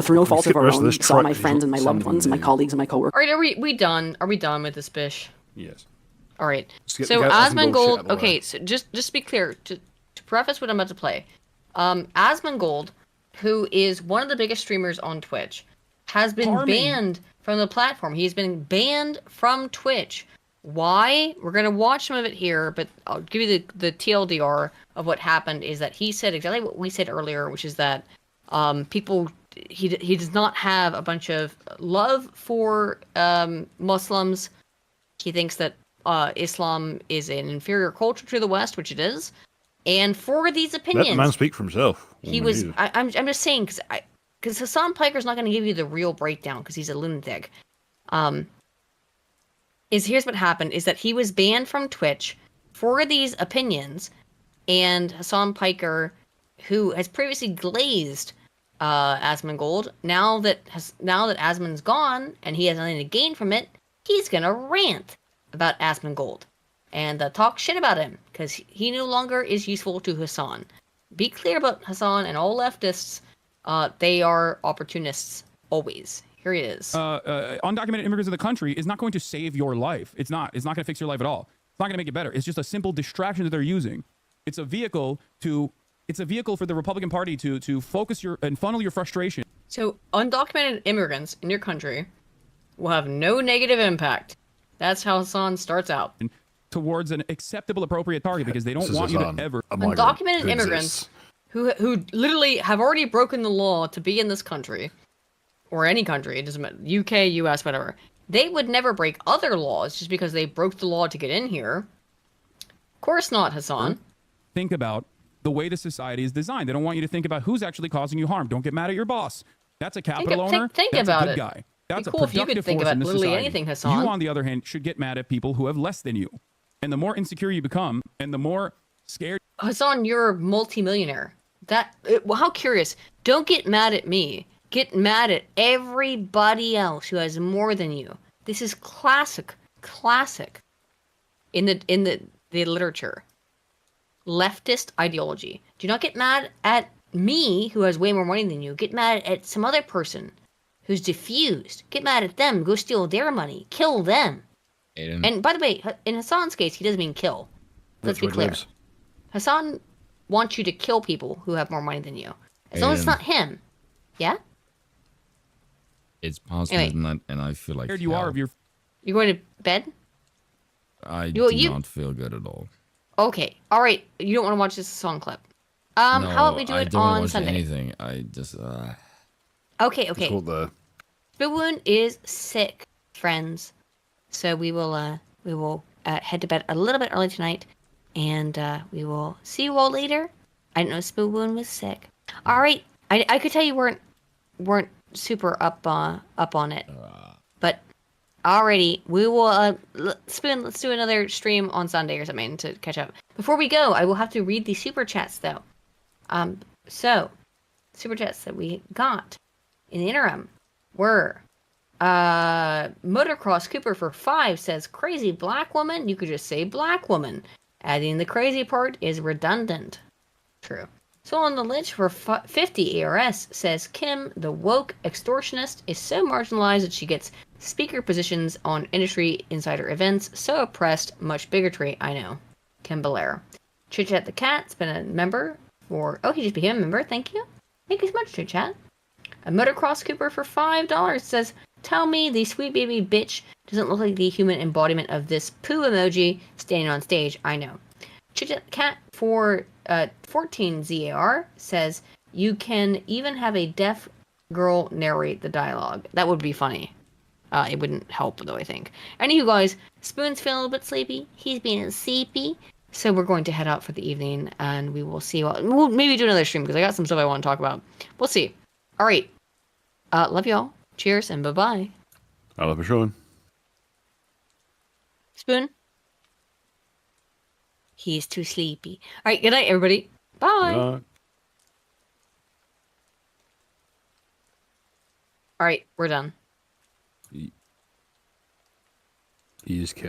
through no fault of our own, saw my friends and my loved ones and my colleagues and my coworkers. All right, are we done? Are we done with this, Bish? Yes. All right. So Asmongold, okay, so just to be clear, to preface what I'm about to play, Asmongold, who is one of the biggest streamers on Twitch, has been banned from the platform. He's been banned from Twitch. Why? We're going to watch some of it here, but I'll give you the TLDR of what happened is that he said exactly what we said earlier, which is that he does not have a bunch of love for Muslims. He thinks that Islam is an inferior culture to the West, which it is. And for these opinions, let the man speak for himself. I'm just saying because Hassan Piker's not going to give you the real breakdown because he's a lunatic. Here's what happened is that he was banned from Twitch for these opinions, and Hassan Piker, who has previously glazed Asmongold, now that Asmon's gone and he has nothing to gain from it, he's gonna rant about Asmongold and talk shit about him because he no longer is useful to Hassan. Be clear about Hassan and all leftists. They are opportunists always. Here he is. Undocumented immigrants in the country is not going to save your life. It's not. It's not going to fix your life at all. It's not going to make it better. It's just a simple distraction that they're using. It's a vehicle for the Republican Party to focus and funnel your frustration. So undocumented immigrants in your country will have no negative impact. That's how Hassan starts out. Towards an acceptable, appropriate target because they don't want you to ever. Undocumented immigrants who literally have already broken the law to be in this country. Or any country, it doesn't matter, UK, US, whatever. They would never break other laws just because they broke the law to get in here. Of course not, Hassan. Think about the way the society is designed. They don't want you to think about who's actually causing you harm. Don't get mad at your boss. That's a capital owner. Think That's about a good it. guy. That's cool a if you could productive think force about in this literally society. anything, Hassan. You, on the other hand, should get mad at people who have less than you. And the more insecure you become, and the more scared. Hassan, you're a multimillionaire. How curious. Don't get mad at me. Get mad at everybody else who has more than you. This is classic in the literature. Leftist ideology. Do not get mad at me who has way more money than you. Get mad at some other person who's diffused. Get mad at them. Go steal their money. Kill them. And by the way, in Hassan's case, he doesn't mean kill. Let's be clear. Hassan wants you to kill people who have more money than you. As long as it's not him. Yeah? It's possible, and I feel like you are of your. You going to bed? I do not feel good at all. Okay, all right. You don't want to watch this song clip. How about we do it on Sunday? Anything. I just. Okay. Spoon is sick, friends. So we will head to bed a little bit early tonight, and we will see you all later. I didn't know Spoon was sick. All right, I could tell you weren't super up on it, but alrighty, we will Spoon. Let's do another stream on Sunday or something to catch up. Before we go, I will have to read the super chats though. So super chats that we got in the interim were Motocross Cooper for 5 says crazy black woman. You could just say black woman. Adding the crazy part is redundant. True. So on the Lich for 50 ARS says Kim, the woke extortionist, is so marginalized that she gets speaker positions on industry insider events. So oppressed, much bigotry. I know. Kim Belair. Chit Chat the Cat's been a member for. Oh, he just became a member. Thank you. Thank you so much, Chit Chat. A Motocross Cooper for $5 says, tell me the sweet baby bitch doesn't look like the human embodiment of this poo emoji standing on stage. I know. Chit Chat the Cat for 14 ZAR says, you can even have a deaf girl narrate the dialogue. That would be funny. It wouldn't help, though, I think. Any of you guys, Spoon's feeling a little bit sleepy. He's being sleepy. So we're going to head out for the evening, and we will see. We'll maybe do another stream because I got some stuff I want to talk about. We'll see. All right. Love y'all. Cheers and bye-bye. I love you, Sean. Spoon. He's too sleepy. All right. Good night, everybody. Bye. Good night. All right. We're done. He is killed.